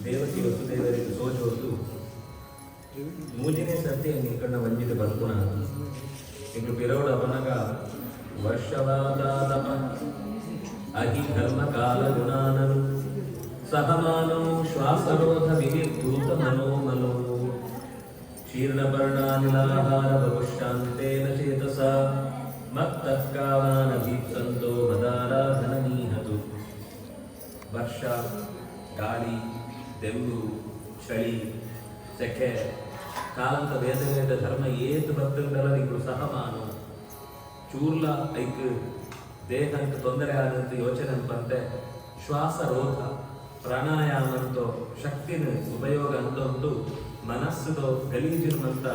ದೇವಕಿ ವಸುದೇವರಿಗೆ ಸೋಜೋದು ಮೂಜನೇ ಸರ್ತಿ ನಿಂಕಣ್ಣ ವಂಜಿತ ಬರ್ಪುಣ ಇಂದು ಪಿರೋಡ ಅವನಗ ವರ್ಷವಾದಾದಪ ಅಹಿ ಧರ್ಮ ಕಾಲ ಗುಣಾನನು ಸಹಮಾನೋ ಶ್ವಾಸರೋಧ ವಿನಿರ್ಧೂತ ಮನೋಮನೋ ಶೀರ್ಣಪರ್ಣಾನಿಲಾಹಾರ ಬಹುಶಾಂತೇನ ಚೇತಸ ಮತ್ತತ್ಕಾವಾನ ದೀಪ್ಸಂತೋ ಮದಾರಾಧನನೀಹತು. ವರ್ಷ, ಗಾಳಿ, ದೆಂಬು, ಚಳಿ, ಸೆಕೆ ಕಾಲಂತ ಭೇದ ಭೇದ ಧರ್ಮ ಏತು ಭಕ್ತಂದಲ್ಲ ನೀವು ಸಹಮಾನು ಚೂರ್ಲ ಐಕ್ ದೇಹಕ್ಕೆ ತೊಂದರೆ ಆದಂತ ಯೋಚನೆ ಬಂತೆ ಶ್ವಾಸರೋಧ ಪ್ರಾಣಾಯಾಮ ಅಂತೋ ಶಕ್ತಿನ ಉಪಯೋಗ ಅಂತಂದು ಮನಸ್ಸುದು ಗಲೀಜಿರುವಂತ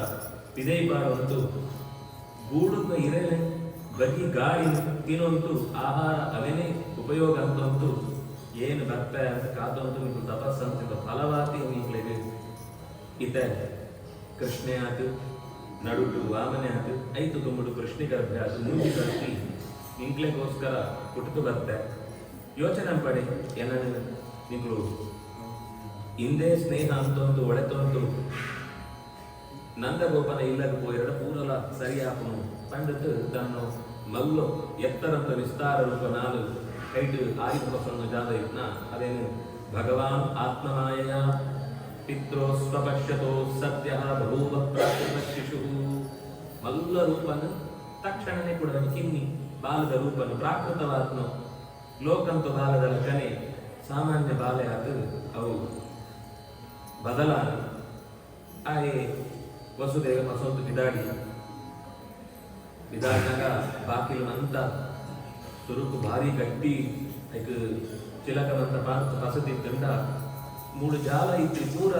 ವಿದೈಪಾಡುವಂತು ಗೂಡುತ್ತ ಇರೇನೆ ಬರೀ ಗಾಳಿ ತಿನ್ನೋಂತು ಆಹಾರ ಅವೇನೇ ಉಪಯೋಗ ಅಂತಂತು ಏನು ಬರ್ತಾರೆ ಅಂತ ಕಾದಂತು ನೀವು ತಪಸ್ಸಂತಿದ್ದ ಫಲವಾತಿ ನೀಗ್ಲಿಗೆ ಇತ ಕೃಷ್ಣೆ ಆತು ನಡುಟು ವಾಮನೆ ಆತು ಐತು ತುಂಬುಡು ಕೃಷ್ಣಿ ಗರ್ಭೆ ಆತು ಮೂಗಿ ಕರ್ತಿ ನಿಂಕ್ಲೆಗೋಸ್ಕರ ಕುಟುಕು ಬರ್ತೆ ಯೋಚನೆ ಪಡಿ ಏನನ್ನು ನಿಂಗಳು ಹಿಂದೆ ಸ್ನೇಹ ಅಂತೊಂದು ಒಳೆತೊಂದು ನಂದಗೋಪನ ಇಲ್ಲದ ಎರಡು ಪೂರಲ ಸರಿಯಾಪನು ಪಂಡಿತು ತನ್ನ ಮಲ್ಲು ಎತ್ತರಂತ ವಿಸ್ತಾರ ರೂಪ ನಾಲು ಕೈಟು ಆಯುಧ ಬಸನ್ನು ಜಾದ ಇತ್ನ ಅದೇನು ಭಗವಾನ್ ಆತ್ಮಮಾಯ ಪಿತ್ರೋ ಸ್ವಪಶ್ಯತೋ ಸತ್ಯ ಬಭೂವ ಪ್ರಾಕೃತ ಶಿಶು ಮಲ್ಲ ರೂಪನ ತಕ್ಷಣನೇ ಕೂಡ ಕಿನ್ನಿ ಬಾಲದ ರೂಪನು ಪ್ರಾಕೃತವಾತ್ಮ ಲೋಕಂತು ಬಾಲದ ಲಕ್ಷಣೆ ಸಾಮಾನ್ಯ ಬಾಲೆ ಅದು ಅವು ಬದಲಾನ ಆಯೇ ವಸುದೇವ ಮಸೊಂದು ಬಿದಾಡಿನಾಗ ಬಾಕಿಲು ಅಂತ ಸುರುಕು ಭಾರಿ ಗಟ್ಟಿ ಐಕ್ ಚಿಲಕವಂತ ಪಾರ್ಥ ಪಸದಿ ತಂಡ ಮೂಡು ಜಾಲ ಇತ್ತು ಪೂರ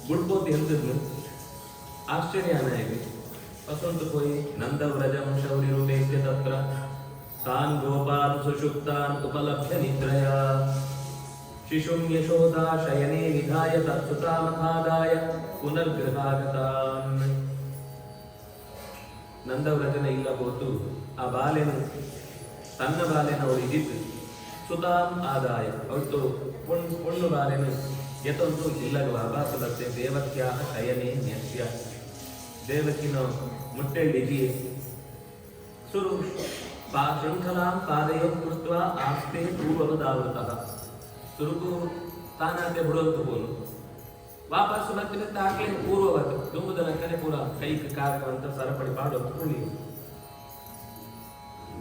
ಗುಡ್ಬೋತಿ ಎಂದಿದ್ರು ಆಶ್ಚರ್ಯನ ಇದೆ ವಸಂತ ಪೋಯಿ ನಂದವ್ರಜಂ ಶೌರಿ ರೂಪೇತ್ಯ ತತ್ರ ತಾನ್ ಗೋಪಾನ್ ಸುಷುಪ್ತಾನ್ ಉಪಲಭ್ಯ ನಿದ್ರಯ ಶಿಶುಂ ಯಶೋದಾ ಶಯನೇ ವಿಧಾಯ ತತ್ಸುತಾಮಥಾದಾಯ ಪುನರ್ಗೃಹಾಗತಾನ್. ನಂದವ್ರಜನ ಇಲ್ಲ ಹೋತು ಆ ಬಾಲೆನು ತನ್ನ ಬಾಲೆನ ಅವಳು ಇದಿತ್ತು ಸುತಾಂ ಆದಾಯ ಅವತ್ತು ಪೊಣ್ಣು ಬಾಲೆನು ಎತ್ತೊಂದು ಇಲ್ಲಗ ವಾಪಾಸದತ್ತೆ ದೇವಕ್ಯಾ ಶಯನೇ ನ್ಯಸ್ಯ ದೇವಕಿನ ಮುಟ್ಟೆಳ್ಳಿದಿ ಸುರು ಶೃಂಖಲಾಂ ಪಾದಯೋ ಕೃತ್ವ ಆಸ್ತೆ ಪೂರ್ವವದಾವೃತಃ ಸುರುಕು ತಾನಾತೆ ಬಿಡೋದು ಬೋಲು ವಾಪಸ್ಸು ಮತ್ತೆ ತಾಕೆ ಪೂರ್ವವತ್ತು ತುಂಬುದ ಲಕ್ಕನೆ ಪೂರ ಕೈಕ ಕಾರಕವಂತ ಸರಪಡಿ ಪಾಡೋದು ಉಳಿ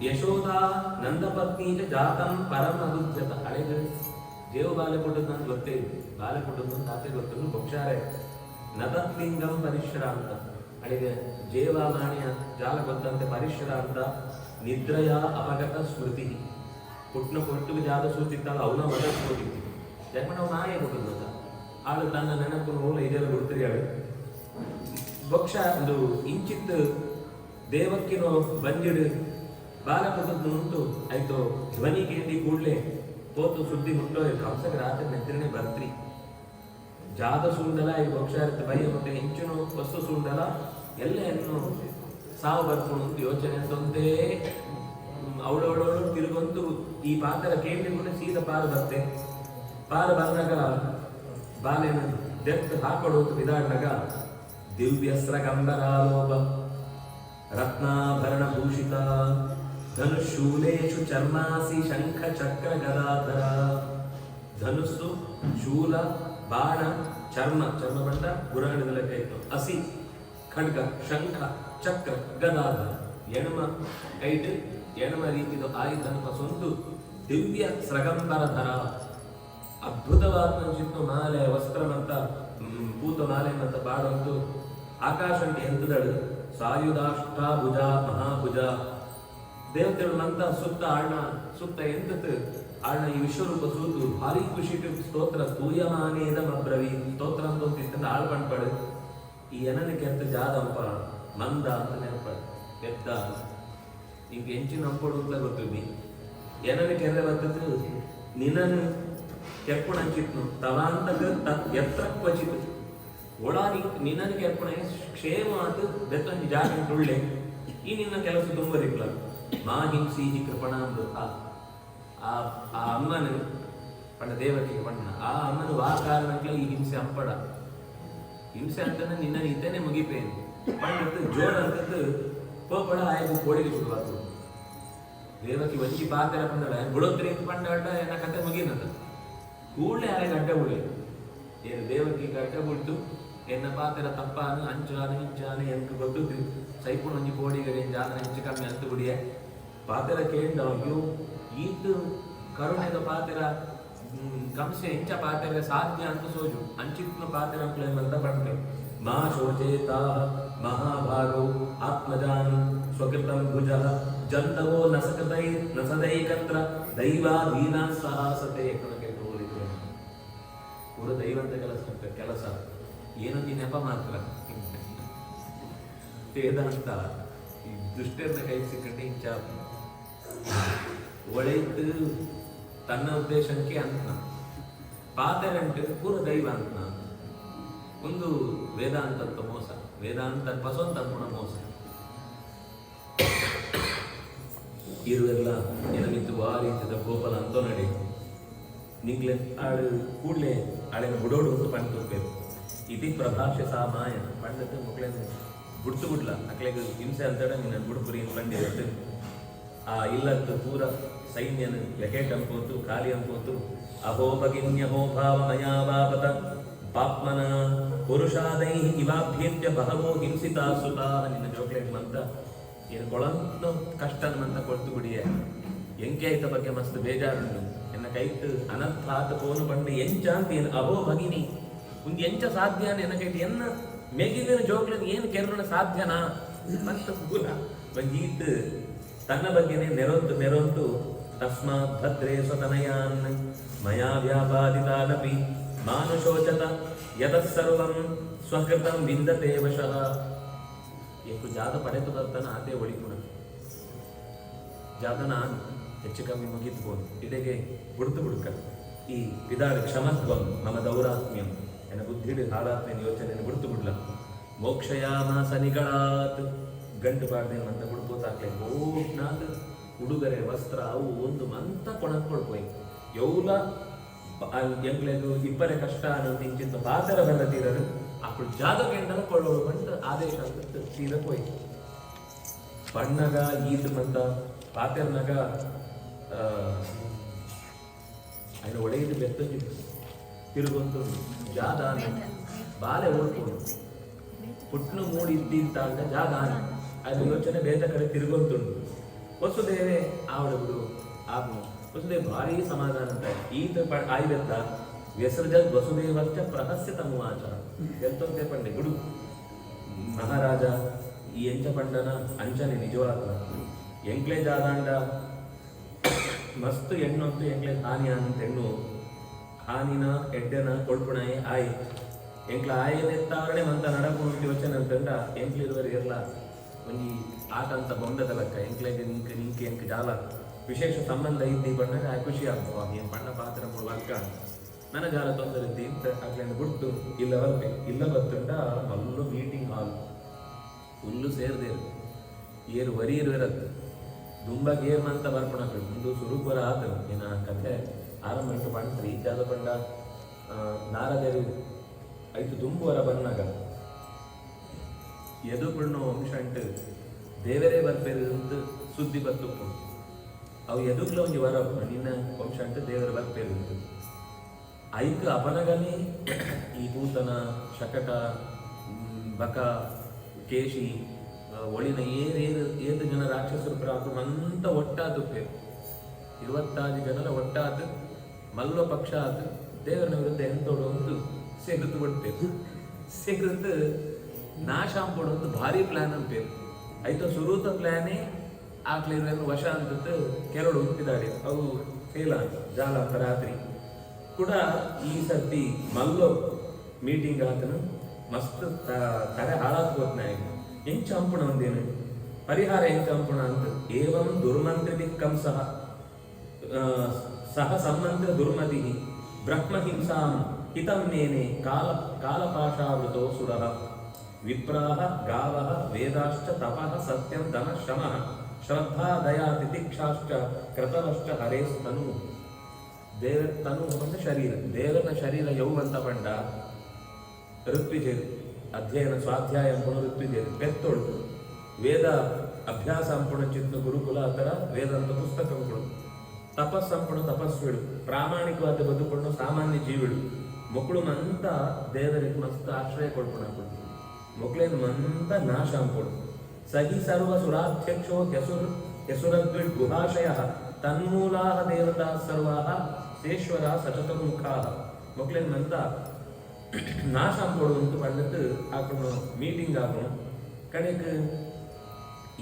ಯಶೋದಾ ನಂದಪತ್ನೀಗೆ ಜಾತಂ ಪರಮ ಅನುಜ್ಜತ ಹಳೆಗಳು ದೇವ ಬಾಲೆ ಕೊಟ್ಟದ್ದು ನಾನು ಗೊತ್ತೇ ಬಾಲೆ ಕೊಟ್ಟದ್ದು ತಾತೆ ಗೊತ್ತನ್ನು ಬಹುಶಾರೆ ನತತ್ಲಿಂಗಂ ಪರಿಶ್ರಾಂತ ಅಡಿಗೆ ಜೇವಾಮಾಣಿಯ ಜಾಲ ಗೊತ್ತಂತೆ ಪರಿಶ್ರಾಂತ ನಿದ್ರಯ ಅಪಗತ ಸ್ಮೃತಿ ಪುಟ್ನ ಕೊಟ್ಟು ಜಾದ ಸೂಚಿತ್ತಲ್ಲ ಅವನ ಮದ ಹೋಗಿತ್ತು ಯಾಕೆ ನಾವು ನಾಯೇ ಕೊಟ್ಟದ ಆಳು ತನ್ನ ನೆನಪು ಮೂಲ ಇದೆಲ್ಲ ಕೊಡ್ತೀರಿ ಆಳು ಬಹುಶ ಒಂದು ಇಂಚಿತ್ ದೇವಕ್ಕಿನೋ ಬಂಜಿಡು ಬಾಲ ಕೊಟ್ಟದ್ದು ಉಂಟು ಆಯ್ತು ಧ್ವನಿ ಕೇಳಿ ಕೂಡ್ಲೆ ಹೋತು ಸುದ್ದಿ ಮುಟ್ಟೋ ಕಂಸಕ ರಾತ್ರಿ ನೆತ್ತಿರನೆ ಬರ್ತ್ರಿ ಜಾದ ಸುಂದಲ ಈ ಬಹುಶಃ ಬೈ ಮತ್ತೆ ಇಂಚಿನ ವಸ್ತು ಸುಂದಲ ಎಲ್ಲ ಏನು ಸಾವು ಬರ್ಕೊಂಡು ಯೋಚನೆ ತಂದೇ ಅವಳವಳವಳು ತಿರುಗಂತೂ ಈ ಪಾತ್ರ ಕೇಳಿ ಕೂಡ ಸೀದ ಪಾರು ಬರ್ತೆ ಪಾರು ಬಂದಾಗ ಬಾಲೆನ ದೆತ್ತು ಹಾಕೊಡೋದು ಬಿದಾಡಿದಾಗ ದಿವ್ಯಸ್ರಗಂಬರಾಲೋಪ ರತ್ನಾಭರಣ ಭೂಷಿತ ಧನುಶೂಲೇಶು ಚರ್ಮಾಸಿ ಶಂಖ ಚಕ್ರ ಗದಾಧರ ಧನುಸ್ಸು ಶೂಲ ಬಾಣ ಚರ್ಮ ಬಂಡ ಗುರಗಣದ ಲೆಕ್ಕ ಇತ್ತು ಅಸಿ ಖಡ್ಗ ಶಂಖ ಚಕ್ರ ಗದಾಧರ ಎಣಮ ಕೈಟ್ ಎಣಮ ರೀತಿಯ ಆಯುಧನ ಸೊಂದು ದಿವ್ಯ ಸ್ರಗಂಬರಧರ ಅದ್ಭುತವಾದ ಚಿತ್ತು ಮಾಲೆ ವಸ್ತ್ರವಂತ ಭೂತ ಮಾಲೆ ಅಂತ ಬಾಡಂತು ಆಕಾಶಕ್ಕೆ ಎಂತದಳು ಸಾಯುಧಾಷ್ಟಾಭುಜ ಮಹಾಭುಜ ದೇವತೆಗಳು ಮಂತ ಸುತ್ತ ಆಳ್ನ ಸುತ್ತ ಎಂತತ್ ಆಳ್ನ ಈ ವಿಶ್ವರೂಪ ಸೂತು ಭಾರಿ ಖುಷಿ ಸ್ತೋತ್ರ ತೂಯಮಾನೇದ ಮಬ್ರವಿ ಸ್ತೋತ್ರ ಅಂತ ಆಳ್ ಪಣ್ಪಡು ಈ ಎನನ ಕೆತ್ತ ಜಾದಂಪ ಮಂದ ಅಂತ ನೆನಪಡು ಎದ್ದ ಈಗ ಎಂಚಿನ ಅಂಪಡು ಅಂತ ಗೊತ್ತಿದ್ದಿ ಎನನ ಕೆರೆ ಬರ್ತದ್ದು ನಿನ್ನನ್ನು ಕೆಪ್ಪಣ ಅಂಚಿತ್ನು ತವಾಂತಗ ಎತ್ರ ಕ್ವಚಿತ್ ಒಳಾರಿ ನಿನ್ನನ್ನು ಕೆಪ್ಪಣ ಕ್ಷೇಮ ಅದು ಬೆತ್ತಂಜಿ ಜಾಗ ಉಳ್ಳೆ ಈ ನಿನ್ನ ಕೆಲಸ ತುಂಬರಿಕ್ಲ ಮಾ ಹಿಂಸಿ ಕೃಪಣ ಆ ಅಮ್ಮನ ಪಂಡ ದೇವರಿಗೆ ಪಂಡ ಆ ಅಮ್ಮನ ವಾ ಕಾರಣಕ್ಕೆ ಈ ಹಿಂಸೆ ಅಂಪಡ ಹಿಂಸೆ ಅಂತ ನಿನ್ನ ಇದ್ದೇನೆ ಮುಗಿಪೇನು ಪಂಡದ್ದು ಜೋರ ಅಂತದ್ದು ಪೋಪಡ ಆಯ್ತು ಕೋಳಿಗೆ ಶುರುವಾತು ದೇವಕ್ಕೆ ಒಂಜಿ ಪಾತ್ರ ಪಂದಳ ಗುಳೋದ್ರಿ ಪಂಡ ಅಡ್ಡ ಏನ ಕತೆ ಮುಗಿನದ ಕೂಡಲೇ ಆಯ್ತು ಅಡ್ಡ ಉಳಿ ಏನು ದೇವಕ್ಕೆ ಅಡ್ಡ ಬಿಡ್ತು ಎನ್ನ ಪಾತ್ರ ತಪ್ಪಾನು ಅಂಚಾನು ಇಂಚಾನು ಎಂಟು ಗೊತ್ತಿದ್ರಿ ಸೈಪುಣ ಒಂಜಿ ಕೋಡಿಗರೆ ಜಾನ ಹೆಚ್ಚು ಕಮ್ಮಿ ಅಂತ ಬಿಡಿಯೆ ಪಾತ್ರ ಕೇಂದ್ರ ಅಯ್ಯೋ ಈತು ಕರುಣೆದ ಪಾತ್ರ ಕಂಸೆ ಹೆಂಚ ಪಾತ್ರ ಸಾಧ್ಯ ಅಂತ ಸೋಜು ಅಂಚಿತ್ನ ಪಾತ್ರ ಅಂತ ಪಂಡ್ರೆ ಮಾ ಶೋಚೇತ ಮಹಾಭಾಗೋ ಆತ್ಮಜಾನಿ ಸ್ವಕೃತಂ ಭುಜ ಜಂತವೋ ನಸದೈಕಂತ್ರ ದೈವಾಧೀನ ಸಾಹಸತೆ ಕಣಕ್ಕೆ ತೋರಿದೆ ಪೂರ ದೈವಂತ ಕೆಲಸ ಏನೊಂದು ನೆಪ ಮಾತ್ರ ವೇದಾಂತ ಈ ದುಷ್ಟರನ್ನ ಕೈ ಸಿಕ್ಕಂಡು ಇಂಚ ಒಳೆತು ತನ್ನ ಉದ್ದೇಶಕ್ಕೆ ಅಂತ ಪಾತರಂಟು ಪೂರ ದೈವ ಅಂತ ಒಂದು ವೇದಾಂತ ಮೋಸ ವೇದಾಂತ ಪಸೊಂತ ಪುಣ ಮೋಸ ಇರುವೆಲ್ಲ ಏನಮಿತ್ತು ಆ ರೀತಿಯ ಗೋಪಾಲ ಅಂತ ನಡೆ ನಿಂಗ್ಲೆ ಆಡು ಕೂಡಲೇ ಆಳಿನ ಬುಡೋಡು ಒಂದು ಪಂಡ್ ತುರ್ಬೇಕು ಇತಿ ಪ್ರಭಾಷ್ಯ ಸಾಮಾಯ ಪಂಡದ್ದು ಮಕ್ಕಳೇ ಬಿಡ್ತು ಬಿಡ್ಲ ಅಕ್ಲೆಗೆ ಹಿಂಸೆ ಅಂತೇಳಿ ನಿನ್ನ ಬುಡುಪುರಿ ಪಂಡಿರತ್ತೆ ಆ ಇಲ್ಲತ್ತು ಪೂರ ಸೈನ್ಯನ ಲೆಕೆಟ್ ಅಂಪೋತು ಖಾಲಿ ಅಂಪೋತು ಅಹೋ ಭಗಿನ್ಯಹೋ ಭಾವ ಮಯಾವಾಪತ ಪಾಪ್ಮನ ಪುರುಷಾದೈ ಇವಾಭ್ಯಂತ್ಯ ಬಹವೋ ಹಿಂಸಿತಾ ಸುತಾ ನಿನ್ನ ಜೋಕ್ಲೇಟ್ ಮಂತ ಏನು ಕೊಳಂತ ಕಷ್ಟನ ಮಂತ ಕೊಡ್ತು ಬಿಡಿಯೇ ಎಂಕೆ ಆಯ್ತ ಬಗ್ಗೆ ಮಸ್ತ್ ಬೇಜಾರುಂಡು ಎನ್ನ ಕೈತು ಅನರ್ಥಾತ ಪೋನು ಬಂದು ಎಂಚ ಅಂತ ಏನು ಅಹೋ ಭಗಿನಿ ಒಂದು ಎಂಚ ಸಾಧ್ಯ ಎನ್ನ ಕೈತು ಎನ್ನ ಮೆಗಿಲಿನ ಜೋಕ್ಲೇನ್ ಏನು ಕೆರಣ ಸಾಧ್ಯನಾ ಅಂತ ಪೂರ ಒಂಜೀತ್ ತನ್ನ ಬಗ್ಗೆನೇ ನೆರೊಂದು ತಸ್ಮಾತ್ ಭದ್ರೇ ಸ್ವತನಯಾನ್ ಮಯಾ ವ್ಯಾಪಾದಿತಾನಪಿ ಮಾನುಷೋಚತ ಯತಸ್ಸರ್ವಂ ಸ್ವಕೃತಂ ವಿಂದತೆ ವಶಃ ಎಷ್ಟು ಜಾತ ಪಡೆದು ಬರ್ತಾನ ಆತೆ ಒಳಿಪುಣ ಜಾತನ ಹೆಚ್ಚು ಕಮ್ಮಿ ಮುಗಿದ್ಬೋದು ಇಡೆಗೆ ಬುಡ್ತು ಬುಡ್ಕ ಈ ವಿಧಾನ ಕ್ಷಮತ್ವಂ ಮಮ ದೌರಾತ್ಮ್ಯಂ ಎನ್ನ ಬುದ್ಧಿಡು ಹಾಳಾತ್ಮೇನ ಯೋಚನೆ ಬಿಡ್ತು ಬಿಡ್ಲ ಮೋಕ್ಷಯಾಮ ಸನಿಗಳಾತ್ ಗಂಟು ಬಾರ್ದೇನು ಅಂತ ಬಿಡ್ಬೋತಾಗ್ಲೇ ಓಟ್ನಾದ್ ಉಡುಗೊರೆ ವಸ್ತ್ರ ಅವು ಒಂದು ಮಂತ ಕೊಣಕ್ಕೊಳ್ಬೋಯ್ ಯೌಲ ಎಂಗ್ಲೆಗೂ ಇಬ್ಬರೇ ಕಷ್ಟ ಅನ್ನೋದು ಇಂಚಿಂತ ಪಾತರ ಬಂದ ತೀರರು ಅప్పుడు ಜಾಗಬೇಂಡಲ ಕೊಳ್ಳೋಳು ಬಂದು ಆದೇಶ ಅಂತ ತೀರಕ್ ಹೋಯ್ತು ಬಣ್ಣಗ ಈದ್ ಬಂದ ಪಾತೆರ್ನಾಗ ఆయన ಒಡೆಯದು ಬೆತ್ತಂಜು ತಿರುಗೊಂದು ಜಾದಾನ ಬಾಲೆ ಓಡ್ಕೊಂಡು ಪುಟ್ನು ಮೂಡಿ ಇದ್ದಿದ್ದಾಗ ಜಾದಾನ ಅದು ಯೋಚನೆ ಬೇತ ಕಡೆ ತಿರುಗೊಂತುಂಡು ವಸುದೇವೆ ಆವಡಗಳು ಆಗ್ನು ವಸುದೇವ್ ಭಾರಿ ಸಮಾಧಾನ ಅಂತ ಈತ ಆಯ್ವೆತ್ತ ವ್ಯಸರ್ಜದ್ ವಸುದೇವಶ್ಚ ಪ್ರಹಸ್ಯ ತಮುವಾಚ ಎಂತಂತೆ ಪಂಡೆ ಗುಡು ಮಹಾರಾಜ ಈ ಎಂಚ ಪಂಡನ ಅಂಚನೆ ನಿಜವಾದ ಎಂಕ್ಲೆ ಜಾದಾಂಡ ಮಸ್ತ್ ಹೆಣ್ಣೊಂದು ಎಂಕ್ಲೆ ಹಾನಿ ಅಂತ ಹೆಣ್ಣು ಹಾನಿನ ಎಡ್ಡೆನ ಕೊಳ್ಪುಣಾಯಿ ಆಯ್ ಎಂಕ್ಲ ಆಯನೆತ್ತಾರಣೆ ಮಂತ ನಡಕೊಂಡು ಯೋಚನೆ ಅಂತಂದ ಎಂಕ್ಲಿರುವರು ಇರಲ ಒಂಜಿ ಆಟ ಅಂತ ಬೊಂದದ ಲೆಕ್ಕ ಎಂಕ್ಲೆಗೆ ನಿಂಕೆ ಎಂಕ್ ಜಾಲ ವಿಶೇಷ ಸಂಬಂಧ ಇದ್ದಿ ಬಂದಾಗ ಆ ಖುಷಿ ಆಗ್ತವ ಏನು ಪಣ್ಣ ಪಾತ್ರ ಮೂಲಕ ನನ್ನ ಜಾಲ ತೊಂದರೆ ಇದ್ದಿ ಅಂತ ಆಗ್ಲೇನು ಬಿಟ್ಟು ಇಲ್ಲ ಬರ್ತಂಡ ಮಲ್ಲು ಮೀಟಿಂಗ್ ಹಾಲ್ ಫುಲ್ಲು ಸೇರ್ದೇರು ಏರು ವರಿ ಇರುವಿರತ್ತೆ ತುಂಬ ಗೇಮ್ ಅಂತ ಬರ್ಪಣಕ್ಕೆ ಮುಂದು ಸುರುಪುರ ಆತ ಏನ ಕಥೆ ಆರಂಭ ಪಂಡ್ರಿ ಜಾದ ಪಂಡ ನಾರದೇರು ಐದು ತುಂಬುವರ ಬನ್ನಾಗ ಎದುಪಣ್ಣು ವಂಶ ಅಂಟು ದೇವರೇ ಬರ್ಪೇರು ಅಂತ ಸುದ್ದಿ ಬತ್ತು ಅವು ಎದುಗ್ಲ ಒಂಜಿ ವರ ನಿನ್ನ ವಂಶ ಅಂಟು ದೇವರ ಬರ್ಪೇರು ಅಂತ ಐಕ್ ಅಪನಗನೇ ಈ ಭೂತನ ಶಕಟ ಬಕ ಕೇಶಿ ಒಳಿನ ಏದು ಜನ ರಾಕ್ಷಸರು ಪ್ರಾಕು ಮಂತ ಒಟ್ಟಾದು ಪೇರು 26 ಜನರ ಒಟ್ಟಾದ ಮಲ್ಲೋ ಪಕ್ಷ ಆದ ದೇವರನ ವಿರುದ್ಧ ಎಂತೋಡು ಒಂದು ಸೇಗತ್ತು ಬಿಡ್ತೇವೆ ಸೇಗತ್ತು ನಾಶ ಅಂಪೋಡು ಒಂದು ಭಾರಿ ಪ್ಲಾನ್ ಅಂಪೇರು ಆಯ್ತು ಸುರೂತ ಪ್ಲಾನೇ ಆಗ್ಲಿರೋ ವಶ ಅಂತ ಕೆರಡು ಹುಟ್ಟಿದಾಡಿ ಅವು ಫೇಲ್ ಆಯ್ತು ಜಾಲ ಅಂತ ರಾತ್ರಿ ಕೂಡ ಈ ಸರ್ತಿ ಮಲ್ಲೋ ಮೀಟಿಂಗ್ ಆತನು ಮಸ್ತ್ ತಲೆ ಹಾಳಾಗ್ಬೋದ್ನ ಎಂಚ ಅಂಪುಣ ಒಂದೇನು ಪರಿಹಾರ ಎಂಚ ಅಂಪುಣ ಅಂತ ಏವಂ ದುರ್ಮಂತ್ರಿ ಕಂಸಃ ಸಹ ಸಂಮಂತ್ರ ದುರ್ಮತಿ ಬ್ರಹ್ಮಹಿಂಸಾಂ ಹಿತಂ ನೇನೆ ಕಾಲಪಾಶಾವೃತೋ ಸುರಃ ವಿಪ್ರಾಹ ಗಾವಃ ವೇದಾಶ್ಚ ತಪಃ ಸತ್ಯಂ ದಮ ಶಮಃ ಶ್ರದ್ಧಾ ದಯಾ ತಿತಿಕ್ಷಾಶ್ಚ ಕ್ರತವಶ್ಚ ಹರೇಸ್ತನು ದೇವ ತನು ಬಂದ ಶರೀರ ದೇವನ ಶರೀರ ಯೌವಂತ ಪಂಡ ಋತ್ವಿಜೇರು ಅಧ್ಯಯನ ಸ್ವಾಧ್ಯಾಯ ಅಂಪುಣ ಋತ್ವಿಜೇರು ಪೆತ್ತೊಳು ವೇದ ಅಭ್ಯಾಸ ಅಂಪುಣ ಚಿತ್ತ ಗುರುಕುಲ ಆತರ ವೇದಾಂತ ಪುಸ್ತಕ ಅಂಪುಣ ತಪಸ್ ಅಂಪುಣ ತಪಸ್ವಿಡು ಪ್ರಾಮಾಣಿಕವಾದ ಬದುಕೊಂಡು ಸಾಮಾನ್ಯ ಜೀವಿಡು ಮಕ್ಕಳು ಮಂತ ದೇವರಿಗೆ ಮಸ್ತ್ ಆಶ್ರಯ ಕೊಡ್ಪುಣ ಮಕ್ಕಳೇನು ಮಂತ ನಾಶ ಅಂಪುಡು ಸಹಿ ಸರ್ವ ಸುರಾಧ್ಯಕ್ಷೋ ಯಸುರದ್ವಿಡ್ ಗುಹಾಶಯ ತನ್ಮೂಲಾ ದೇವತಾ ಸರ್ವಾ ಸೇಶ್ವರ ಸಚತುರ್ಮುಖಾ ಮಕ್ಕಳೇನು ಮಂತ ನಾಶ ಅಂಪೋಡು ಅಂತ ಪಂಡತ್ತು ಹಾಕೊಂಡು ಮೀಟಿಂಗ್ ಹಾಕೋಣ ಕಡೆಗೆ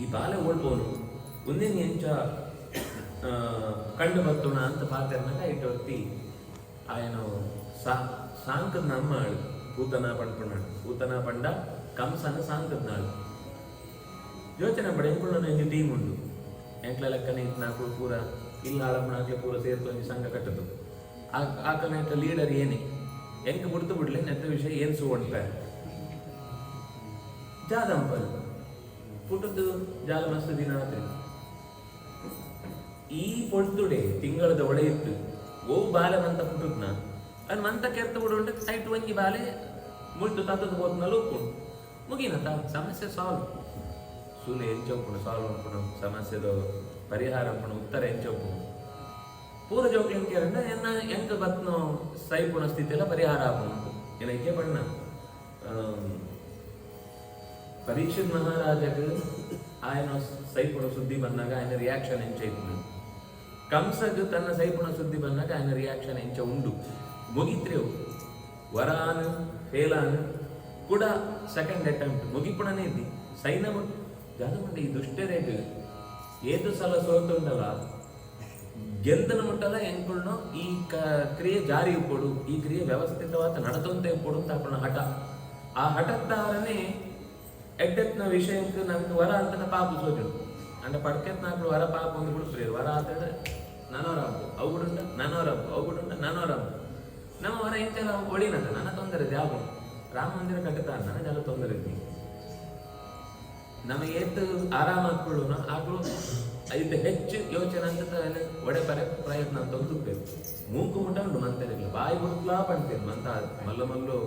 ಈ ಬಾಲೆ ಓಡ್ಬೋನು ಒಂದೇನು ಎಂಚ ಕಂಡು ಬರ್ತೋಣ ಅಂತ ಪಾತ್ರನಾಗ ಇಟ್ಟು ಹೊತ್ತಿ ಆಯನು ಸಾಂಕದ ನಮ್ಮ ಪೂತನ ಪಂಡ್ಕೊಂಡಾಳು ಪೂತನ ಪಂಡ ಕಂಸನ ಸಾಂಕದ ನಾಳು ಯೋಚನೆ ಪಡ ಎಂಕುಳ್ಳ ನಂಗೆ ಟೀಮ್ ಉಂಟು ಎಂಕ್ಲ ಲೆಕ್ಕನೆ ನಾಲ್ಕು ಪೂರ ಇಲ್ಲ ಆಳಪ್ಪನಾಗ್ಲೆ ಪೂರ ಸೇರ್ತು ಒಂದು ಸಂಘ ಕಟ್ಟದು ಆಕನ ಲೀಡರ್ ಏನೇ ಎಂಕ ಬಿಡ್ತು ಬಿಡ್ಲೆ ನೆತ್ತ ವಿಷಯ ಏನ್ ಸುವಂಡ್ತಾರೆ ಜಾದಂಪಲ್ ಪುಟ್ಟದ್ದು ಜಾಲ ಮಸ್ತ್ ದಿನ ಆತ್ರಿ ಈ ಪೊಳ್ತುಡೆ ತಿಂಗಳದ ಒಳೆ ಇತ್ತು ಓ ಬಾಲೆ ಮಂತ ಪುಟ್ಟದ್ನ ಅದು ಮಂತ ಕೆರ್ತ ಬಿಡುಂಡೆ ಸೈಟ್ ಒಂಜಿ ಬಾಲೆ ಮುಳ್ತು ತತ್ತದ ಹೋದ್ನಲ್ಲ ಒಪ್ಕೊಂಡು ಮುಗಿನತ ಸಮಸ್ಯೆ ಸಾಲ್ವ್ ಸೂಲೆ ಎಂಚೊಪ್ಪುಣ ಸಾಲ್ವ್ ಅನ್ಪುಣ ಸಮಸ್ಯೆದ ಪರಿಹಾರ ಅನ್ಪುಣ ಉತ್ತರ ಎಂಚೊಪ್ಪುಣ ಪೂರ ಜೋಕ್ಲಿ ಎಂಕೇರಂಡ ಎನ್ನ ಎಂಕ ಬತ್ನೋ ಸೈಪುಣ ಸ್ಥಿತಿಯೆಲ್ಲ ಪರಿಹಾರ ಆಪುಣಂತು ಏನಕ್ಕೆ ಬಣ್ಣ ಪರೀಕ್ಷಿತ್ ಮಹಾರಾಜಗೆ ಆಯನ ಸೈಪುಣ ಸುದ್ದಿ ಬಂದಾಗ ఆయన ರಿಯಾಕ್ಷನ್ ಎಂಚ ಇತ್ತು ಕಂಸಗ್ ತನ್ನ ಸೈಪುಣ ಸುದ್ದಿ ಬಂದಾಗ ఆయన ರಿಯಾಕ್ಷನ್ ಎಂಚ ಉಂಡು ಮುಗಿತ್ರೇವು ವರಾನ್ ಫೇಲಾನ್ ಕೂಡ ಸೆಕೆಂಡ್ ಅಟೆಂಪ್ಟ್ ಮುಗಿಪುಣನೇ ಇದ್ದಿ ಸೈನ ಜಾದಮಂಡ ಈ ದುಷ್ಟರೇಟ್ ಏದು ಸಲ ಸೋತುಂಡಲ್ಲ ಗೆಲ್ದನ ಮುಟ್ಟಲ್ಲ ಎಂಕುಳ್ನು ಈ ಕ್ರಿಯೆ ಜಾರಿ ಕೊಡು ಈ ಕ್ರಿಯೆ ವ್ಯವಸ್ಥಿತವಾದ ನಡತಂತೆ ಕೊಡು ಅಂತ ಹಾಕೋಣ ಹಠ ಆ ಹಠತ್ತಾರನೇ ಎಡ್ಡೆತ್ನ ವಿಷಯಕ್ಕೆ ನಮ್ಗೆ ವರ ಅಂತ ಪಾಪ ಸೋಜು ಅಂಡ ಪಡ್ಕೆತ್ ನಾಲ್ಕು ವರ ಪಾಪ ಒಂದು ಬಿಡ್ಸ್ರಿ ವರ ಆತಂದ್ರೆ ನಾನೋರಾಮ್ ಅವು ಬಿಡುಂಡ ನಾನೋರಾಮ್ ಅವು ಬಿಡುಂಡ ನಾನೋರಾಮ್ ನಮ್ಮ ವರ ಎಂತೆಲ್ಲ ಒಳಿನದ ನನ್ನ ತೊಂದರೆ ಜಾಬು ರಾಮ ಮಂದಿರ ಕಟ್ಟುತ್ತಾರೆ ನನಗೆಲ್ಲ ತೊಂದರೆ ಇದ್ದೀನಿ ನಮಗೆ ಎದ್ದು ಆರಾಮ ಹಾಕೊಳ್ಳೋಣ ಆಗಲು ಇದು ಹೆಚ್ಚು ಯೋಚನೆ ಅಂತ ಒಡೆ ಬರ ಪ್ರಯತ್ನ ಅಂತ ಹೊಂದುತ್ತೇವೆ ಮೂಕು ಮುಟ್ಟ ಉಂಟು ಮಂತರಿಲ್ಲ ಬಾಯಿ ಬಿಡ್ಲಾ ಪಡ್ತೇವೆ ಮಂತ ಮಲ್ಲ ಮಲ್ಲು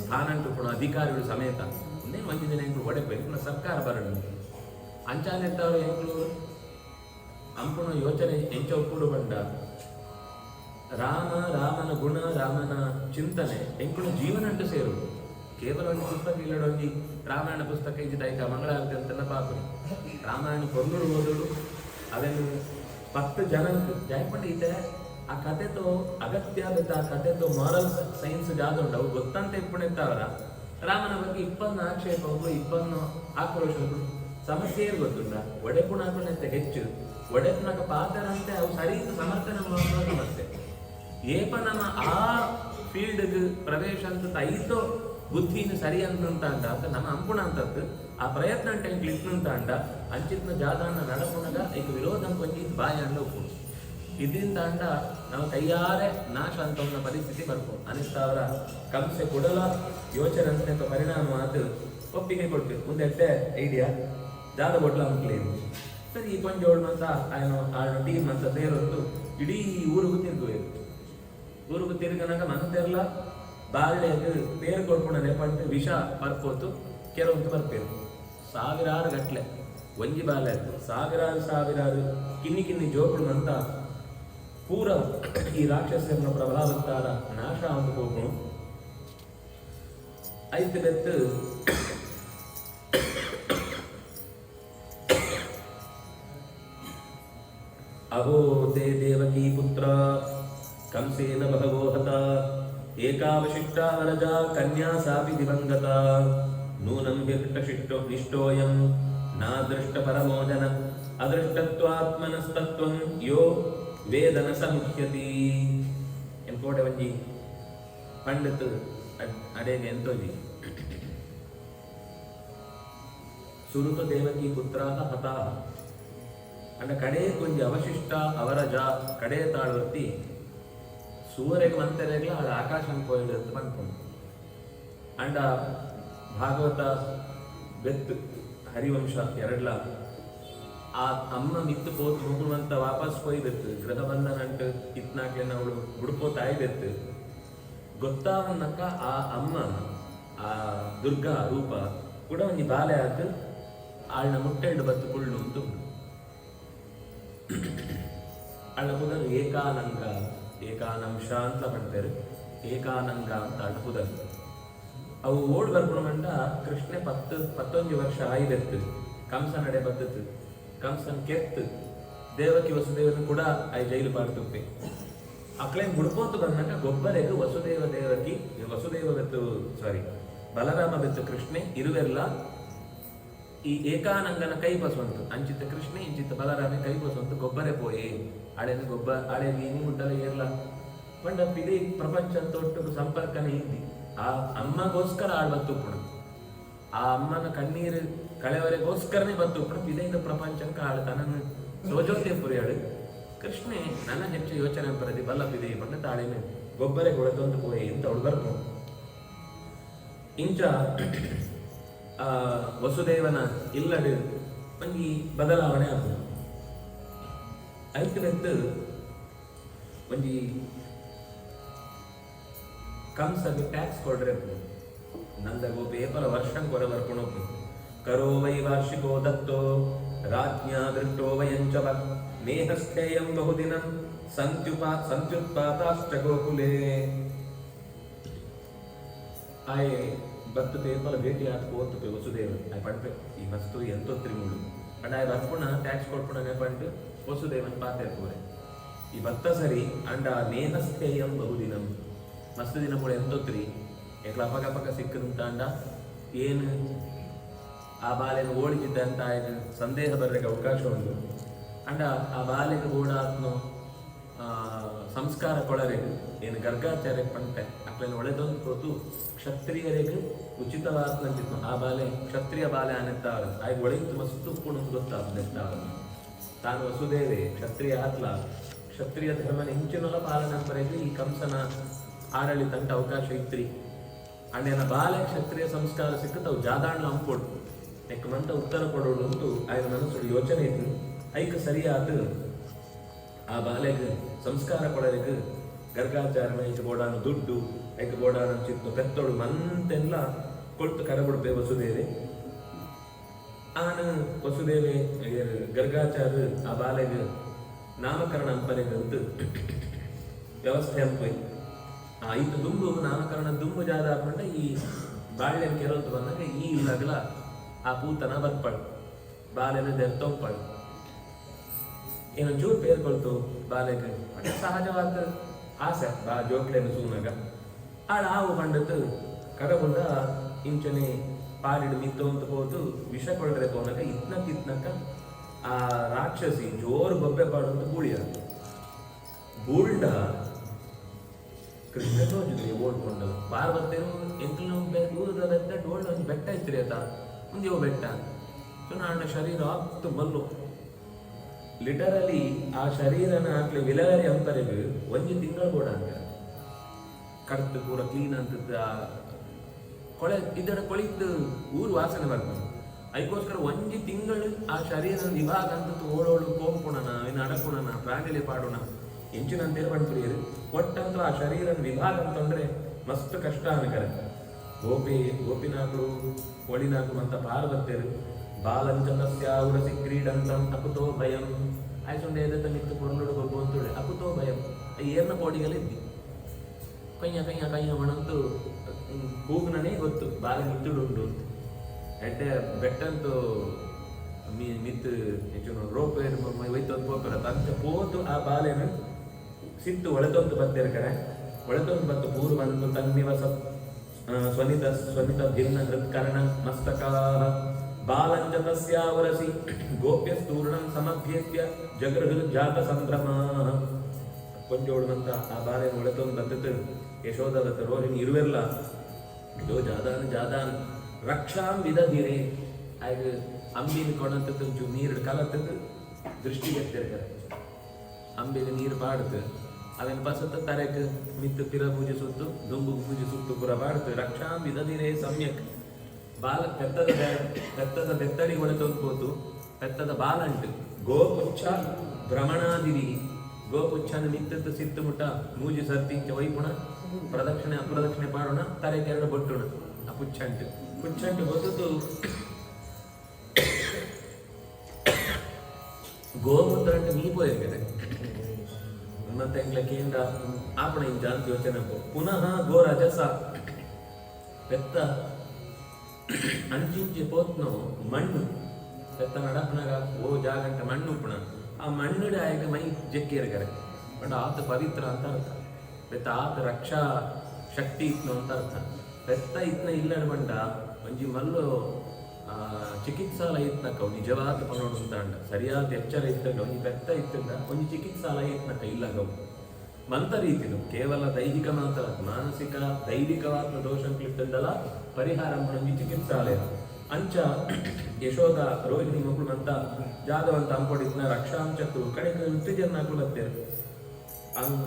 ಸ್ಥಾನ ಕೂಡ ಅಧಿಕಾರಿಗಳು ಸಮೇತ ಇನ್ನೇ ಮಂದಿ ದಿನ ಎಂಕ್ಳು ಒಡೆಬೇಕು ಸರ್ಕಾರ ಬರಡು ಅಂಚಾನೆತ್ತವರು ಎಂಕ್ಳು ಅಂಪುಣ ಯೋಚನೆ ಎಂಚ ಒಕ್ಕೂಡು ಬಂಡ ರಾಮನ ಗುಣ ರಾಮನ ಚಿಂತನೆ ಎಂಕ್ಳು ಜೀವನ ಅಂಟು ಸೇರುವುದು ಕೇವಲ ಒಂದು ಪುಸ್ತಕ ಇಲ್ಲಡೊಂಜಿ ರಾಮಾಯಣ ಪುಸ್ತಕ ಇದ್ದಿದ್ದಾಯ್ತ ಮಂಗಳಾರತಿ ಅಂತ ಪಾಪು ರಾಮಾಯಣ ಕೊಂದಳು ಓದಳು ಅವೆನ್ನು 10 ಜನ ಜಾಯ್ಪಂಡ ಈತ ಆ ಕಥೆತೋ ಅಗತ್ಯ ಆಗುತ್ತೆ ಆ ಕಥೆತೋ ಮಾರಲ್ ಸೈನ್ಸ್ ಜಾದುಂಡ ಅವು ಗೊತ್ತಂತ ಇಟ್ಕೊಂಡಿರ್ತಾವರ ರಾಮನ ಬಗ್ಗೆ 20 ಆಕ್ಷೇಪಗಳು 20 ಆಕ್ರೋಶಗಳು ಸಮಸ್ಯೆ ಗೊತ್ತುಂಡ ಒಡೆಪುಣ ಹಾಕೊಂಡಂತೆ ಹೆಚ್ಚು ಒಡೆಪುನಕ ಪಾತ್ರ ಅಂತೆ ಅವು ಸರಿ ಸಮರ್ಥನೆ ಮಾಡುವ ಸಮಸ್ಯೆ ಏಪ ನಮ್ಮ ಆ ಫೀಲ್ಡ್ ಪ್ರವೇಶ ಅಂತ ಐತೋ ಬುದ್ಧಿನ ಸರಿ ಅಂತ ಅಂಡ ನಮ್ಮ ಅಂಪುಣ ಅಂತದ್ದು ಆ ಪ್ರಯತ್ನ ಅಂತ ಇಟ್ನಂತ ಅಂಡ ಅಂಚಿತ್ನ ಜಾದಾನ ನಡಪುಣಗ ಈಗ ವಿರೋಧ ಕೊಂಜಿತ್ ಬಾಯ ಅಂಡ ಉಪ್ಪು ಇದರಿಂದ ಅಂಡ ನಾವು ಕೈಯಾರೆ ನಾಶ ಅಂತ ಒಂದು ಪರಿಸ್ಥಿತಿ ಬರ್ಬೋದು ಅನಿಸ್ತಾವರ ಕಂಸೆ ಕೊಡಲ ಯೋಚನೆ ಅಂತ ಪರಿಣಾಮ ಅದು ಒಪ್ಪಿಗೆ ಕೊಡ್ತೀವಿ ಮುಂದೆ ಐಡಿಯಾ ಜಾದ ಕೊಡ್ಲ ಮುಕ್ಲೇನು ಸರಿ ಈ ಕೊಂಜೋಳು ಅಂತ ಆಯ್ನ ಟೀಮ್ ಅಂತ ಸೇರೊಂದು ಇಡೀ ಊರಿಗೂ ತಿರುಗುವೇರು ಊರಿಗೂ ತಿರುಗನಾಗ ಮಂತೆಲ್ಲ ಬಾಳ್ಳೆಗೆ ಪೇರು ಕೊಡ್ಕೊಂಡು ನೆಪಂಟು ವಿಷ ಬರ್ಕೋತು ಕೆಲವೊಂದು ಬರ್ಪೇರು ಸಾವಿರಾರು ಗಟ್ಲೆ ಒಂಜಿ ಬಾಲೆ ಸಾವಿರಾರು ಕಿನ್ನಿ ಜೋಕುಳು ಅಂತ ಪೂರ ಈ ರಾಕ್ಷಸನ ಪ್ರಭಾವತ್ತಾರ ನಾಶ ಅಂತ ಹೋಗೋಣ ಐದು ಬೆತ್ತು ಅಹೋ ತೇ ದೇವಕೀ ಪುತ್ರ ಕಂಸೇನ ಬಹವೋ ಹತ ಏಕಾವಶಿಷ್ಟ ವರಜಾ ಕನ್ಯಾ ಸಾಪಿ ದಿವಂಗತ ನೂನಂ ಹಿಷ್ಟಶಿಷ್ಟೋ ನಿಷ್ಠೋಯಂ ನಾದೃಷ್ಟ ಪರಮೋಜನ ಅದೃಷ್ಟತ್ವಾತ್ಮನಸ್ತತ್ವಂ ಯೋ ವೇದನ ಸಮುಖ್ಯತಿ ಎಂಕೋಟೆ ಒಂಜಿ ಪಂಡಿತ್ ಅಡೆಗೆ ಎಂತೋಜಿ ಸುರುತ ದೇವಕಿ ಪುತ್ರಾಹ ಹತಾಹ ಅಂಡ ಕಡೆ ಕೊಂಜಿ ಅವಶಿಷ್ಟ ಅವರಜ ಕಡೆ ತಾಳ್ವರ್ತಿ ಸೂರ್ಯಗೆ ಮಂತರೆಗ್ಲ ಅದು ಆಕಾಶ ಕೋಯಿಲ್ ಅಂತ ಬಂದ್ಕೊಂಡು ಅಂಡ ಭಾಗವತ ಬೆತ್ತು ಹರಿವಂಶ ಎರಡ್ಲ ಆ ಅಮ್ಮ ಮಿತ್ತು ಪೋತು ಮುಗುವಂತ ವಾಪಸ್ ಪೋಯ್ದತ್ತು ಗೃಹ ಬಂಧನ ಅಂಟು ಇತ್ನಾಕ್ಲೆ ಅವಳು ಹುಡುಕೋತ ಆಯ್ದತ್ತು ಗೊತ್ತಾವನ್ನಕ್ಕ ಆ ಅಮ್ಮ ಆ ದುರ್ಗಾ ರೂಪ ಕೂಡ ಒಂಜಿ ಬಾಲೆ ಆತು ಆಳ್ನ ಮುಟ್ಟೆಂಡು ಬತ್ತು ಕುಳ್ಳು ಅಂತ ಅಳ್ಳ ಪುದರ್ ಏಕಾನಂಶ ಅಂತ ಮಾಡ್ತಾರೆ ಏಕಾನಂಗ ಅಂತ ಅಳ್ಳ ಪುದರ್ ಅವು ಓಡ್ ಬರ್ಕೊಂಡ ಕೃಷ್ಣ 11 ವರ್ಷ ಆಯ್ದತ್ತು ಕಂಸ ನಡೆ ಬದ್ದತ್ತು ಕಂಸನ್ ಕೆತ್ತು ದೇವಕಿ ವಸುದೇವನ ಕೂಡ ಐ ಜೈಲು ಪಾಡ್ತುಪ್ಪೆ ಅಕ್ಲೇನ್ ಗುಡ್ಕೋತು ಬಂದಾಗ ಗೊಬ್ಬರೆಗೂ ವಸುದೇವ ಬೆತ್ತು ಬಲರಾಮ ಬೆತ್ತು ಕೃಷ್ಣೆ ಇರುವೆಲ್ಲ ಈ ಏಕಾನಂಗನ ಕೈ ಪಸುವಂತು ಅಂಚಿತ್ತ ಕೃಷ್ಣೆ ಇಂಚಿತ್ತ ಬಲರಾಮೆ ಕೈ ಪಸುವಂತು ಗೊಬ್ಬರೆ ಪೋಯೆ ಅಳೆ ನೀನು ಮುಟ್ಟಲ ಏರ್ಲ ಪಂಡಪ್ಪಿದೆ ಪ್ರಪಂಚ ತೊಟ್ಟು ಸಂಪರ್ಕನೇ ಇದ್ದಿ ಆ ಅಮ್ಮಗೋಸ್ಕರ ಆಳ್ಬತ್ತುಪ್ಪುಡು ಆ ಅಮ್ಮನ ಕಣ್ಣೀರು ಕಳೆವರೆಗೋಸ್ಕರನೇ ಬತ್ತುಪ್ಪುಡು ಇದೈದು ಪ್ರಪಂಚಕ್ಕೆ ಆಳ್ತಾನನ್ನು ಸೋಜೋತೆ ಪುರಿಯಾಳು ಕೃಷ್ಣೆ ನನ್ನ ಹೆಚ್ಚು ಯೋಚನೆ ಬರದಿ ಬಲ್ಲಪಿದೆ ಪಂಡ ತಾಳಿನ ಗೊಬ್ಬರೆ ಕೊಳತೊಂದು ಪೋಯೆ ಅಂತ ಅವಳು ಬರ್ಕೊಂಡು ಇಂಚ ವಸುದೇವನ ಇಲ್ಲಡು ಒಂಜಿ ಬದಲಾವಣೆ ಆಗುದು ಐಕ್ಯವೆತ್ತು ಒಂಜಿ ಕಂಸಗೆ ಟ್ಯಾಕ್ಸ್ ಕೊಡ್ರೆ ನಂದ ಗೋಪಿ ಏಪಲ ವರ್ಷಂ ಕೊರೆ ಬರ್ಕೊಂಡು ಕರೋ ವೈ ವಾರ್ಷಿಕೋ ದತ್ತೋ ರಾಜ್ಞಾ ದೃಷ್ಟೋ ವಯಂಚವ ನೇಹಸ್ಥೇಯಂ ಬಹುದಿನಂ ಸಂತ್ಯುತ್ಪಾತಾಶ್ಚ ಗೋಕುಲೇ ಆಯೆ ಬತ್ತು ತೇಪಲ ಭೇಟಿ ಆತ ಹೋಗ್ತುಪೆ ವಸುದೇವ ಆಯ್ ಪಂಪೆ ಈ ಮಸ್ತು ಎಂತೊತ್ರಿ ಮೂಡು and I ಬರ್ಪುಣ tax ಕೊಡ್ಪುಣನೆ Pant Vasudevan ಪಾತೆ ಪೂರೆ ಈ ಭತ್ತ ಸರಿ ಅಂಡ ನೇಹಸ್ಥೇಯಂ ಬಹುದಿನಂ ಮಸ್ತ್ ದಿನ ಮೂಡ ಎಂತೊತ್ರಿ ಏಕಲ ಅಪಕ ಸಿಕ್ಕದಂತ ಅಂಡ ಏನು ಆ ಬಾಲೆನ ಓಡಿಸಿದ್ದ ಅಂತ ಆಯ್ತು ಸಂದೇಹ ಬರ್ಲಿಕ್ಕೆ ಅವಕಾಶ ಉಂಟು ಅಂಡ ಆ ಬಾಲೆಗೆ ಓಡಾತ್ನು ಸಂಸ್ಕಾರ ಕೊಳರೆಗೆ ಏನು ಗರ್ಗಾಚಾರ್ಯ ಪಂಟೆ ಅಕ್ಲೇನು ಒಳೆದೊಂದು ಕೊಟ್ಟು ಕ್ಷತ್ರಿಯರಿಗೆ ಉಚಿತವಾದಂತಿತ್ತು ಆ ಬಾಲೆ ಕ್ಷತ್ರಿಯ ಬಾಲೆ ಅನ್ನೆತ್ತಾವ ಆಯ್ತು ಒಳಗಿತ್ತು ಮಸ್ತು ಪುಣಂದು ಗೊತ್ತಾಗ್ತಾವ ತಾನು ವಸುದೇವೆ ಕ್ಷತ್ರಿಯ ಆತ್ಲ ಕ್ಷತ್ರಿಯ ಧರ್ಮನ ಹಿಂಚಿನೊಲ ಪಾಲನಂಪರೆಗೆ ಈ ಕಂಸನ ಆಡಳಿತ ಅಂತ ಅವಕಾಶ ಇತ್ರಿ ಅಣ್ಣನ ಬಾಲೆ ಕ್ಷತ್ರಿಯ ಸಂಸ್ಕಾರ ಸಿಕ್ಕುತ್ತವು ಜಾದಾಣ್ಣ ಹಂಪೊಡು ಎಕ್ಕ ಮಂತ ಉತ್ತರ ಕೊಡೋಡು ಅಂತೂ ಆಯ್ನ ಮನಸ್ಸು ಯೋಚನೆ ಇತ್ತು ಐಕ ಸರಿಯಾದ ಆ ಬಾಲೆಗೆ ಸಂಸ್ಕಾರ ಕೊಡಲಿಕ್ಕೆ ಗರ್ಗಾಚಾರಣ ಐಕ ಬೋಡಾನು ದುಡ್ಡು ಐಕ ಬೋಡಾನ ಚಿತ್ತು ಪೆತ್ತೋಡು ಮಂತೆಲ್ಲ ಕೊಳ್ತು ಕರಬಿಡ್ಬೆ ವಸುದೇವೆ ಆನ ವಸುದೇವೆ ಗರ್ಗಾಚಾರ ಆ ಬಾಲೆಗೆ ನಾಮಕರಣ ಅಂಪನೆಗಂತು ವ್ಯವಸ್ಥೆ ಅಂಪೈ ಐದು ದುಂಬು ನಾಮಕರಣ ದುಂಬು ಜಾದ ಹಾಕೊಂಡ ಈ ಬಾಳ್ಯ ಕೆರಲ್ತು ಬಂದಾಗ ಈ ಇಲ್ಲಗಲ ಆ ಪೂತನ ಬರ್ಪಳು ಬಾಲೆನ ದೆರ್ತೊಪ್ಪಳು ಏನು ಜೂರ್ ಪೇರ್ಕೊಳ್ತು ಬಾಲೆಗೆ ಸಹಜವಾದ ಆಸೆ ಬಾ ಜೋಕ್ಲೆನು ಸೂನಾಗ ಆವು ಬಂಡತ್ತು ಕರಬುಂಡ ಇಂಚನೆ ಪಾಲಿಡು ಮಿತ್ತು ಅಂತ ಹೋದು ವಿಷ ಕೊಳ್ರೆ ಹೋನಾಗ ಇತ್ನಕ್ಕ ಆ ರಾಕ್ಷಸಿ ಜೋರು ಬೊಬ್ಬೆ ಪಾಡು ಬೂಳಿಯ ಬೂಳ್ಡ ಕೃಷ್ಣ ತೋಜಿದ್ರಿ ಓಡ್ಕೊಂಡು ಪಾರ್ವತೇನು ಎಂಕ್ಲು ಊರದ ಬೆಟ್ಟ ಓಲ್ಡ್ ಒಂದು ಬೆಟ್ಟ ಇತ್ರಿ ಆತ ಮುಂದೆ ಬೆಟ್ಟ ಸುನಾಣ್ಣ ಶರೀರ ಆಗ್ತು ಬಲ್ಲು ಲಿಟರಲಿ ಆ ಶರೀರನ ಹಾಕ್ಲಿ ವಿಲಗರಿ ಅಂಪರೆಗೆ ಒಂಜಿ ತಿಂಗಳು ಕೂಡ ಅಂತ ಕಡ್ತು ಪೂರ ಕ್ಲೀನ್ ಅಂತದ್ದು ಆ ಕೊಳೆ ಇದರ ಕೊಳಿದ್ದು ಊರು ವಾಸನೆ ಬರ್ತದೆ ಅದಕ್ಕೋಸ್ಕರ ಒಂಜಿ ತಿಂಗಳು ಆ ಶರೀರ ವಿಭಾಗ ಅಂತದ್ದು ಓಡೋಡು ಕೋಂಪುಣನ ಇನ್ನು ಅಡಕುಣನ ಪ್ರಾಣಿಲಿ ಪಾಡೋಣ ಎಂಚಿನಂತೇಳಿ ಪಡ್ತೀರಿ ಒಟ್ಟಂತೂ ಆ ಶರೀರ ವಿಭಾಗ ಅಂತಂದ್ರೆ ಮಸ್ತ್ ಕಷ್ಟ ಅನ್ಕರ ಗೋಪಿನಾಥರು ಒಳಿನಾಥರು ಅಂತ ಪಾರ್ವತ್ಯರು ಬಾಲಂಚತಸ್ಯಾವುರಸಿ ಕ್ರೀಡಂತಂ ಅಕುತೋ ಭಯಂ ಆಯ್ಸೊಂಡೆ ಎದತ್ತ ಮಿತ್ತು ಪೊರ್ಲುಡು ಗೊಬ್ಬು ಅಂತೇಳಿ ಅಕುತೋ ಭಯಂ ಏರ್ನ ಕೋಡಿಗಳಿದ್ದಿ ಕೈಯ ಒಣಂತೂ ಕೂಗ್ನೇ ಗೊತ್ತು ಬಾಲ ಮಿತ್ತುಡುಂಡು ಎಡ್ಡೆ ಬೆಟ್ಟಂತೂ ಮಿತ್ತು ಹೆಚ್ಚು ರೋಪ್ ಒಯ್ತೊಂದು ಹೋಗ್ತಾರ ತಂಚ ಪೋತು ಆ ಬಾಲೆನ ಸಿತ್ತು ಒಳೆತೊಂದು ಬತ್ತಿರ್ಕರೆ ಒಳೆತೊಂದು ಬತ್ತು ಪೂರು ಬಂದು ತನ್ನಿವಸ ಸ್ವನಿತ ಭಿನ್ನ ಹೃತ್ಕರ್ಣ ಮಸ್ತಕ ಬಾಲಂಜತಸ್ಯಾವರಸಿ ಗೋಪ್ಯ ಸ್ಥೂರ್ಣಂ ಸಮಭ್ಯೇತ್ಯ ಜಗೃಹೃ ಜಾತ ಸಂಭ್ರಮ ಕೊಂಚೋಡುವಂತ ಆ ಬಾಲೆ ಒಳೆತೊಂದು ಬತ್ತತ್ತು ಯಶೋಧವತ್ತ ರೋಹಿಣಿ ಇರುವೆಲ್ಲ ಇದು ಜಾದಾನ್ ರಕ್ಷಾಂ ವಿಧೀರೆ ಆಗ ಅಂಬಿನ ಕೊಡಂತದ್ದು ಚೂ ನೀರು ಕಲತ್ತದ್ದು ದೃಷ್ಟಿಗೆ ಎತ್ತಿರ್ತಾರೆ ಅಂಬಿಗೆ ನೀರು ಪಾಡ್ತು ಅವೇನು ಬಸತ್ತ ತರೆಕ್ ಮಿತ್ತು ಪಿರ ಪೂಜೆ ಸುತ್ತು ದುಂಬು ಪೂಜೆ ಸುತ್ತು ಪುರ ಪಾಡ್ತು ರಕ್ಷಾಂ ವಿಧೀರೆ ಸಮ್ಯಕ್ ಬಾಲ ಪೆತ್ತದ ಬೆತ್ತಡಿ ಒಳೆತೊಂದು ಹೋತು ಪೆತ್ತದ ಬಾಲಂಟು ಗೋಪುಚ್ಛ ಭ್ರಮಣಾದಿವಿ. ಗೋಪುಚ್ಛನ ಮಿತ್ತದ್ದು ಸಿತ್ತುಮುಟ್ಟ ಮೂಜಿ ಸರ್ತಿಂಚ ವೈಪುಣ ಪ್ರದಕ್ಷಿಣೆ ಅಪ್ರದಕ್ಷಿಣೆ ಪಾಡೋಣ ತಲೆಗೆ ಎರಡು ಬೊಟ್ಟುಣ ಆ ಪುಚ್ಚಂಟು ಪುಚ್ಚಂಟು ಗೊತ್ತದು ಗೋಮೂತ್ರ అంటే మీపోయేది కదా ಮತ್ತೆ ఇంట్లోకేందా ఆపణ ఇంజ ಅಂತ ಯೋಚನೆ పునః గోరజస పెద్ద అంచించి పోత్ను మಣ್ಣು పెద్ద నడపనಗ ಓ ಜಾಗಂಟ ಮಣ್ಣು ಉಪ್ಪಣ ಆ ಮಣ್ಣುಡೆ ಆಯ್ಗ ಮೈ ಜಕ್ಕಿರ್ಗರೆ ಬಟ್ ಆತ ಪವಿತ್ರ ಅಂತ ಅರ್ಥ ಬೆತ್ತ ಆತ ರಕ್ಷಾ ಶಕ್ತಿ ಇತ್ನು ಅಂತ ಅರ್ಥ ಬೆತ್ತ ಇತ್ನ ಇಲ್ಲಡ ಬಂಡ ಒಂಜಿ ಮಲ್ಲು ಚಿಕಿತ್ಸಾಲಯ ಇತ್ನಕ ನಿಜವಾದ ಪನೋಡು ಅಂತ ಅಂಡ ಸರಿಯಾದ ಎಚ್ಚರ ಇತ್ತಂಡ ಒಂಜಿ ಬೆತ್ತ ಇತ್ತಂಡ ಒಂಜಿ ಚಿಕಿತ್ಸಾಲಯ ಇತ್ನಕ ಇಲ್ಲಗವು ಮಂತ ರೀತಿಲು ಕೇವಲ ದೈಹಿಕ ಮಾತ್ರ ಮಾನಸಿಕ ದೈವಿಕವಾದ ದೋಷಂಕ್ಲಿಟ್ಟಂದಲ್ಲ ಪರಿಹಾರ ಒಂಜಿ ಚಿಕಿತ್ಸಾಲಯ ಅಂಚ ಯಶೋಧ ರೋಹಿಣಿ ಮಕ್ಕಳು ಅಂತ ಜಾದವಂತ ಅಂಪೊಡಿದ್ನ ರಕ್ಷಾಂಚಕ್ಕೂ ಕಡೆಗೆ ಉತ್ತೇಜನಾಕ್ಕೂ ಬರ್ತೇವೆ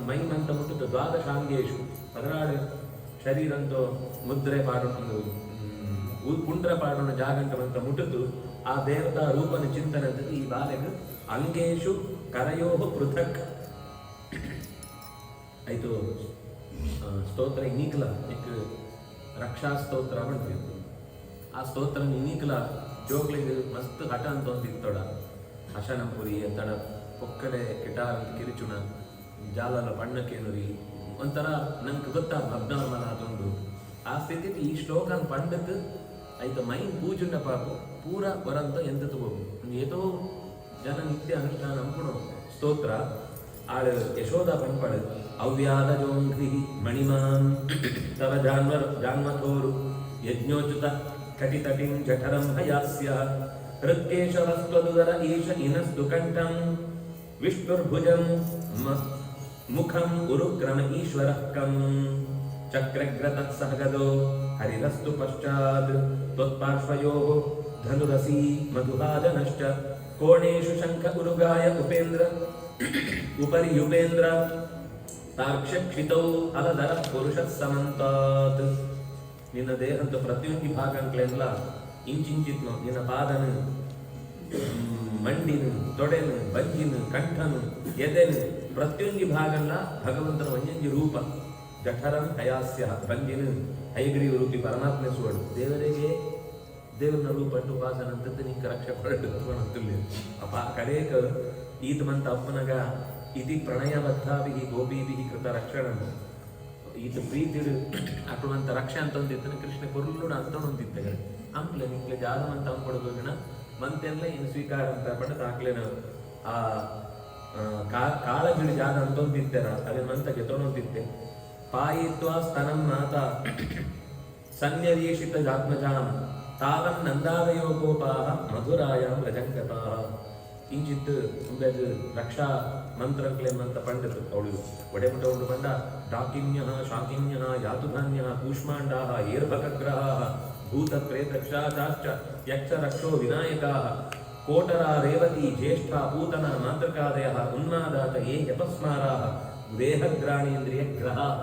ಮೈ ಮಂತ ಮುಟ್ಟುತ್ತ ದ್ವಾದಶಾಂಗೇಶು ಪದರಾಡು ಶರೀರಂತೋ ಮುದ್ರೆ ಪಾಡೋಣ ಪುಂಡ್ರ ಪಾಡೋಣ ಜಾಗಂಟವಂತ ಮುಟ್ಟುತ್ತು ಆ ದೇವತಾ ರೂಪನ ಚಿಂತನೆ ಅಂತ ಈ ಬಾಲೆಗೆ ಅಂಗೇಶು ಕರಯೋ ಪೃಥಕ್ ಆಯ್ತು ಸ್ತೋತ್ರ ಇನ್ನೀಕಲ ರಕ್ಷಾ ಸ್ತೋತ್ರ ಮಾಡ್ತೀವಿ ಆ ಸ್ತೋತ್ರ ಇನ್ನೀಕಲ ಜೋಗ್ಲಿಗೆ ಮಸ್ತ್ ಹಠ ಅಂತ ಒಂದಿತ್ತೋಡ ಹಶನಪುರಿ ಎತ್ತಡ ಪೊಕ್ಕಡೆ ಕಿಟಾರ್ ಅಂತ ಕಿರಿಚುಣ ಜಾಲಲ ಪಣ್ಣಕ್ಕೇನುರಿ ಒಂಥರ ನಂಗೆ ಗೊತ್ತಾ ಅಬ್ನಾರ್ಮಲ್ ಅದೊಂದು ಆ ಸ್ಥಿತಿ ಈ ಶ್ಲೋಕನ ಪಂಡಕ್ಕೆ ಆಯ್ತು ಮೈ ಪೂಜುಂಡ ಪಾಪು ಪೂರ ಬರಂತ ಎಂತ ತಗೋದು ಏತೋ ಜನ ನಿತ್ಯ ಅನುಷ್ಠಾನ ಅಂಪುಣ ಸ್ತೋತ್ರ ಆಳು ಯಶೋಧ ಪಂಪಡು ಅವ್ಯಾದ ಜೋಂಘ್ರಿ ಮಣಿಮಾನ್ ತವ ಜಾನ್ಮಥೋರು ಯಜ್ಞೋಚ್ಯುತ ಕಟಿತಟಿಂ ಜಠರಂ ಹಯಾಸ್ಯ ಹೃತ್ಕೇಶವಸ್ತ್ವದುದರ ಈಶ ಇನಸ್ತು ಕಂಠಂ ವಿಷ್ಣುರ್ಭುಜಂ ಮುಖಂ ಉರುಕ್ರಮ ಈಶ್ವರಃ ಕಂ ಚಕ್ರಗ್ರತತ್ಸಹಗದೋ ಹರಿರಸ್ತು ಪಶ್ಚಾತ್ ತ್ವತ್ಪಾರ್ಶ್ವಯೋಃ ಧನುರಸಿ ಮಧುಭಾಜನಶ್ಚ ಕೋಣೇಶು ಶಂಖ ಉರುಗಾಯ ಉಪೇಂದ್ರ ಉಪರಿ ಯುಪೇಂದ್ರ ತಾರ್ಕ್ಷಕ್ಷಿತೌ ಅಲದರ ಪುರುಷ ಸಮಂತಾತ್. ನಿನ್ನ ದೇಹದ ಪ್ರತಿಯೊಂದು ಭಾಗಗಳೆಲ್ಲ ಇಂಚಿಂಚಿತ್ನು ನಿನ್ನ ಪಾದನು ಮಂಡಿನು ತೊಡೆನು ಬಜ್ಜಿನು ಕಂಠನು ಎದೆನು ಪ್ರತಿಯೊಂದು ಭಾಗಲ್ಲ ಭಗವಂತನ ಒಂಜೊಂಜಿ ರೂಪ ಜಠರಂ ಹಯಾಸ್ಯ ಬಂಜಿನು ಹೈಗ್ರೀವ ರೂಪಿ ಪರಮಾತ್ಮ ಸುವಡು ದೇವರಿಗೆ ದೇವರನ ರೂಪ ಉಪಾಸನ ಅಂತದ್ದು ನಿಂಗೆ ರಕ್ಷೆ ಪಡೆದು ಅಪ್ಪ ಕಡೆಕ ಈತ ಮಂತ ಅಪ್ಪನಗ ಇತಿ ಪ್ರಣಯಬದ್ಧಾಭಿ ಗೋಪೀಭಿ ಕೃತ ರಕ್ಷಣ ಈತ ಪ್ರೀತಿಡು ಅಪ್ಪುವಂತ ರಕ್ಷೆ ಅಂತ ಒಂದಿತ್ತನ ಕೃಷ್ಣ ಕೊರ್ಲುಡ ಅಂತ ಒಂದಿತ್ತೆ ಅಂಪ್ಲೆ ನಿಂಕ್ಲೆ ಜಾದವಂತ ಅಂಪಡೋದನ್ನ ಮಂತೆಲ್ಲ ಏನು ಸ್ವೀಕಾರ ಅಂತ ಪಡೆದು ಹಾಕ್ಲೇನ ಆ ಕಾಳಗಿಳಿ ಜಾದ ಅಂತ ಒಂದಿತ್ತಾರ ಅದೇ ಮಂತಕ್ಕೆ ತೊಗೊಂಡಿದ್ದೆ ಪಾಯಿತ್ವ ಸ್ತನಂ ಮಾತಾ ಸನ್ಯವೇಶಿತ ಜಾತ್ಮಜಾಂ ತಾವಂ ನಂದಾದಯೋ ಗೋಪಾಃ ಮಧುರಾಯಾಂ ರಜಂಗತಾಃ ಇಂಚಿತ್ ಉಂಬೆದು ರಕ್ಷಾ ಮಂತ್ರಕ್ಲೆ ಮಂತ ಪಂಡಿತು ಅವಳು ಒಡೆಮುಟ ಉಂಡು ಬಂಡ ಡಾಕಿನ್ಯಃ ಶಾಕಿನ್ಯಃ ಯಾತುಧಾನ್ಯಃ ಕೂಷ್ಮಾಂಡಾಃ ಏರ್ಭಕಗ್ರಹಾಃ ಭೂತ ಪ್ರೇತಕ್ಷಾಚಾಶ್ಚ ಯಕ್ಷ ರಕ್ಷೋ ವಿನಾಯಕಾಃ ಕೋಟರಾ ರೇವತಿ ಜ್ಯೇಷ್ಠ ಪೂತನ ಮಾತೃಕಾದಯಃ ಉನ್ಮಾದಾತ ಏ ಯಪಸ್ಮಾರಾಃ ದೇಹಗ್ರಾಣೇಂದ್ರಿಯ ಗ್ರಹಾಃ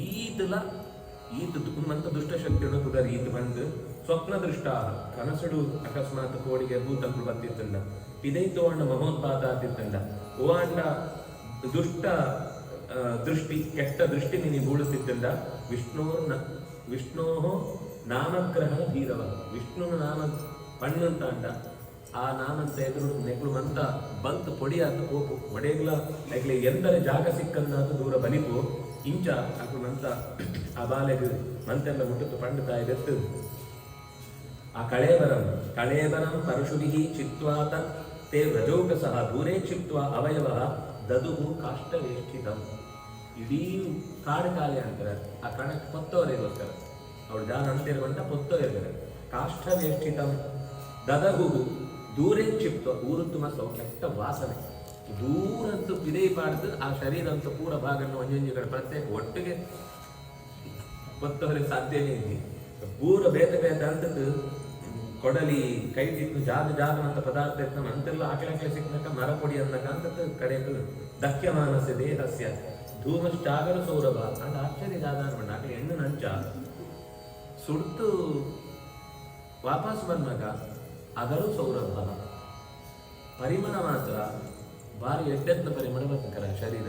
ಈತಲ ಈತ ಮಂತ ದುಷ್ಟಶಕ್ತಿಯನ್ನು ಕುದರಿ ಈತ ಬಂದು ಸ್ವಪ್ನ ದೃಷ್ಟ ಕನಸುಡು ಅಕಸ್ಮಾತ್ ಕೋಡಿಗೆ ಭೂತಗಳು ಬರ್ತಿತ್ತಂಡ ಇದೈತು ಅಣ್ಣ ಮಹೋತ್ಪಾದ ಆಗ್ತಿತ್ತಂಡ ಓ ಅಂಡ ದುಷ್ಟ ದೃಷ್ಟಿ ಕೆಟ್ಟ ದೃಷ್ಟಿ ನೀನು ಬೂಳುತ್ತಿತ್ತಂಡ ವಿಷ್ಣೋ ನಾಮಗ್ರಹ ಧೀರವ ವಿಷ್ಣುನ ನಾಮ ಪಣ್ಣು ಅಂತ ಅಂಡ ಆ ನಾಮಂತ ಎದುರು ನೆಕ್ಳು ಮಂತ ಬಂತು ಪೊಡಿಯಾತ ಕೋಪು ಒಡೆಗ್ಲ ನೆಗ್ಲಿ ಎಂದರೆ ಜಾಗ ಸಿಕ್ಕಂದಾತು ದೂರ ಬಲಿಪು ಇಂಚ ಅಕ್ಳು ಮಂತ ಆ ಬಾಲೆಗೆ ಮಂತೆಲ್ಲ ಮುಟ್ಟುತ್ತು ಪಂಡಿತಾಯ ಬೆತ್ತು ಆ ಕಳೇಬರಂ ಪರಶುಭಿಃ ಚಿತ್ವಾತ ತೇ ವ್ರಜೌಕಸಃ ದೂರೇ ಕ್ಷಿಪ್ತ್ವಾ ಅವಯವಃ ದದುಹು ಕಾಷ್ಟವೇಷ್ಟಿತಂ. ಇಡೀ ಕಾಡು ಕಾಲೆ ಅಂತಾರೆ ಆ ಕಣಕ್ಕೆ ಪೊತ್ತವರೆಗೋಸ್ಕರ ಅವಳು ಜಾನ ಅಂತಿರುವಂತ ಪೊತ್ತವರೆಗರೆ ಕಾಷ್ಟವೇಷ್ಟಿತಂ ದದಹು ದೂರೇ ಕ್ಷಿಪ್ತ್ವ ಊರುತ್ತು ಮಸ್ತು ಕೆಟ್ಟ ವಾಸನೆ ದೂರಂತೂ ಪಿದೈ ಪಾಡ್ದು ಆ ಶರೀರ ಅಂತೂ ಪೂರ ಭಾಗವನ್ನು ಒಂಜೊಂಜಿಗಳ ಪ್ರತ್ಯೇಕ ಒಟ್ಟಿಗೆ ಪೊತ್ತವರಿಗೆ ಸಾಧ್ಯನೇ ಇದೆ ಪೂರ ಬೇತೆ ಬೇತೆ ಅಂತದ್ದು ಕೊಡಲಿ ಕೈ ತಿತ್ತು ಜಾದ ಅಂತ ಪದಾರ್ಥ ಇತ್ತು ಅಂತೆಲ್ಲ ಆಕಳಕ್ಕೆ ಸಿಕ್ಕನಕ ಮರ ಪೊಡಿ ಅನ್ನಕ ಅಂತದ್ದು ಕಡೆದು ದಕ್ಷ್ಯಮಾನಸ್ಯ ದೇಹಸ್ಯ ಧೂಮಶ್ಚಾಗರ ಸೌರಭ ಅಂಡ್ ಆಶ್ಚರ್ಯ ಜಾದಾನ ಮಂಡ ಆಕಳ ಹೆಣ್ಣು ನಂಚ ಸುಡ್ತು ವಾಪಸ್ ಬಂದಾಗ ಅದರೂ ಸೌರಭ ಪರಿಮಳ ಮಾತ್ರ ಭಾರಿ ಎಡ್ಡೆತ್ನ ಪರಿಮಳ ಬರ್ಬೇಕಲ್ಲ ಶರೀರ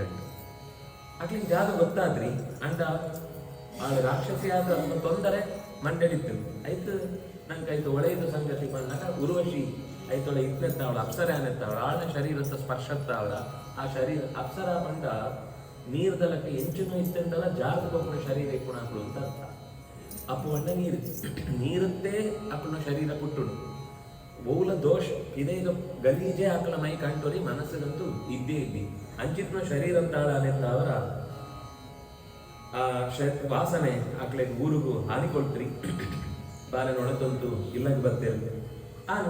ಆಗ್ಲಿಕ್ಕೆ ಜಾಗ ಗೊತ್ತಾದ್ರಿ ಅಂಡ ಆ ರಾಕ್ಷಸಿ ಆದ ತೊಂದರೆ ಮಂಡಳಿತ್ತು ಆಯ್ತು ನಂಗೆ ಆಯ್ತು ಒಳೆಯದು ಸಂಗತಿ ಬಂದಾಗ ಉರ್ವಶಿ ಆಯ್ತೊಳೆ ಇತ್ನೆತ್ತಾವಳ ಅಪ್ಸರ ಅನ್ನೆತ್ತಾವಳ ಆಳ ಶರೀರದ ಸ್ಪರ್ಶತ್ತಾವಳ ಆ ಶರೀರ ಅಪ್ಸರ ಪಂಡ ನೀರ್ದಲಕ್ಕೆ ಎಂಚುನು ಇತ್ತೆಂದಲ್ಲ ಜಾಗಕ್ಕೊಬ್ಬನ ಶರೀರ ಇಪ್ಪುಣ ಹಾಕಲು ಅಂತ ಅರ್ಥ ಅಪ್ಪು ಅಣ್ಣ ನೀರತ್ತೇ ಅಪ್ಪನ ಶರೀರ ಕುಟ್ಟುಡು ಬಹುಲ ದೋಷ ಇದೇ ಇದು ಗಲೀಜೆ ಆಕಳ ಮೈ ಕಂಟೋರಿ ಮನಸ್ಸಿಗಂತೂ ಇದ್ದೇ ಇದ್ದಿ ಅಂಚಿತ್ನ ಶರೀರ ಅಂತಾಳ ಅನ್ನೆತ್ತಾವರ ಆ ವಾಸನೆ ಆಕಳಿಗೆ ಊರಿಗೂ ಹಾನಿ ಕೊಡ್ತ್ರಿ ಬಾಲೆ ನೊಣತಂತು ಇಲ್ಲಗೆ ಬರ್ತೇವೆ ಆನು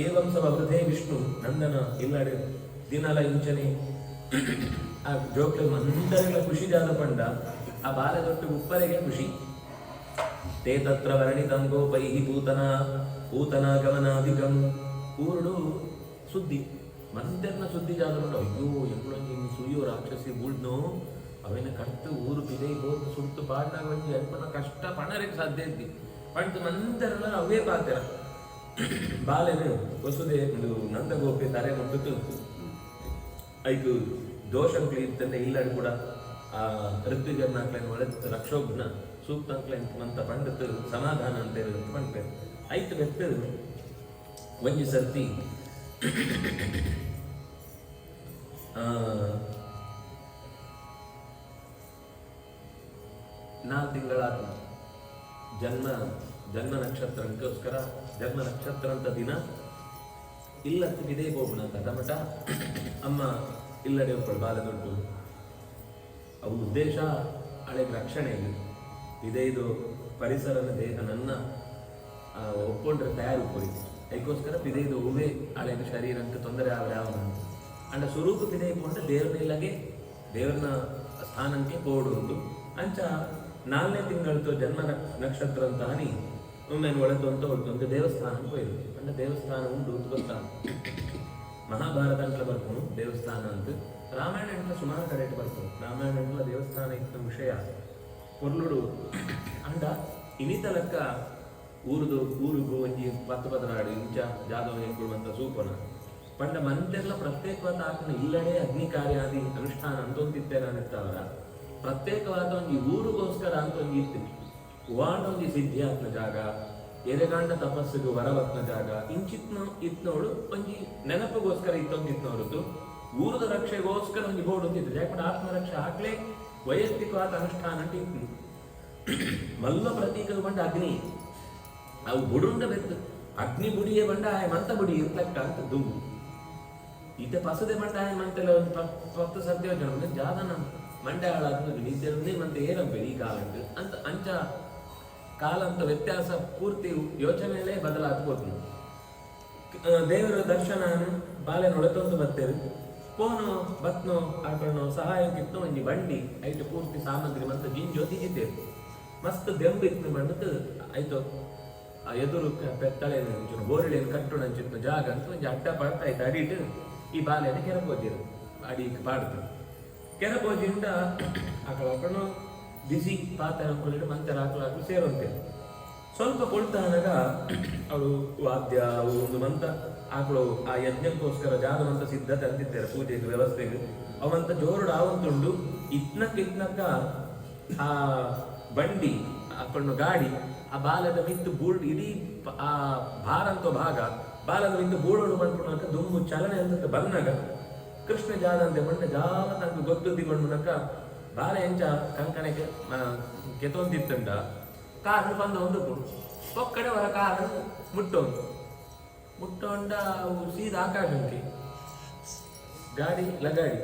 ಏವಂ ವೃಧೇ ವಿಷ್ಣು ನಂದನ ಇಲ್ಲಡೆ ದಿನಲ ಇಂಚನೆ ಆ ಜೋಕ್ಲೆ ಮಂದರೆಗಳ ಖುಷಿ ಜಾದ ಪಂಡ ಆ ಬಾಲೆ ದೊಟ್ಟು ಉಪ್ಪರೆಗೆ ಖುಷಿ ತೇ ತತ್ರ ವರ್ಣಿತಂ ಗೋಪೈಹಿ ಪೂತನ ಗಮನಾಧಿಕಂ ಊರುಡು ಸುದ್ದಿ ಮಂದೆರ್ನ ಸುದ್ದಿ ಜಾದ ಪಂಡ ಅಯ್ಯೋ ಎಂಬಳೊಂಜಿ ಸುಯ್ಯೋ ರಾಕ್ಷಸಿ ಬೂಳ್ನೋ ಅವೇನ ಕಟ್ಟು ಊರು ಬಿದೆ ಹೋದ್ ಸುಟ್ಟು ಪಾಡ್ನಾಗ ಒಂಜಿ ಅಲ್ಪನ ಕಷ್ಟ ಪಣರಿಗೆ ಸಾಧ್ಯ ಇದ್ದಿ ಪಂಟ್ ಮಂದರೆಲ್ಲ ಅವೇ ಪಾತ್ರ ಬಾಲೆನು ಹೊಸದೆ ಒಂದು ನಂದಗೋಪಿ ತಾರೆ ಮುಟ್ಟು ಐದು ದೋಷಗಳು ಇತ್ತಂದ್ರೆ ಇಲ್ಲಡ್ ಕೂಡ ಆ ಋತುಜರ್ನಾಕ್ಲೇನು ಒಳ್ಳೆ ರಕ್ಷೋಗ್ನ ಸೂಕ್ತ ಅಂತ ಪಂಡತ್ ಸಮಾಧಾನ ಅಂತ ಪಂಡ್ಪೇರು ಐತು ಬೆತ್ತ ಒಂಜಿ ಸರ್ತಿ ನಾಲ್ಕು ತಿಂಗಳಾದ ಜನ್ಮ ನಕ್ಷತ್ರಕ್ಕೋಸ್ಕರ ಜನ್ಮ ನಕ್ಷತ್ರ ಅಂತ ದಿನ ಇಲ್ಲತ್ತು ಇದೇ ಹೋಗೋಣ ಅಂತ ಟಮಟ ಅಮ್ಮ ಇಲ್ಲಡೆ ಒಬ್ಬಳು ಬಾಲ ದೊಡ್ಡು ಅವು ಉದ್ದೇಶ ಹಳೆಗೆ ರಕ್ಷಣೆ ಇದೇ ಇದು ಪರಿಸರದ ದೇಹ ನನ್ನ ಒಪ್ಕೊಂಡ್ರೆ ತಯಾರು ಕೊಡಿ ಅದಕ್ಕೋಸ್ಕರ ಪಿದೆದು ಹೂವೇ ಹಳೆಗೆ ಶರೀರಕ್ಕೆ ತೊಂದರೆ ಆಗ ಅಂಡ ಸ್ವರೂಪ ಪಿದೆಕೊಂಡ್ರೆ ದೇವರಿಲ್ಲಗೆ ದೇವರನ ಸ್ಥಾನಕ್ಕೆ ಪೋಡುವುದು ಅಂಚ 4ನೇ ತಿಂಗಳದ್ದು ಜನ್ಮ ನಕ್ಷತ್ರ ಅಂತ ಅನಿ ಒಮ್ಮೆ ಒಳತು ಅಂತ ಹೊರತು ದೇವಸ್ಥಾನಕ್ಕೆ ಹೋಯ್ತು ಅಂಡ ದೇವಸ್ಥಾನ ಉಂಟು ಗೊತ್ತಾನ ಮಹಾಭಾರತ ಅಂತ ಬರ್ಕೊಂಡು ದೇವಸ್ಥಾನ ಅಂತ ರಾಮಾಯಣ ಅಂತ ಸುಮಾರು ಕಡೆ ಬರ್ಕೊಂಡು ರಾಮಾಯಣ ಅಂತ ದೇವಸ್ಥಾನ ಇತ್ತ ವಿಷಯ ಪೊರ್ಲುಡು ಅಂಡ ಇನಿತ ಲೆಕ್ಕ ಊರಿಗೂ ಒಂಜಿ 10 ಬದನಾಡು ಇಂಚ ಜಾದವ ಹೆಂಗುಳುವಂತ ಸೂಪನ ಪಂಡ ಮಂತೆಲ್ಲ ಪ್ರತ್ಯೇಕವಾದ ಆತ್ಮ ಇಲ್ಲಡೆ ಅಗ್ನಿ ಕಾರ್ಯಾದಿ ಅನುಷ್ಠಾನ ಅಂತೊಂದಿತ್ತೇನೆ ಅನ್ನಿತ್ತವರ ಪ್ರತ್ಯೇಕವಾದ ಒಂದು ಊರಿಗೋಸ್ಕರ ಅಂತ ಒಂದು ಇತ್ತು ವಾಂಡ ಒಂದು ಸಿದ್ಧಿ ಆತ್ಮ ಜಾಗ ಎರೆಗಾಂಡ ತಪಸ್ಸಿಗೆ ವರವತ್ನ ಜಾಗ ಇತ್ನೋಳು ಒಂಜಿ ನೆನಪಿಗೋಸ್ಕರ ಇತ್ತೊಂದಿತ್ನ ಹೊರತು ಊರದ ರಕ್ಷೆಗೋಸ್ಕರ ಒಂದು ಬೋರ್ಡ್ ಒಂದಿತ್ತು ಯಾಕಂದ್ರೆ ಆತ್ಮರಕ್ಷೆ ಆಗ್ಲೇ ವೈಯಕ್ತಿಕವಾದ ಅನುಷ್ಠಾನ ಅಂತ ಇತ್ತು ಮಲ್ಲ ಪ್ರತೀಕ ಬಂಡ ಅಗ್ನಿ ಅವು ಬುಡುಂಡ ಬೆತ್ತು ಅಗ್ನಿ ಬುಡಿಯೇ ಬಂಡ ಮಂತ ಬುಡಿ ಇರ್ತಕ್ಕ ಅಂತ ದುಂಬು ಈತ ಪಸದೆ ಮಂಡ ಮಂತೆಲ್ಲ ಒಂದು 10 ಸತ್ಯ ಜಾದನ ಮಂಡ್ಯ ಹಾಳಾದ ನಿದ್ದೆ ಮತ್ತೆ ಏನಂಬೆ ಈ ಕಾಲಕ್ಕೆ ಅಂತ ಅಂಚ ಕಾಲ ಅಂತ ವ್ಯತ್ಯಾಸ ಪೂರ್ತಿ ಯೋಚನೆಯಲ್ಲೇ ಬದಲಾಗ್ಬೋದು ದೇವರ ದರ್ಶನ ಬಾಲೆ ನೊಳತೊಂದು ಬರ್ತೇವೆ ಫೋನು ಬತ್ನೋ ಆಕಳನೋ ಸಹಾಯಕ್ಕಿತ್ತು ಒಂಜಿ ಬಂಡಿ ಐಟು ಪೂರ್ತಿ ಸಾಮಗ್ರಿ ಮತ್ತೆ ಜಿಂಜೋತಿ ಜಿದ್ದೇವೆ ಮಸ್ತ್ ದೆಂಬಿತ್ತು ಬಂದು ಆಯ್ತು ಎದುರು ಪೆತ್ತಳೆಯನ್ನು ಬೋರಿಳೆಯನ್ನು ಕಟ್ಟೋಣ ಅಂಚಿತ್ತು ಜಾಗ ಅಂತ ಒಂಜಿ ಅಡ್ಡ ಪಡ್ತಾ ಇತ್ತು ಅಡಿಟ್ಟು ಈ ಬಾಲೆಯನ್ನು ಕೆರಬೋದಿರು ಅಡಿ ಪಾಡ್ತು ಕೆರಬೋಜಿಂದ ಆಕಳನ್ನು ಬಿಸಿ ಪಾತ್ರ ಅಂದ್ಕೊಂಡಿಟ್ಟು ಮಂತರ ಆಕಳು ಸೇರುವಂತೇವೆ ಸ್ವಲ್ಪ ಕೊಳ್ತಾನಾಗ ಅವಳು ವಾದ್ಯ ಒಂದು ಮಂತ ಆಕಳು ಆ ಯಜ್ಞಕ್ಕೋಸ್ಕರ ಜಾಗವಂತ ಸಿದ್ಧತೆ ಅಂತಿದ್ದಾರೆ ಪೂಜೆಗೆ ವ್ಯವಸ್ಥೆಗೆ ಅವಂತ ಜೋರುಡು ಆವಂತುಂಡು ಇತ್ನಕ್ಕ ಆ ಬಂಡಿ ಆಕಳನ್ನು ಗಾಡಿ ಆ ಬಾಲದ ಮಿತ್ತು ಬೂಳ್ ಇಡೀ ಆ ಭಾರ ಅಂತ ಭಾಗ ಬಾಲದ ಮಿತ್ತು ಬೂಳೋಡು ಮಾಡ್ಕೊಂಡಾಗ ದುಂಬು ಚಲನೆ ಅಂತ ಬಂದಾಗ ಕೃಷ್ಣ ಜಾದ ಅಂತ ಬಂದ ಜಾಲ ತನಕ ಗೊತ್ತುದ್ದಿಕೊಂಡು ನಕ್ಕ ಬಾಲ ಎಂಚ ಕಂಕಣಕ್ಕೆ ಕೆತ್ತೊಂದಿತ್ತಂಡ ಕಾರಣ ಬಂದ ಒಂದು ಒಕ್ಕಡೆ ಹೊರ ಕಾರಣ ಮುಟ್ಟೊಂಡ ಸೀದ ಆಕಾಶಕ್ಕೆ ಗಾಡಿ ಲಗಾಡಿ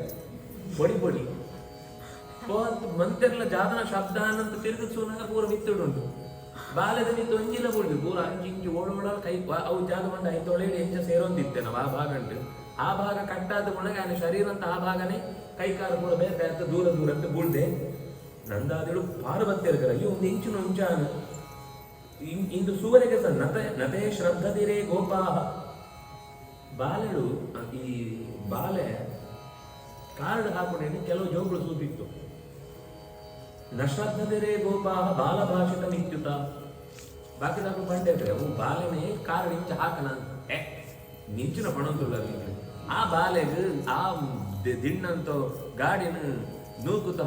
ಪೊಡಿ ಮಂತೆಲ್ಲ ಜಾದನ ಶಬ್ದ ಅನ್ನಂತ ತಿರುಗಿಸುವಾಗ ಪೂರ ಮಿತ್ತುಡುಂಟು ಬಾಲ್ಯದ ಮಿತ್ತು ಒಂಜಿಲ ಬುಡ್ದು ಪೂರ ಅಂಚಿ ಓಡೋಡ ಕೈ ಅವು ಜಾಗ ಬಂಡ ಐತೊಳೆ ಎಂಚ ಸೇರೊಂದಿತ್ತೆ ನಾವು ಆ ಭಾಗ ಉಂಟು ಆ ಭಾಗ ಕಟ್ಟಾದ ಗುಣಗ ఆయన ಶರೀರ ಅಂತ ಆ ಭಾಗನೇ ಕೈಕಾಲು ಕೂಡ ಬೇರೆ ದೂರ ಅಂತ ಬುಳ್ದೆ ನಂದಾದಳು ಪಾರು ಬತ್ತಿರ್ತಾರೆ ಅಯ್ಯೋ ಒಂದು ಇಂಚಿನ ಉಂಚಾನ ಇಂದು ಸೂವರೆಗೆ ಸಹ ನತೆ ಶ್ರದ್ಧದಿರೇ ಗೋಪಾಹ ಬಾಲೆಳು ಈ ಬಾಲೆ ಕಾರ್ಡ್ ಹಾಕೊಂಡೇನೆ ಕೆಲವು ಜೋಗಳು ಸೂಪಿತ್ತು ನಶ್ರದ್ಧದಿರೇ ಗೋಪಾಹ ಬಾಲ ಭಾಷಿತ ಮಿತ್ಯುತ ಬಾಕಿದಾಕು ಬಂದಿದ್ರೆ ಅವು ಬಾಲೆನೇ ಕಾರ್ಡ್ ಇಂಚ ಹಾಕನ ನಿಂಚಿನ ಪಣಂತುಳ್ಳ ಆ ಬಾಲೆಗ್ ಆ ದಿಣ್ಣಂತೋ ಗಾಡಿನ ನೂಕುತ್ತು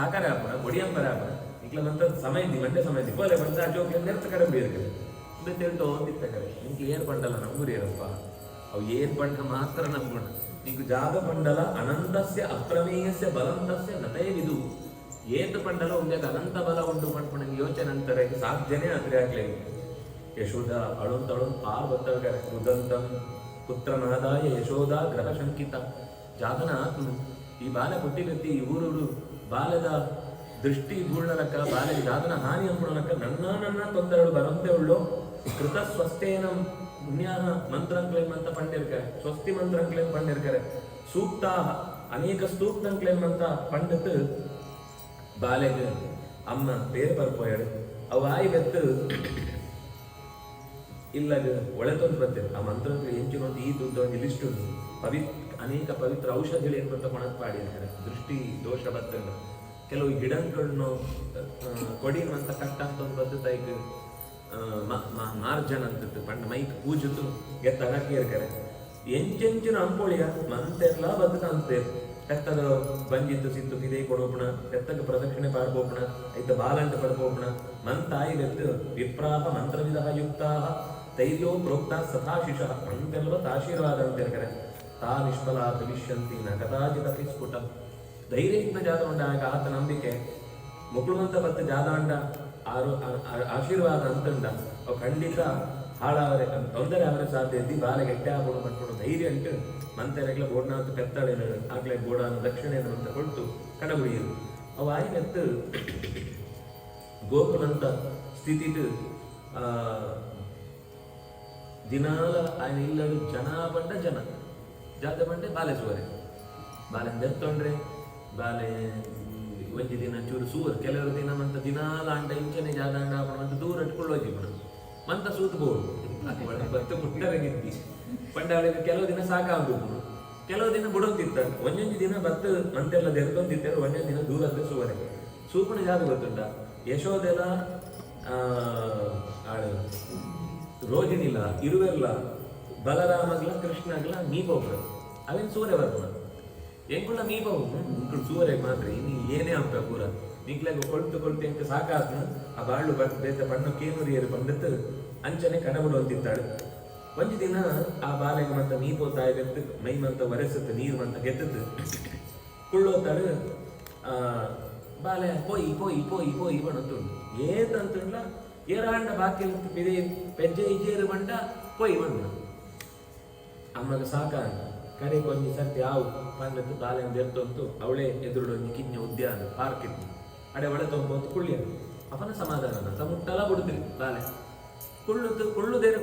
ಆಕಾರ ಹಾಪಣ ಒಡಿಯಂಬರ ಹಾಪಣ ಇಕ್ಲ ನಂತರ ಸಮಯ ಮಂಡೆ ಸಮಯ ಬೋಲೆ ಬಂದ ಜೋಕ್ಲ ನೆರ್ತ ಕಡೆ ಬೇರೆ ಇದು ತಿಳ್ದು ಒಂದಿತ್ತ ಕಡೆ ನಿಂಗೆ ಏನ್ ಪಂಡಲ್ಲ ನಂಬುರಿಯರಪ್ಪ ಅವು ಏನ್ ಪಂಡ ಮಾತ್ರ ನಂಬೋಣ ನಿಂಗೆ ಜಾಗ ಪಂಡಲ ಅನಂತಸ್ಯ ಅಪ್ರಮೇಯಸ್ಯ ಬಲಂತಸ್ಯ ನತೈವಿದು ಏತ್ ಪಂಡಲ ಒಂದಾಗ ಅನಂತ ಬಲ ಉಂಟು ಪಂಡ್ಪಣ ಯೋಚನೆ ಅಂತಾರೆ ಸಾಧ್ಯನೇ ಅದ್ರೆ ಆಗ್ಲೇ ಯಶೋಧ ಅಳುಂತಳು ಪಾರ್ ಬರ್ತವೆ ರುದಂತಂ ಪುತ್ರನಾದಾಯ ಯಶೋಧ ಗ್ರಹ ಶಂಕಿತ ಜಾಗನ ಆತ್ಮನು ಈ ಬಾಲ ಕೊಟ್ಟಿಗತ್ತಿ ಊರೂರು ಬಾಲದ ದೃಷ್ಟಿ ಗೂರ್ಣಲಕ್ಕ ಬಾಲೆಗೆ ಜಾಗನ ಹಾನಿ ಅಂಬುಣಲಕ್ಕ ನನ್ನ ತೊಂದರೆಗಳು ಬರಂತೆ ಉಳ್ಳೋ ಕೃತ ಸ್ವಸ್ಥೇನ ಪುಣ್ಯಾಹ ಮಂತ್ರಂಕ್ಲೇಮ್ ಅಂತ ಪಂಡಿರ್ಕರೆ ಸ್ವಸ್ತಿ ಮಂತ್ರಂಕ್ಲೇಮ್ ಪಂಡಿರ್ಕರೆ ಸೂಕ್ತ ಅನೇಕ ಸ್ತೂಕ್ತಂಕ್ಲೇಮ್ ಅಂತ ಪಂಡಿತ್ ಬಾಲೆಗೆ ಅಮ್ಮ ಬೇರೆ ಬರ್ಪೋಯಾಡು ಅವು ಆಯಿ ಬೆತ್ತು ಇಲ್ಲಾಗ ಒಳೆತೊಂದು ಬರ್ತೇವೆ ಆ ಮಂತ್ರಕ್ಕೆ ಹೆಂಚಿನೊಂದು ಈ ದುಡ್ಡು ಲಿಸ್ಟ್ ಉಂಟು ಅನೇಕ ಪವಿತ್ರ ಔಷಧಿಗಳು ಏನು ಅಂತ ಕೊಣಕ್ ಪಾಡಿರ್ತಾರೆ ದೃಷ್ಟಿ ದೋಷ ಬರ್ತಲ್ಲ ಕೆಲವು ಗಿಡಗಳನ್ನು ಕೊಡಿನ ಅಂತ ಕಟ್ಟ ಅಂತ ಒಂದು ಬದ್ಧತಾ ಈಗ ಮಾರ್ಜನ್ ಅಂತ ಪಂಡ ಮೈಕ್ ಪೂಜತ್ತು ಗೆತ್ತ ಹಾಕಿ ಇರ್ತಾರೆ ಎಂಚೆಂಚಿನ ಅಂಪೋಳಿಯ ಮಂತೆಲ್ಲ ಬದುಕಂತೇವೆ ಎತ್ತದ ಬಂಜಿತ್ತು ಸಿತ್ತು ಇದೇ ಕೊಡೋಪಣ ಎತ್ತಗ ಪ್ರದಕ್ಷಿಣೆ ಪಾಡ್ಬೋಪಣ ಐತ ಬಾಲಂಟ ಪಡ್ಬೋಪಣ ಮಂತಾಯಿ ಬೆತ್ತು ವಿಪ್ರಾಹ ಮಂತ್ರವಿಧ ಯುಕ್ತಾಹ ತೈರ್ಯೋ ಪ್ರೋಕ್ತ ಸಥಾಶಿಷ ಮಂತೆಲ್ಲ ಆಶೀರ್ವಾದ ಅಂತ ಹೇಳ್ತಾರೆ ತಾ ನಿಷ್ಫಲ ಭವಿಷ್ಯಂತಿ ನ ಕದಾಚಿತ ಸ್ಫುಟ ಧೈರ್ಯಜ್ಞ ಜಾದವಂಡ ಆತ ನಂಬಿಕೆ ಮುಕುಳುವಂತ ಬತ್ತ ಜಾದಾಂಡ ಆಶೀರ್ವಾದ ಅಂತಂಡ ಅವು ಖಂಡಿತ ಹಾಳಾವರೆ ತೊಂದರೆ ಅವರ ಸಾಧ್ಯತೆ ಬಾಲೆ ಗೆಟ್ಟೆ ಆಗ್ಬೋದು ಮಾಡ್ಕೊಂಡು ಧೈರ್ಯ ಅಂಟು ಮಂತೆರೆಗ್ಲ ಬೋಡ್ನಾಥ ಪೆತ್ತಳೆನ ಆಗ್ಲೇ ಬೋಡಾನ ದಕ್ಷಿಣೆಯನ್ನು ಅಂತ ಕೊಟ್ಟು ಕಡಬುಡಿಯರು ಅವು ಆಯ್ನೆತ್ತು ಗೋಕುಲಂತ ಸ್ಥಿತಿದು ದಿನಾಲ ఆయన ಇಲ್ಲಡು ಜನ ಬಂಡ ಜನ ಜಾತ ಬಂಡೆ ಬಾಲೆ ಸುವರೆ ಬಾಲೆ ಬೆತ್ತೊಂಡ್ರೆ ಬಾಲೆ ಒಂಜಿ ದಿನ ಚೂರು ಸೂರ್ ಕೆಲವರು ದಿನ ಮಂತ ದಿನಾಲ ಅಂಡ ಇಂಚನೆ ಜಾದ ಅಂಡ ಮಂತ ದೂರ ಇಟ್ಕೊಳ್ಳೋಜಿ ಮಂತ ಸೂತ್ಬೋದು ಬತ್ತ ಮುಟ್ಟರಗಿದ್ದಿ ಪಂಡಾಳಿಗೆ ಕೆಲವು ದಿನ ಸಾಕಾಗ್ಬೋದು ಕೆಲವು ದಿನ ಬಿಡೋಂತಿರ್ತಾರೆ ಒಂದೊಂದು ದಿನ ಬತ್ತ ಮಂತೆಲ್ಲ ತೆರೆದೊಂದಿರ್ತಾರೆ ಒಂದೊಂದು ದಿನ ದೂರದ ಸುವರೆ ಸೂಪಣ ಜಾಗ ಗೊತ್ತುಂಟ ಯಶೋದೆಲ್ಲ ರೋಹಿಣಿಲ ಇರುವೆಲ್ಲ ಬಲರಾಮಗ್ಲ ಕೃಷ್ಣಗ್ಲ ಮೀಪೊಬ್ರು ಅವೇನು ಸೂರ್ಯ ಬರ್ತಾನ ಎಂಕುಳ ಮೀಪವು ಇಂಕುಳು ಸೂರ್ಯ ಮಾತ್ರ ಇನ್ನು ಏನೇ ಅಂಪ ಪೂರ ನಿಕ್ಲಾಗ ಕೊಳ್ತು ಎಂಕ ಸಾಕಾತ್ನ ಆ ಬಾಳು ಬೇತ ಬಣ್ಣ ಕೇನುರಿಯರು ಬಂದತ್ತು ಅಂಚನೆ ಕಡಬಡು ಅಂತಿತ್ತಾಳು ಒಂಜಿ ದಿನ ಆ ಬಾಲೆಗೆ ಮಂತ ಮೀಪೋತಾಯ ಬೆತ್ತು ಮೈ ಮಂತ ಒರೆಸುತ್ತೆ ನೀರು ಮಂತ ಗೆದ್ದದ್ದು ಕುಳ್ಳೋತಾಳು ಬಾಲೆ ಪೋಯಿ ಬಣತ್ತುಂಡು ಏತಂತುಂಡ್ಲ ಏರಾಂಡ ಬಾಕಿ ಬಿದೆ ಪೆಜ್ಜೆ ಇಜೇರು ಬಂಡ ಪೋಯಿ ಬಂಡ ಅಮ್ಮಗ ಸಾಕ ಕರೆ ಕೊಂಚ ಸರ್ತಿ ಆವು ಪಂಡದ್ದು ಬಾಲೆನ ಬೆರ್ತಂತು ಅವಳೇ ಎದುರುಡೊಂದು ಕಿಂಜ ಉದ್ಯಾನ ಪಾರ್ಕ್ ಇತ್ತು ಅಡೆ ಒಳೆ ತೊಂಬತ್ತು ಕುಳ್ಳಿಯ ಅವನ ಸಮಾಧಾನ ಅಂತ ಮುಟ್ಟಲ ಬಿಡುತ್ತಿರಿ ಬಾಲೆ ಕುಳ್ಳುದೇರೆ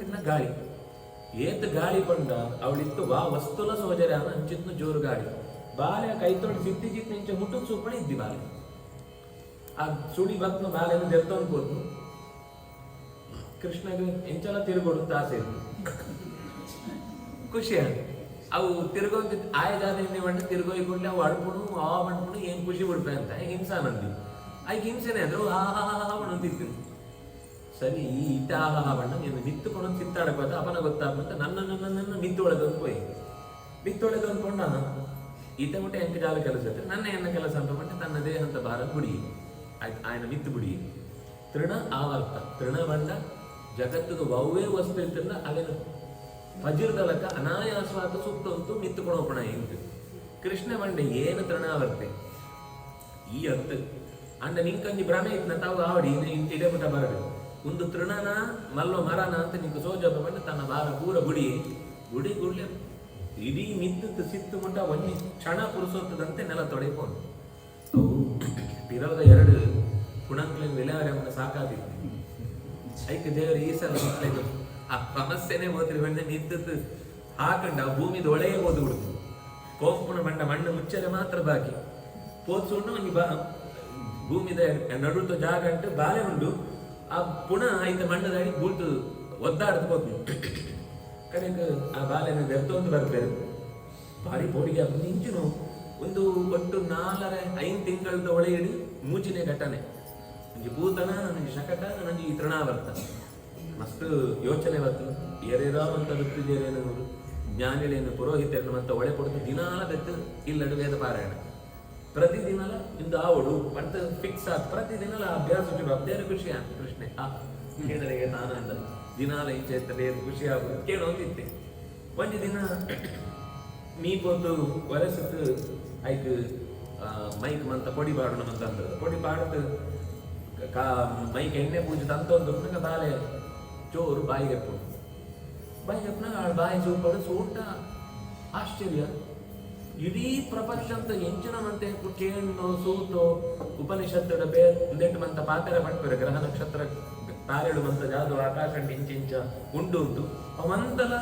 ಇನ್ನ ಗಾಳಿ ಏತ್ ಗಾಳಿ ಪಂಡ ಅವಳಿತ್ತು ವಾ ವಸ್ತುಲ ಸೋಜರೆ ಅವನ ಅಂಚಿತ್ನ ಜೋರು ಗಾಳಿ ಬಾಲೆ ಕೈ ತೊಡಿ ಸಿದ್ದಿ ಇಂಚ ಮುಟ್ಟು ಸೂಪಣ ಇದ್ದಿ ಬಾಲೆ ಆ ಸುಳಿ ಬತ್ನ ಬಾಲೆನ ದೆರ್ತವನ್ ಕೂತು ಕೃಷ್ಣಗೆ ಎಂಚಲ ತಿರುಗೊಡು ಆಸೆ ಖುಷಿ ಅವು ತಿರುಗೋದ್ ಆಯದಾದ ಎಣ್ಣೆ ಬಂಡ ತಿರುಗೋಯ್ಕೊಂಡೆ ಅವು ಅಡ್ಪುಣು ಆ ಬಂಡ್ಪುಣು ಏನ್ ಖುಷಿ ಬಿಡ್ಪೆ ಅಂತ ಹಿಂಸಾ ಮಂದಿ ಆಯ್ಕೆ ಹಿಂಸೆನೆ ಅಂದ್ರೆ ಅಂತಿತ್ತು ಸರಿ ಇಟ್ಟ ಆಹಾ ಬಣ್ಣ ನೀನು ನಿತ್ತುಕೊಂಡು ಚಿತ್ತಾಡಕೋದ ಅಪನ ಗೊತ್ತಾಗ್ಬಂತ ನನ್ನ ಮಿತ್ತೊಳೆದೊಂದು ಪೋಯಿ ಮಿತ್ತೊಳೆದು ಅಂದ್ಕೊಂಡ ಈತ ಮುಟ್ಟೆ ಎಂಕ ಜಾಲ ಕೆಲಸ ಇರ್ತದೆ ನನ್ನ ಎನ್ನ ಕೆಲಸ ಅಂತ ಬಂటే ತನ್ನ ದೇಹ ಅಂತ ಭಾರ ಬುಡಿ ಆಯ್ನ ಮಿತ್ತು ಬುಡಿ ತೃಣ ಆವರ್ತ ತೃಣ ಬಂಡ ಜಗತ್ತದು ವವ್ವೇ ವಸ್ತು ಇರ್ತಲ್ಲ ಅದೇನು ಫಜಿರ್ದಲಕ ಅನಾಯಾಸವಾದ ಸೂಕ್ತ ಅಂತೂ ಮಿತ್ತುಕೊಳೋಪಣ ಇಂತು ಕೃಷ್ಣ ಬಂಡೆ ಏನು ತೃಣಾವರ್ತೆ ಈ ಅರ್ಥ ಅಂಡ ನಿಂಕಂಜಿ ಭ್ರಮೆ ಇತ್ತು ತಾವು ಆವಡಿ ಇಂಟಿಡೆ ಬಿಟ್ಟ ಬರಬೇಕು ಒಂದು ತೃಣನ ಮಲ್ಲೋ ಮರನ ಅಂತ ನಿಂಗೆ ಸೋಜಪ್ಪ ಬಂದು ತನ್ನ ಭಾರ ಪೂರ ಗುಡಿ ಗುಡ್ಲೆ ಇಡೀ ಮಿತ್ತು ಸಿತ್ತು ಮುಟ್ಟ ಒಂಜಿ ಕ್ಷಣ ಪುರುಸೋತ್ತದಂತೆ ನೆಲ ತೊಡೆಕೊಂಡು ಅವು ಇರೋದ ಎರಡು ಕುಣಂಕ್ಲಿನ ವಿಲಾರವನ್ನು ಸಾಕಾದಿತ್ತು ಐಕೆ ದೇವರು ಈ ಸಲ ಮಕ್ಕಳಿಗೆ ಆ ಸಮಸ್ಯೆನೇ ಹೋದ್ರಿ ಬಂದ ನಿಂತದ್ದು ಹಾಕಂಡ ಭೂಮಿದ ಒಳೆಯೇ ಓದು ಬಿಡುದು ಕೋಂಪುಣ ಬಂಡ ಮಣ್ಣು ಮುಚ್ಚಲೆ ಮಾತ್ರ ಬಾಕಿ ಪೋತ್ಸುಂಡು ಒಂದು ಭೂಮಿದ ನಡುತ್ತ ಜಾಗ ಅಂಟು ಬಾಲೆ ಉಂಡು ಆ ಪುನಃ ಐತ ಮಣ್ಣದಾಡಿ ಬೂಳ್ತು ಒದ್ದಾಡ್ದು ಹೋಗ್ತು ಕಡೆಗೆ ಆ ಬಾಲೆನ ಬೆರ್ತೊಂದು ಬರ್ತಾರೆ ಭಾರಿ ಪೋಡಿಗೆ ಇಂಚಿನು ಒಂದು ಒಟ್ಟು 4-5 ತಿಂಗಳದ ಒಳೆ ಇಡಿ ಮೂಚಿನ ಘಟನೆ ನನಗೆ ಭೂತನ ನನಗೆ ಶಕಟ ನನಗೆ ಈ ತೃಣಾವರ್ತ ಮಸ್ತ್ ಯೋಚನೆ ಬತ್ತು ಏರೇರಾವಂತ ಋತುಜೇರೇನು ಜ್ಞಾನಿಗಳೇನು ಪುರೋಹಿತರನ್ನು ಮತ್ತೆ ಒಳೆ ಕೊಡ್ತು ದಿನಾಲ ಬೆತ್ತು ಇಲ್ಲಡು ವೇದ ಪಾರಾಯಣ ಪ್ರತಿದಿನಲ ಇಂದು ಆವಡು ಪಂತ ಫಿಕ್ಸ್ ಆತ್ ಪ್ರತಿದಿನಲ ಅಭ್ಯಾಸ ಅಭ್ಯಾಸ ಖುಷಿ ಅಂತ ಕೃಷ್ಣೆ ಕೇಳರಿಗೆ ನಾನು ಅಂದ ದಿನಾಲ ಇಂಚೆ ಇರ್ತದೆ ಖುಷಿ ಆಗುದು ಕೇಳೋಂದಿತ್ತೆ ಒಂದು ದಿನ ಮೀ ಬಂದು ವರಸತ್ತು ಐಕ್ ಮೈಕ್ ಮಂತ ಪೊಡಿ ಬಾಡೋಣ ಅಂತ ಅಂದ ಪೊಡಿ ಬಾಡದು ಮೈಕ್ ಎಣ್ಣೆ ಪೂಜೆ ತಂತೊಂದು ಬಾಲೆ ಚೋರು ಬಾಯಿಗೆಪ್ಪು ಬಾಯಿ ಚೂಪಡು ಸೂಟ ಆಶ್ಚರ್ಯ ಇಡೀ ಪ್ರಪಂಚ ಅಂತ ಎಂಚಿನ ಮಂತೆ ಕೇಣ್ಣು ಸೂಟು ಉಪನಿಷತ್ತುಡ ಬೇರೆ ಮಂತ ಪಾತ್ರೆ ಪಡ್ತಾರೆ ಗ್ರಹ ನಕ್ಷತ್ರ ತಾರೆಡು ಮಂತ ಜಾದು ಆಕಾಶ ಇಂಚಿಂಚ ಉಂಟು ಉಂಟು ಅವಂತಲ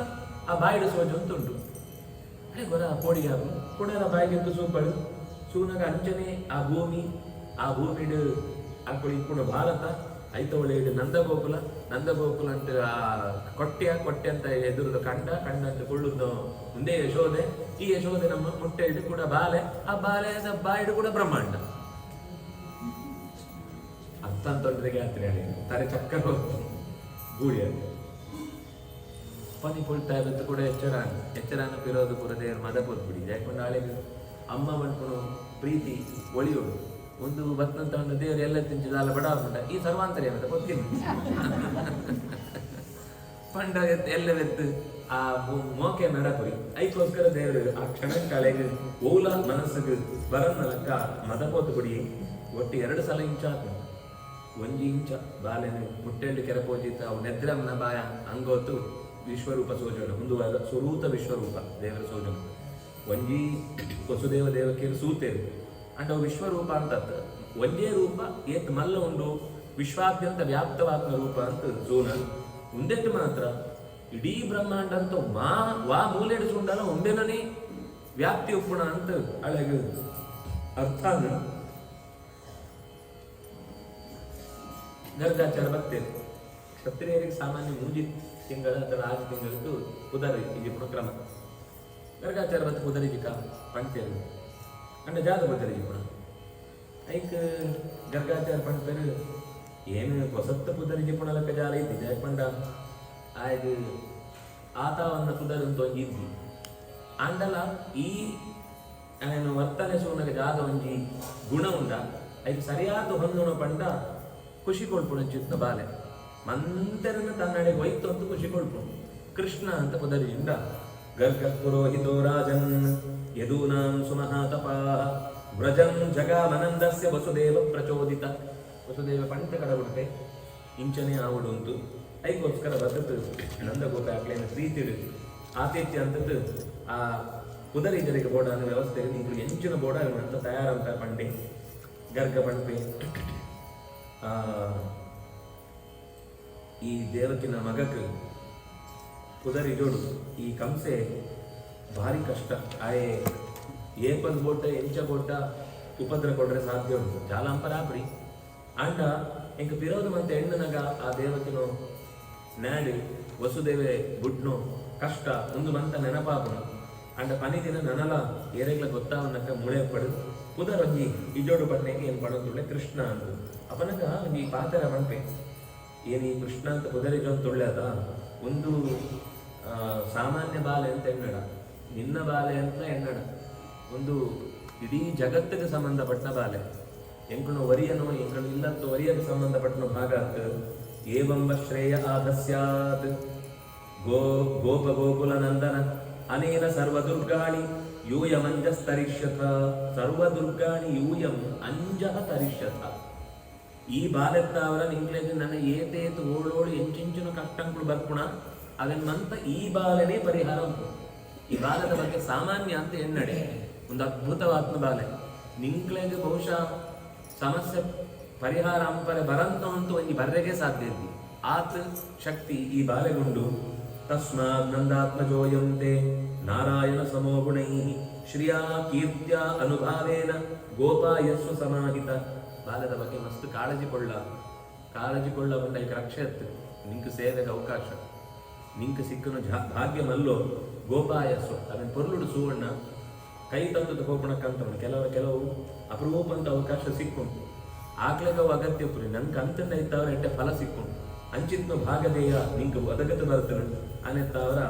ಆ ಬಾಯಿಡು ಸೋಜು ಅಂತ ಉಂಟು ಅದೇ ಗೊರ ಪೋಡಿಯಾಗು ಪುಡರ ಬಾಯಿಗೆದ್ದು ಸೂಪಡು ಸೂನಗ ಅಂಚನೆ ಆ ಭೂಮಿಡು ಅಕ್ಕಳು ಕೂಡ ಭಾರತ ಐತವಳೆ ಇಡು ನಂದಗೋಕುಲ ಅಂತ ಆ ಕೊಟ್ಟೆ ಅಂತ ಎದುರುದು ಕಂಡ ಅಂತ ಕೊಳ್ಳುದು ಮುಂದೆ ಯಶೋದೆ ಈ ಯಶೋದೆ ನಮ್ಮ ಮುಟ್ಟೆ ಇಡು ಕೂಡ ಬಾಲೆ ಆ ಬಾಲೆದ ಬಾಯಿಡು ಕೂಡ ಬ್ರಹ್ಮಾಂಡ ಅಂತಂತೊಂದ್ರಿಗೆ ಹತ್ರ ತಾರೆ ಚಕ್ಕರ ಗೂಳಿಯಲ್ಲಿ ಪನಿ ಕೊಳ್ತಾ ಇರುತ್ತೆ ಕೂಡ ಎಚ್ಚರಾನ ಪಿರೋದು ಪುರದೇವರು ಮದ ಪೋದ್ಬಿಡಿ ಯಾಕೊಂಡು ಆಳಿಗೆ ಅಮ್ಮ ಬಂದ್ಕೊಂಡು ಪ್ರೀತಿ ಒಳಿಯೋಡು ಒಂದು ಬತ್ತಂತ ಒಂದು ದೇವರು ಎಲ್ಲ ತಿಂಚಿದ ಬಡ ಆಗ್ಬಿಟ್ಟ ಈ ಸರ್ವಾಂತರ್ಯ ಅಂತ ಗೊತ್ತಿಲ್ಲ ಪಂಡ ಎಲ್ಲವೆತ್ತು ಆ ಮೋಕೆ ನಡಪುರಿ ಐಕೋಸ್ಕರ ದೇವರು ಆ ಕ್ಷಣ ಕಳೆಗೆ ಓಲ ಮನಸ್ಸಿಗೆ ಬರನ್ನಲಕ್ಕ ಮದ ಪೋದ್ಬಿಡಿ ಒಟ್ಟು 2 ಸಲ ಇಂಚಾತು 1 ಇಂಚ ಬಾಲೆನ ಮುಟ್ಟೆಂಡು ಕೆರಪೋಜಿತ ಅವು ನೆದ್ರಮ್ನ ಬಾಯ ಅಂಗೋತು ವಿಶ್ವರೂಪ ಸೋಜನ ಒಂದು ಸ್ವರೂತ ವಿಶ್ವರೂಪ ದೇವರ ಸೋಜನ ಒಂಜಿ ವಸುದೇವ ದೇವಕಿಯರು ಸೂತೇರು ಅಂಡ್ ಅವು ವಿಶ್ವರೂಪ ಅಂತ ಒಂದೇ ರೂಪ ಏತ್ ಮಲ್ಲ ಉಂಡು ವಿಶ್ವಾದ್ಯಂತ ವ್ಯಾಪ್ತವಾದ ರೂಪ ಅಂತ ಜೋನ ಮುಂದೆಟ್ಟು ಮಾತ್ರ ಇಡೀ ಬ್ರಹ್ಮಾಂಡ ಅಂತ ವಾ ಮೂಲೆಡು ಸುಂಡಲ ಒಂದೇನೇ ವ್ಯಾಪ್ತಿ ಉಪ್ಪುಣ ಅಂತ ಅಳಗ ಅರ್ಥ ಗರ್ಗಾಚಾರ ಬರ್ತೇವೆ ಕ್ಷತ್ರಿಯರಿಗೆ ಸಾಮಾನ್ಯ ಮೂಜಿ ತಿಂಗಳ ಅಥವಾ 6 ತಿಂಗಳಿದ್ದು ಕುದರಿ ಇದು ಕ್ರಮ ಗರ್ಗಾಚಾರ ಬತ್ತ ಕುದರಿ ಜಿಕ ಪಂಕ್ತಿಯಲ್ಲಿ ಅಂಡ ಜಾಗ ಬದರಿ ಜಿಪುಣ ಐಕ್ ಗರ್ಗಾಚಾರ ಪಂಕ್ತರು ಏನು ಹೊಸತ್ತ ಕುದರಿ ಜಿಪುಣ ಲಕ್ಕ ಜಾಲ ಐತಿ ಜಾಯಪಂಡ ಆಯ್ದು ಆತವನ್ನ ಕುದರಿ ಅಂತ ಒಂಜಿ ಇದ್ದಿ ಅಂಡಲ ಈ ಏನು ವರ್ತನೆ ಸೂನಗ ಜಾಗ ಒಂಜಿ ಗುಣ ಉಂಡ ಐದು ಸರಿಯಾದ ಹೊಂದುಣ ಪಂಡ ಖುಷಿ ಕೊಳ್ಪುಣ ಚಿತ್ತ ಬಾಲೆ ಮಂತೆರನ್ನ ತನ್ನಡೆಗೆ ಹೋಯ್ತು ಅಂತ ಖುಷಿ ಕೊಳ್ಪುಣ ಕೃಷ್ಣ ಅಂತ ಕುದರಿಯಿಂದ ಗರ್ಗ ಪುರೋಹಿತೋ ರಾಜನ್ ಯದೂನಾಂ ಸುಮಹಾತಪ ವ್ರಜಂ ಜಗಾಮನಂದಸ್ಯ ವಸುದೇವ ಪ್ರಚೋದಿತ ವಸುದೇವ ಪಂಚ ಕಡಗುಂಟೆ ಇಂಚನೆ ಆವಡು ಉಂಟು ಐಗೋಸ್ಕರ ಬದತ್ತು ನಂದಗೋಪ ಆಗ್ಲೇನ ಪ್ರೀತಿಡು ಆತಿಥ್ಯ ಅಂತದ್ದು ಆ ಕುದರಿ ಜನರಿಗೆ ಬೋಡಾನ ವ್ಯವಸ್ಥೆಗೆ ನೀವು ಎಂಚಿನ ಬೋಡ ಅಂತ ತಯಾರಂತ ಪಂಡೆ ಗರ್ಗ ಪಂಪೆ ಈ ದೇವಕಿನ ಮಗಕ್ಕೆ ಕುದರಿ ಜೋಡು ಈ ಕಂಸೆ ಭಾರಿ ಕಷ್ಟ ಆಯೆ ಏಪಲ್ ಬೋಟ ಎಂಚ ಬೋಟ ಉಪದ್ರ ಕೊಡ್ರೆ ಸಾಧ್ಯ ಉಂಟು ಜಾಲಾಂಪರಾಪರಿ ಅಂಡ ಎಂಕ ಪಿರೋದು ಮತ್ತೆ ಹೆಣ್ಣನಗ ಆ ದೇವಕಿನೋ ನ್ಯಾಡಿ ವಸುದೇವೆ ಬುಡ್ನೋ ಕಷ್ಟ ಒಂದು ಮಂತ ನೆನಪಾಪನು ಅಂಡ ಪನಿ ದಿನ ನನಲ ಏರೆಗ್ಲ ಗೊತ್ತಾವನಕ ಮುಳೆ ಪಡು ಕುದರೊಂಜಿ ಇಜೋಡು ಬಣ್ಣಕ್ಕೆ ಏನು ಪಡೋದುಳ್ಳೆ ಕೃಷ್ಣ ಅಂದು ಅಪನಗ ಈ ಪಾತ್ರ ಮನ್ಪೆ ಏನು ಈ ಕೃಷ್ಣ ಅಂತ ಕುದರಿ ಜೋನ್ ತುಳ್ಳ್ಯದ ಒಂದು ಸಾಮಾನ್ಯ ಬಾಲೆ ಅಂತ ಎನ್ನಡ ನಿನ್ನ ಬಾಲೆ ಅಂತ ಎನ್ನಡ ಒಂದು ಇಡೀ ಜಗತ್ತಿಗೆ ಸಂಬಂಧಪಟ್ಟ ಬಾಲೆ ಎಂಕುನು ವರಿಯನೋ ಎಂಕನು ಇಲ್ಲಂತೂ ವರಿಯಕ್ಕೆ ಸಂಬಂಧಪಟ್ಟನು ಭಾಗ ಏವಂಬ ಶ್ರೇಯ ಆದಸ್ಯಾತ್ ಗೋಪ ಗೋಕುಲ ನಂದನ ಅನೇನ ಸರ್ವದುರ್ಗಾಣಿ ಯೂಯಮಂಜಸ್ತರಿಷ್ಯಥ ಸರ್ವದುರ್ಗಾಣಿ ಯೂಯಂ ಅಂಜಹ ತರಿಷ್ಯಥ ಈ ಬಾಲೆತ್ತ ಅವರ ಇಂಗ್ಲೇಜ್ ನನ್ನ ಏತೇತು ಓಡೋಡು ಎಂಚಿಂಚಿನ ಕಷ್ಟಂಗಳು ಬರ್ಪುಣ ಅದನ್ನಂತ ಈ ಬಾಲೆನೇ ಪರಿಹಾರ ಉಂಟು ಈ ಬಾಲದ ಬಗ್ಗೆ ಸಾಮಾನ್ಯ ಅಂತ ಎನ್ನಡೆ ಒಂದು ಅದ್ಭುತವಾತ್ಮ ಬಾಲೆ ನಿಂಗ್ಲೇಜ್ ಬಹುಶಃ ಸಮಸ್ಯೆ ಪರಿಹಾರ ಅಂಪರೆ ಬರಂತ ಅಂತೂ ಒಂದು ಬರ್ರೆಗೆ ಸಾಧ್ಯ ಇದ್ದಿ ಆತ ಶಕ್ತಿ ಈ ಬಾಲೆಗುಂಡು ತಸ್ಮಾತ್ ನಂದಾತ್ಮಜೋಯಂತೆ ನಾರಾಯಣ ಸಮೋ ಗುಣೈ ಶ್ರಿಯಾ ಕೀರ್ತ್ಯ ಅನುಭಾವೇನ ಗೋಪಾಯಸ್ವ ಸಮಾಹಿತ ಬಾಲದ ಬಗ್ಗೆ ಮಸ್ತ್ ಕಾಳಜಿ ಕೊಳ್ಳ ಬಂದ ಈಗ ರಕ್ಷೆ ಎತ್ತು ನಿಂಕು ಸೇವೆಗೆ ಅವಕಾಶ ನಿಂಕು ಸಿಕ್ಕನು ಭಾಗ್ಯ ಮಲ್ಲೋ ಗೋಪಾಯಸ್ವ ಅದನ್ನು ಪೊರ್ಲುಡು ಸುವರ್ಣ ಕೈ ತಂದದ ಹೋಗ್ಕೊಳಕ್ಕಂತ ಕೆಲವು ಅಪರೂಪ ಅಂತ ಅವಕಾಶ ಸಿಕ್ಕೊಂಡು ಆಗ್ಲೇಗವು ಅಗತ್ಯ ಪುರಿ ನನ್ಗೆ ಅಂತಂದ ಇದ್ದವ್ರ ಎಟ್ಟೆ ಫಲ ಸಿಕ್ಕೊಂಡು ಅಂಚಿತ್ನ ಭಾಗದೇಯ ನಿಂಗೆ ಒದಗತ ಬರ್ತದೆ ಅನ್ನೆತ್ತ ಅವರ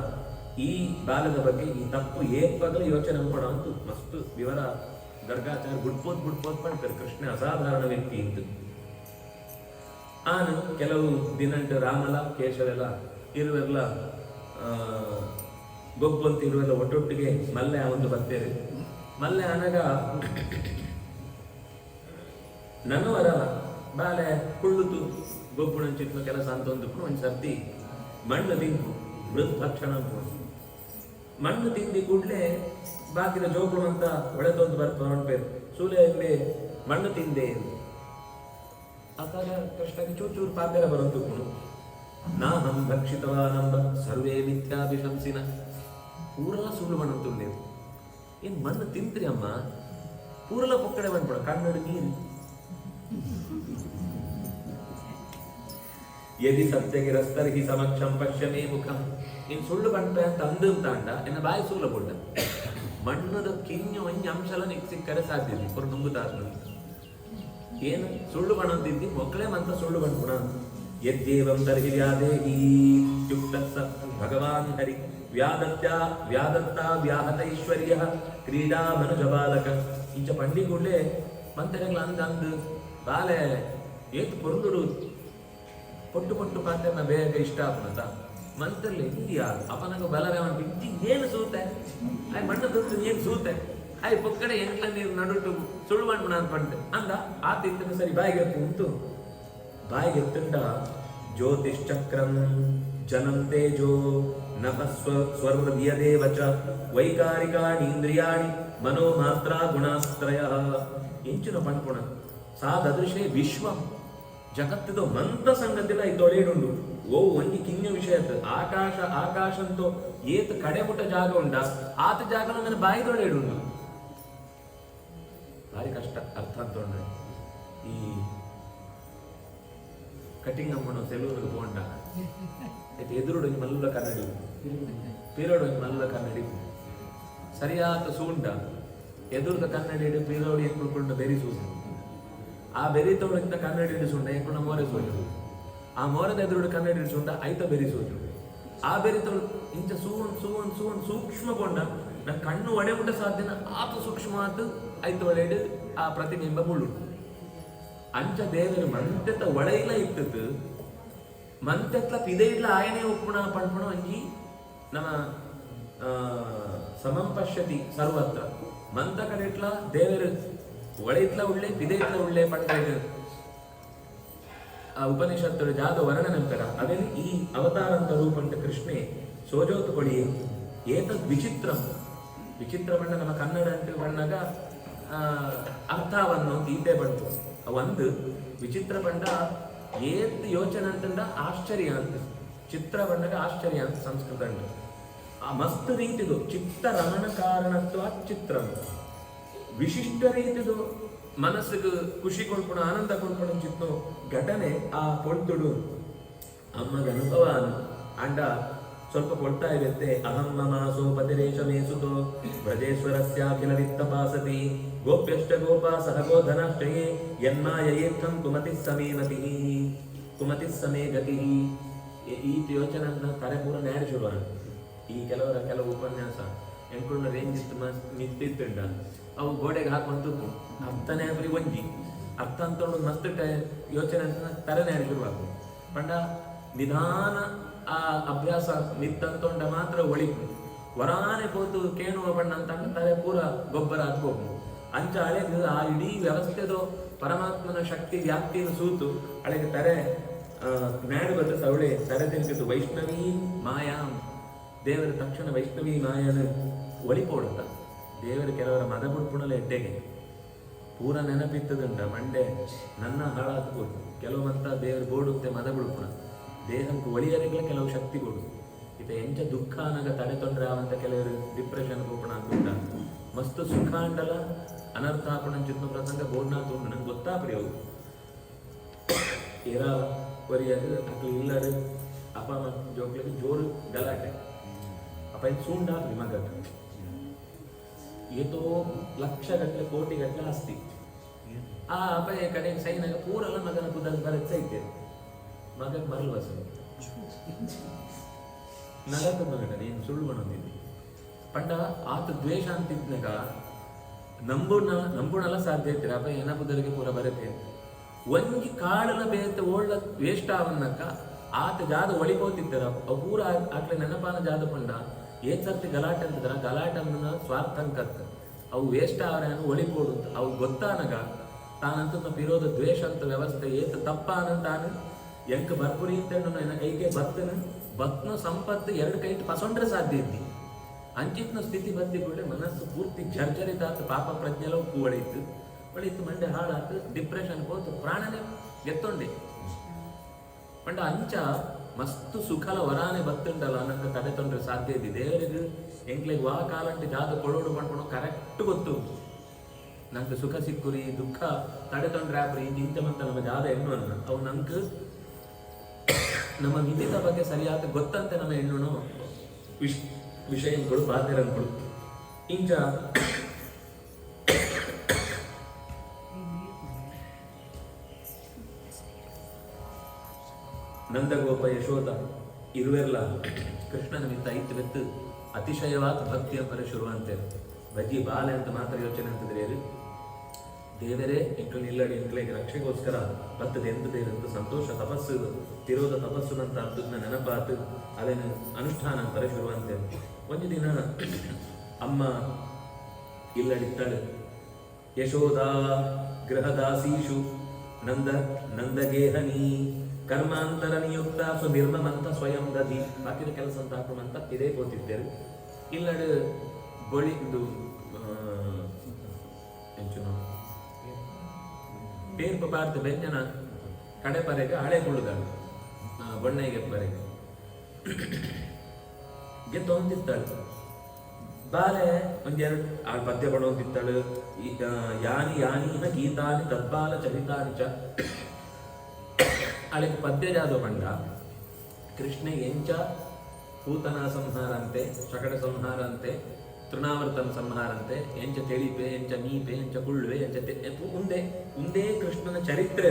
ಈ ಬಾಲದ ಬಗ್ಗೆ ಈ ತಪ್ಪು ಏಪಗಲ ಯೋಚನೆ ಕೊಡ ಅಂತೂ ಮಸ್ತ್ ವಿವರ ಗರ್ಗಾಚಾರ ಬಿಡ್ಪೋತ್ ಮಾಡ್ತಾರೆ. ಕೃಷ್ಣ ಅಸಾಧಾರಣ ವ್ಯಕ್ತಿ ಇತ್ತು. ಆನು ಕೆಲವು ದಿನಂಟು ರಾಮಲ ಕೇಶವೆಲ್ಲ ಇರುವೆಲ್ಲ ಗೊಬ್ಬಂತ ಇರುವೆಲ್ಲ ಒಟ್ಟೊಟ್ಟಿಗೆ ಮಲ್ಲೆ ಒಂದು ಬರ್ತೇವೆ. ಮಲ್ಲೆ ಅನಗ ನನವರ ಬಾಲೆ ಕುಳ್ಳುತು ಗೊಬ್ಬುಣ ಚಿಕ್ಕ ಕೆಲಸ ಅಂತ ಒಂದು ಸರ್ತಿ ಮಣ್ಣು ತಿಂದು ಮೃತ್ ಭಕ್ಷಣ ಮಣ್ಣು ತಿಂದಿ ಕೂಡಲೇ ಬಾಕಿದ ಜೋಗುಳು ಅಂತ ಒಳೆದೊಂದು ಹೊರಡ್ಬೇಕು. ಸೂಲೆಯಲ್ಲಿ ಮಣ್ಣು ತಿಂದೆ ಆಗ ಕೃಷ್ಣಗೆ ಚೂರು ಪಾಪೆಲ್ಲ ಬರಂತು. ನಾಹಂ ಭಕ್ಷಿತವಾನಂಬ ಸರ್ವೇ ಮಿಥ್ಯಾಭಿಶಂಸಿನ ಪೂರಾ ಸುಳ್ಳು ಮಣ್ಣು ತುಂಡೇವು. ಏನ್ ಮಣ್ಣು ತಿಂತ್ರಿ ಅಮ್ಮ, ಪೂರಲ ಪೊಕ್ಕಡೆ ಬಂದ್ಬಿಡ ಕಣ್ಣಡು ನೀರು. ಯದಿ ಸತ್ಯಗಿರಸ್ತರ್ಹಿ ಸಮಕ್ಷಂ ಪಶ್ಯಮೇ ಮುಖಂ. ಇನ್ ಸುಳ್ಳು ಬಂಡ್ಪೆ ಅಂತ ಅಂದು ತಾಂಡ ಎನ್ನ ಬಾಯಿ ಸೂಲ ಕೊಡ್ಡ ಮಣ್ಣದ ಕಿಂಜ ಒಂಜಿ ಅಂಶಲ ನಿಕ್ ಸಿಕ್ಕರೆ ಸಾಧ್ಯತೆ ಅವ್ರು ನುಂಗುತ್ತಾರ. ಏನು ಸುಳ್ಳು ಬಣ್ಣದಿದ್ದಿ ಮೊಕ್ಕಳೇ ಮಂತ ಸುಳ್ಳು ಬಂಡ್ಬಿಡ. ಯದ್ಯೇವಂ ತರ್ಹಿ ವ್ಯಾದೇಹಿ ಯುಕ್ತ ಭಗವಾನ್ ಹರಿ ವ್ಯಾದತ್ತ ವ್ಯಾಹತೈಶ್ವರ್ಯ ಕ್ರೀಡಾ ಮನುಜ ಬಾಲಕ. ಇಂಚ ಪಂಡಿ ಕೂಡಲೇ ಮಂತರೆಗಳ ಅಂದು ಬಾಲೆ ಏತು ಪೊರುಂದುಡು ಪೊಟ್ಟು ಪಾತ್ರನ ಬೇಗ ಇಷ್ಟ ಆಗ್ತದ ಮಂತಲ್ಲಿ ಇಂದಿಯಾ ಅಪನಗ ಬಲರಾಮ ಬಿದ್ದಿ ಏನು ಸೂತೆ ಆಯ್ ಮಣ್ಣು ತುತ್ತು ಏನು ಸೂತೆ ಆಯ್ ಪೊಕ್ಕಡೆ ಎಂಟ್ಲ ನೀರು ನಡುಟು ಸುಳ್ಳು ಮಾಡ್ಬಿಡ ಅನ್ಪಂಡೆ ಅಂದ ಆ ತಿಂತನ ಸರಿ ಬಾಯಿಗೆ ಎತ್ತು ಉಂಟು. ಬಾಯಿಗೆ ಎತ್ತುಂಡ ಜ್ಯೋತಿಶ್ಚಕ್ರಂ ಜನಂ ತೇಜೋ ನಭ ಸ್ವರ್ವದಿಯದೇವಚ ವೈಕಾರಿಕಾಣಿ ಇಂದ್ರಿಯಾಣಿ ಮನೋ ಮಾತ್ರ ಗುಣಾಸ್ತ್ರಯ. ಎಂಚಿನ ಪಂಪುಣ ಸಾದೃಶೇ ವಿಶ್ವಂ ಜಗತ್ತಿದ ಮಂತ ಸಂಗತಿಲ ಇದ್ದೊಳೇಡುಂಡು. ಓ ಒಂಜಿ ಕಿಂಗ ವಿಷಯ ಆಕಾಶ ಅಂತೋ ಏತ್ ಕಡೆಮುಟ ಜಾಗ ಉಂಡ ಆತ ಜಾಗ ನನ್ನ ಬಾಯಿದೊಳೇಡುಂಡು. ಭಾರಿ ಕಷ್ಟ ಅರ್ಥ ಅಂತೊಂಡ್ರೆ ಈ ಕಟಿಂಗ್ ಅಮ್ಮನ ಸೆಲೂನ್ಗೆ ಹೋಂಡ ಎದುರುಡು ಮಲ್ಲ ಕನ್ನಡಿ ಪೀರೋಡು ಮಲ್ಲ ಕನ್ನಡಿ ಸರಿಯಾದ ಸೂಂಡ ಎದುರುದ ಕನ್ನಡಿ ಪೀರೋಡು ಎಕ್ಕೊಂಡು ಬೆರಿ ಸೂಸ ಆ ಬೆರಿತವಳಿಂದ ಕನ್ನಡಿ ಇಡಿಸುಂಡ ಎಕ್ಕೊಂಡು ಮೋರೆ ಸೋಜು ಆ ಮೋರದ ಎದುರುಡು ಕನ್ನಡಿ ಇಡಿಸುಂಡ ಐತ ಬೆರಿ ಸೋಜು ಆ ಬೆರಿತವಳು ಇಂಚ ಸೂವನ್ ಸೂಕ್ಷ್ಮ ಕೊಂಡ ನನ್ನ ಕಣ್ಣು ಒಡೆಬಿಟ್ಟ ಸಾಧ್ಯನ ಆತ ಸೂಕ್ಷ್ಮ ಆತು ಐತ ಒಳೆಡು ಆ ಪ್ರತಿಬಿಂಬ ಮುಳ್ಳು ಅಂಚ ದೇವರು ಮಂತೆತ್ತ ಒಳೆಯಿಲ್ಲ ಇತ್ತದು ಮಂತೆತ್ಲ ಪಿದೆಯಿಡ್ಲ ಆಯನೆ ಒಪ್ಪುಣ ಪಣ್ಪುಣ ಅಂಜಿ ನಮ್ಮ ಸಮಂ ಪಶ್ಯತಿ ಸರ್ವತ್ರ ಮಂತ ಕಡೆ ಇಟ್ಲ ದೇವರು ಒಳೆ ಇಟ್ಲ ಉಳ್ಳೆ ಪಿದೆ ಇಟ್ಲ ಉಳ್ಳೆ ಪಂಡ ಆ ಉಪನಿಷತ್ತು ಜಾದ ವರ್ಣ ನಂತರ ಅದೇನು ಈ ಅವತಾರಂತ ರೂಪಂಟ ಕೃಷ್ಣೆ ಸೋಜೋತು ಕೊಡಿ ಏತದ್ ವಿಚಿತ್ರ ಬಣ್ಣ ನಮ್ಮ ಕನ್ನಡ ಅಂತ ಬಣ್ಣಗ ಅರ್ಥವನ್ನು ಗೀತೆ ಬಂತು. ಒಂದು ವಿಚಿತ್ರ ಬಂಡ ಏತ್ ಯೋಚನೆ ಅಂತಂದ ಆಶ್ಚರ್ಯ ಅಂತ ಚಿತ್ರ ಬಂಡಗ ಆಶ್ಚರ್ಯ ಅಂತ ಸಂಸ್ಕೃತ ಅಂಡ ಆ ಮಸ್ತ್ ರೀತಿದು ಚಿತ್ತ ರಮಣ ಕಾರಣತ್ವ ಚಿತ್ರ ವಿಶಿಷ್ಟ ರೀತಿದು ಮನಸ್ಸಿಗೆ ಖುಷಿ ಕೊಡ್ಪುಣ ಆನಂದ ಕೊಡ್ಪುಣ ಚಿತ್ತು ಘಟನೆ ಆ ಪೊಳ್ತುಡು ಅಮ್ಮಗ ಅನುಭವ ಅಂಡ ಸ್ವಲ್ಪ ಕೊಡ್ತಾ ಇರುತ್ತೆ. ಅಹಂ ಮಮಾಸೋ ಪತಿರೇಶ ಮೇಸುತೋ ಬ್ರಜೇಶ್ವರಸ್ಯಾಖಿಲ ವಿತ್ತಪಾಸತಿ ಗೋಪ್ಯಷ್ಟ ಗೋಪಾ ಸಹ ಗೋಧನಾಶ್ಚಯೇ ಯನ್ಮಾಯೇತ್ಥಂ ಕುಮತಿ ಸಮೇ ಗತಿ. ಈ ಯೋಚನೆ ಅಂತ ಕರೆ ಪೂರ ನ್ಯಾಯ ಶುರು ಈ ಕೆಲವು ಉಪನ್ಯಾಸ ಎಂಕುಳ್ಳ ರೇಂಜ್ ನಿಂತಿತ್ತುಂಡ ಅವು ಗೋಡೆಗೆ ಹಾಕೊಂತು ಅರ್ಥನೇ ಬರೀ ಒಂಜಿ ಅರ್ಥ ಅಂತೊಂಡು ಮಸ್ತ್ ಯೋಚನೆ ಅಂತ ತರೆ ನ್ಯಾಯ ಶುರುವಾಗ್ತದೆ ಪಂಡ ನಿಧಾನ ಆ ಅಭ್ಯಾಸ ನಿತ್ತಂತೊಂಡ ಮಾತ್ರ ಒಳಿತು ವರಾನೆ ಪೋತು ಕೇಣುವ ಬಣ್ಣ ಅಂತ ತಲೆ ಪೂರ ಗೊಬ್ಬರ ಹತ್ಕೋಬು ಅಂಚ ಹಳೆದು ಆ ಇಡೀ ವ್ಯವಸ್ಥೆದು ಪರಮಾತ್ಮನ ಶಕ್ತಿ ವ್ಯಾಪ್ತಿಯನ್ನು ಸೂತು ಹಳೆಗೆ ತರೆ ಜ್ಞಾನ ಬದ್ಧ ಅವಳೆ ತರೆ ತಿನ್ಕಿತು ವೈಷ್ಣವೀ ಮಾಯಾ ದೇವರ ತಕ್ಷಣ ವೈಷ್ಣವೀ ಮಾಯನ ಒಳಿಪೋಡುತ್ತ ದೇವರು ಕೆಲವರ ಮದ ಬಿಡ್ಪುಣಲೆ ಎಡ್ಡೆಗೆ ಪೂರ ನೆನಪಿತ್ತದುಂಡ ಮಂಡೆ ನನ್ನ ಹಾಳಾದ್ಬೋದು ಕೆಲವಂತ ದೇವರು ಬೋಡುತ್ತೆ ಮದ ಬಿಡ್ಪುಣ ದೇಹಕ್ಕೆ ಒಳಿಯರಿಗಳ ಕೆಲವು ಶಕ್ತಿ ಕೊಡು ಇತ ಎಂಚ ದುಃಖ ಅನ್ನಗ ತಡೆ ತೊಂದ್ರೆ ಅವಂತ ಕೆಲವರು ಡಿಪ್ರೆಷನ್ ಹೋಗೋಣ ಅಂತ ಮಸ್ತ್ ಸುಖ ಅಂಡಲ ಅನರ್ಥ ಹಾಕೋಣ ಚಿತ್ತ ಪ್ರಸಂಗ ಬೋಡ್ನಾ ತುಂಡು ನಂಗೆ ಗೊತ್ತಾಪ್ರಿ ಅವು ಏರಾ ಒರಿಯದು ಮಕ್ಕಳು ಇಲ್ಲರು ಅಪ್ಪ ಮತ್ತು ಜೋಕ್ಲಿಗೆ ಜೋರು ಗಲಾಟೆ ಅಪ್ಪ ಇದು ಸೂಂಡಾಗ್ರಿ ಮಗ ಏತೋ ಲಕ್ಷಗಟ್ಟಲೆ ಕೋಟಿಗಟ್ಟಲೆ ಆಸ್ತಿ ಆ ಅಪ್ಪ ಕಡೆ ಸೈನಾಗ ಪೂರಲ್ಲ ಮಗನ ಕುದಲ್ ಬರತ್ ಸೈತೆ ಮಗ ಮರಲ್ವಸ ನಗತದ ನೀನು ಸುಳ್ಳು ಬಣ್ಣದಿದ್ದಿ ಪಂಡ ಆತ ದ್ವೇಷ ಅಂತಿದ್ನಾಗ ನಂಬುಣಲ್ಲ ಸಾಧ್ಯ ಇರ್ತೀರ ಅಪ್ಪ ಏನಪ್ಪದರಿಗೆ ಪೂರ ಬರುತ್ತೆ ಒಂಜಿ ಕಾಡಲ ಬೇತ ಓಳ್ಳ ವೇಷ್ಟ ಅವನ್ನಕ್ಕ ಆತ ಜಾದ ಒಳಿಬೋತಿದ್ದಾರ ಅವು ಪೂರ ಆಟ್ಲೆ ನೆನಪಾನ ಜಾದ ಪಂಡ ಏತರ್ತಿ ಗಲಾಟೆ ಅಂತಿದ್ರ ಗಲಾಟೆ ಅನ್ನೋನ ಸ್ವಾರ್ಥ ಅಂಕತ್ತ ಅವು ವೇಷ್ಟ ಅವರೇನು ಒಳಿಬೋಡು ಅವು ಗೊತ್ತಾನಗ ತಾನಂತ ವಿರೋಧ ದ್ವೇಷ ಅಂತ ವ್ಯವಸ್ಥೆ ಏತ ತಪ್ಪ ತಾನು ಎಂಕ ಬರ್ಪುರಿ ಅಂತ ನನ್ನ ಕೈಗೆ ಬತ್ನ ಸಂಪತ್ತು ಎರಡು ಕೈ ಪಸೊಂಡ್ರೆ ಸಾಧ್ಯ ಇದ್ದಿ ಅಂಚಿತ್ನ ಸ್ಥಿತಿ ಬಂದಿ ಕೂಡ ಮನಸ್ಸು ಪೂರ್ತಿ ಜರ್ಜರಿತಾತ ಪಾಪ ಪ್ರಜ್ಞೆಲ್ಲ ಒಳಿತು ಮಂಡೆ ಹಾಳಾತು ಡಿಪ್ರೆಷನ್ ಹೋತು ಪ್ರಾಣನೇ ಎತ್ತೊಂಡೆ ಪಂಡ ಅಂಚ ಮಸ್ತು ಸುಖಲ ವರಾನೆ ಬತ್ತುಂಡಲ್ಲ ನಂಗೆ ತಡೆ ತೊಂದ್ರೆ ಸಾಧ್ಯ ಇದೆ ದೇವರಿಗೆ ಎಂಕ್ಲೆಗೆ ವಾ ಕಾಲಂಟಿ ಜಾದ ಕೊಳೋಡು ಮಾಡ್ಕೊಂಡು ಕರೆಕ್ಟ್ ಗೊತ್ತು ನಂಗೆ ಸುಖ ಸಿಕ್ಕುರಿ ದುಃಖ ತಡೆ ತೊಂದ್ರೆ ಆಪ್ರಿ ಇಂಚಮಂತ ನಮ್ಮ ಜಾದ ಹೆಣ್ಣು ಅನ್ನ ಅವು ನಂಗೆ ನಮ್ಮ ಮಿತಿದ ಬಗ್ಗೆ ಸರಿಯಾದ ಗೊತ್ತಂತೆ ನಮ್ಮ ಹೆಣ್ಣು ವಿಷಯಗಳು ಬಾಧ್ಯರನ್ಗಳು ಇಂಚ ನಂದಗೋಪ ಯಶೋಧ ಇರುವೆಲ್ಲ ಕೃಷ್ಣನ ಮಿತ್ತ ಐತ್ವೆತ್ತು ಅತಿಶಯವಾದ ಭಕ್ತಿಯ ಪರ ಶುರುವಂತೆ ಬಜ್ಜಿ ಬಾಲೆ ಅಂತ ಮಾತ್ರ ಯೋಚನೆ ಅಂತಂದ್ರೆ ದೇವರೇ ಎಂಕಲ್ ಇಲ್ಲಡಿ ಎಂಕ್ಲೆಗೆ ರಕ್ಷೆಗೋಸ್ಕರ ಬರ್ತದೆ ಎಂತದೇನಂತ ಸಂತೋಷ ತಪಸ್ಸು ತಿರೋದ ತಪಸ್ಸು ಅಂತ ಅರ್ಧನ ನೆನಪಾತು ಅದೇನು ಅನುಷ್ಠಾನ ಪರ ಶುರುವಂತೆ ಒಂದು ದಿನ ಅಮ್ಮ ಇಲ್ಲಡಿತ್ತಾಳೆ ಯಶೋದಾ ಗೃಹದಾಸೀಷು ನಂದಗೇಹನಿ ಕರ್ಮಾಂತರ ನಿಯುಕ್ತ ನಿರ್ಮಮಂತ ಸ್ವಯಂ ದಧಿ ಬಾಕಿದ ಕೆಲಸ ಅಂತ ಹಾಕುವಂತ ಇದೇ ಗೊತ್ತಿದ್ದೇವೆ ಇಲ್ಲಡು ಬಳಿ ಇದು ಪೇರ್ಪ ಪಾರ್ಥ ವ್ಯಂಜನ ಕಡೆ ಪರೆಗೆ ಹಳೆ ಕುಳ್ಳುಗಳು ಬೊಣ್ಣೆಗೆ ಪರೆಗೆ ಗೆದ್ದೊಂದಿತ್ತಾಳು ಬಾಲೆ ಒಂದೆರಡು ಆ ಪದ್ಯ ಬಡೋಂದಿತ್ತಾಳು ಯಾನಿ ಯಾನೀನ ಗೀತಾನಿ ತದ್ಬಾಲ ಚರಿತಾನಿ ಚ ಅಳಿಗೆ ಪದ್ಯ ಜಾದ ಪಂಡ ಕೃಷ್ಣ ಎಂಚ ಪೂತನ ಸಂಹಾರ ಅಂತೆ ಶಕಟ ಸಂಹಾರ ಅಂತೆ ತೃಣಾವರ್ತನ ಸಂಹಾರ ಅಂತೆ ಎಂಚ ತೆಳಿಪೆ ಎಂಚ ನೀಪೆ ಎಂಚ ಕುಳ್ಳುವೆ ಎಂಚ ಉಂದೇ ಕೃಷ್ಣನ ಚರಿತ್ರೆ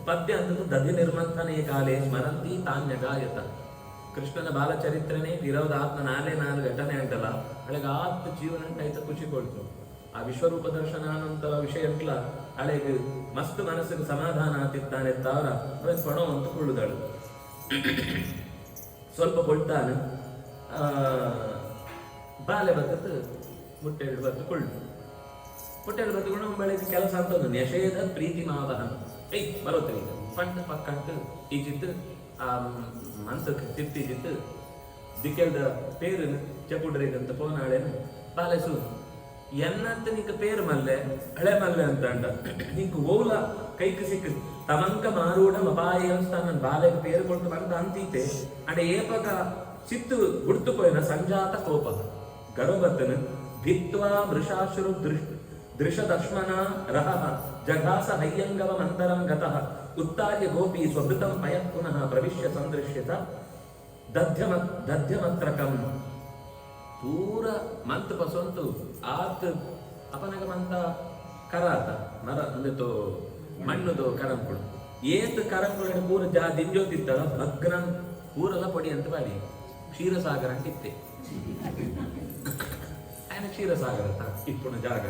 ಪದ್ಯ ಅಂತದ್ದು ದಧಿ ನಿರ್ಮಂಥನೇ ಕಾಲೇ ಸ್ಮರಂತಿ ತಾನ್ಯಗಾಯತ ಕೃಷ್ಣನ ಬಾಲ ಚರಿತ್ರೆನೇ ವಿರೋಧ ಆತ್ಮ ನಾಲೆ ಘಟನೆ ಅಂತಲ್ಲ ಅಳೆಗೆ ಆತ್ಮ ಜೀವನ ಆಯ್ತ ಖುಷಿ ಕೊಡ್ತು ಆ ವಿಶ್ವರೂಪ ದರ್ಶನ ಅನ್ನೋಂಥ ವಿಷಯ ಇರ್ಲ ಅಳೆಗೆ ಮಸ್ತ್ ಮನಸ್ಸಿಗೆ ಸಮಾಧಾನ ಆತಿತ್ತಾನೆ ತಾರ ಅವನ್ ಪಣೋ ಅಂತ ಕುಳ್ಳುದಾಳು ಸ್ವಲ್ಪ ಕೊಡ್ತಾನೆ ಬಾಲೆ ಬತ್ತತ್ತು ಮುಟ್ಟೆರಡು ಬತ್ತು ಕೊಳ್ಳು ಮುಟ್ಟೆರಡು ಬತ್ತುಕೊಂಡು ಬೆಳಗ್ಗೆ ಕೆಲಸ ಅಂತಂದು ನೆಷೇಧ ಪ್ರೀತಿ ಮಾವಹನ ಬರೋತ್ರಿ ಪಂಡ ಪಕ್ಕಂಟು ಈಜಿತ್ತು ಆ ಮನ್ಸಕ್ಕೆ ತಿರ್ತಿಜಿತ್ತು ದಿಕ್ಕೆಲ್ದ ಪೇರು ಚಪುಡ್ರಿಗಂತ ಫೋನ್ ಆಳೇನು ಬಾಲೆಸು ಎನ್ನಂತ ನಿಂಕ ಪೇರು ಮಲ್ಲೆ ಹಳೆ ಮಲ್ಲೆ ಅಂತ ಅಂಡ ನಿಂಕ ಓಲ ಕೈക്ക് ಸಿಕ್ಕ ತಮಂಕ ಮಾರೂಢ ಮಪಾಯ ನನ್ನ ಬಾಲೆಗೆ ಪೇರು ಕೊಟ್ಟು ಬಂದ ಅಂತೀತೆ ಅಂಡೆ ಏಪಕ ಚಿತ್ತು ಗುಡ್ತುಕೋಯ್ನ ಸಂಜಾತ ಕೋಪ ಗರ್ವಬತ್ತನ ಭಿತ್ವಾ ವೃಷಾಶುರು ದೃಶದಶ್ಮನ ರಹ ಜಘಾಸ ಹಯ್ಯಂಗವ ಮಂತರಂ ಗತಃ ಉತ್ತಾರ್ಯ ಗೋಪಿ ಸ್ವಭೃತಂ ಪಯ ಪುನಃ ಪ್ರವಿಶ್ಯ ಸಂದೃಶ್ಯತ ದಧ್ಯಮತ್ರಕಂ ಪೂರ ಮಂತ್ ಪಸೊಂತು ಆತ್ ಅಪನಗ ಮಂತ ಕರಾತ ಮರ ಅಂದಿತ್ತು ಮಣ್ಣುದು ಕರಂಕುಳು ಏತ್ ಕರಂಕುಳು ಪೂರ ದಿಂಜೋತಿತ್ತಲ್ಲ ಭಗ್ನಂ ಪೂರಲ ಪೊಡಿ ಅಂತ ಬಾಡಿ ಕ್ಷೀರಸಾಗರ ಅಂತಿತ್ತೆ ఆయన క్షీరసాగర ఇప్పుడు జాగ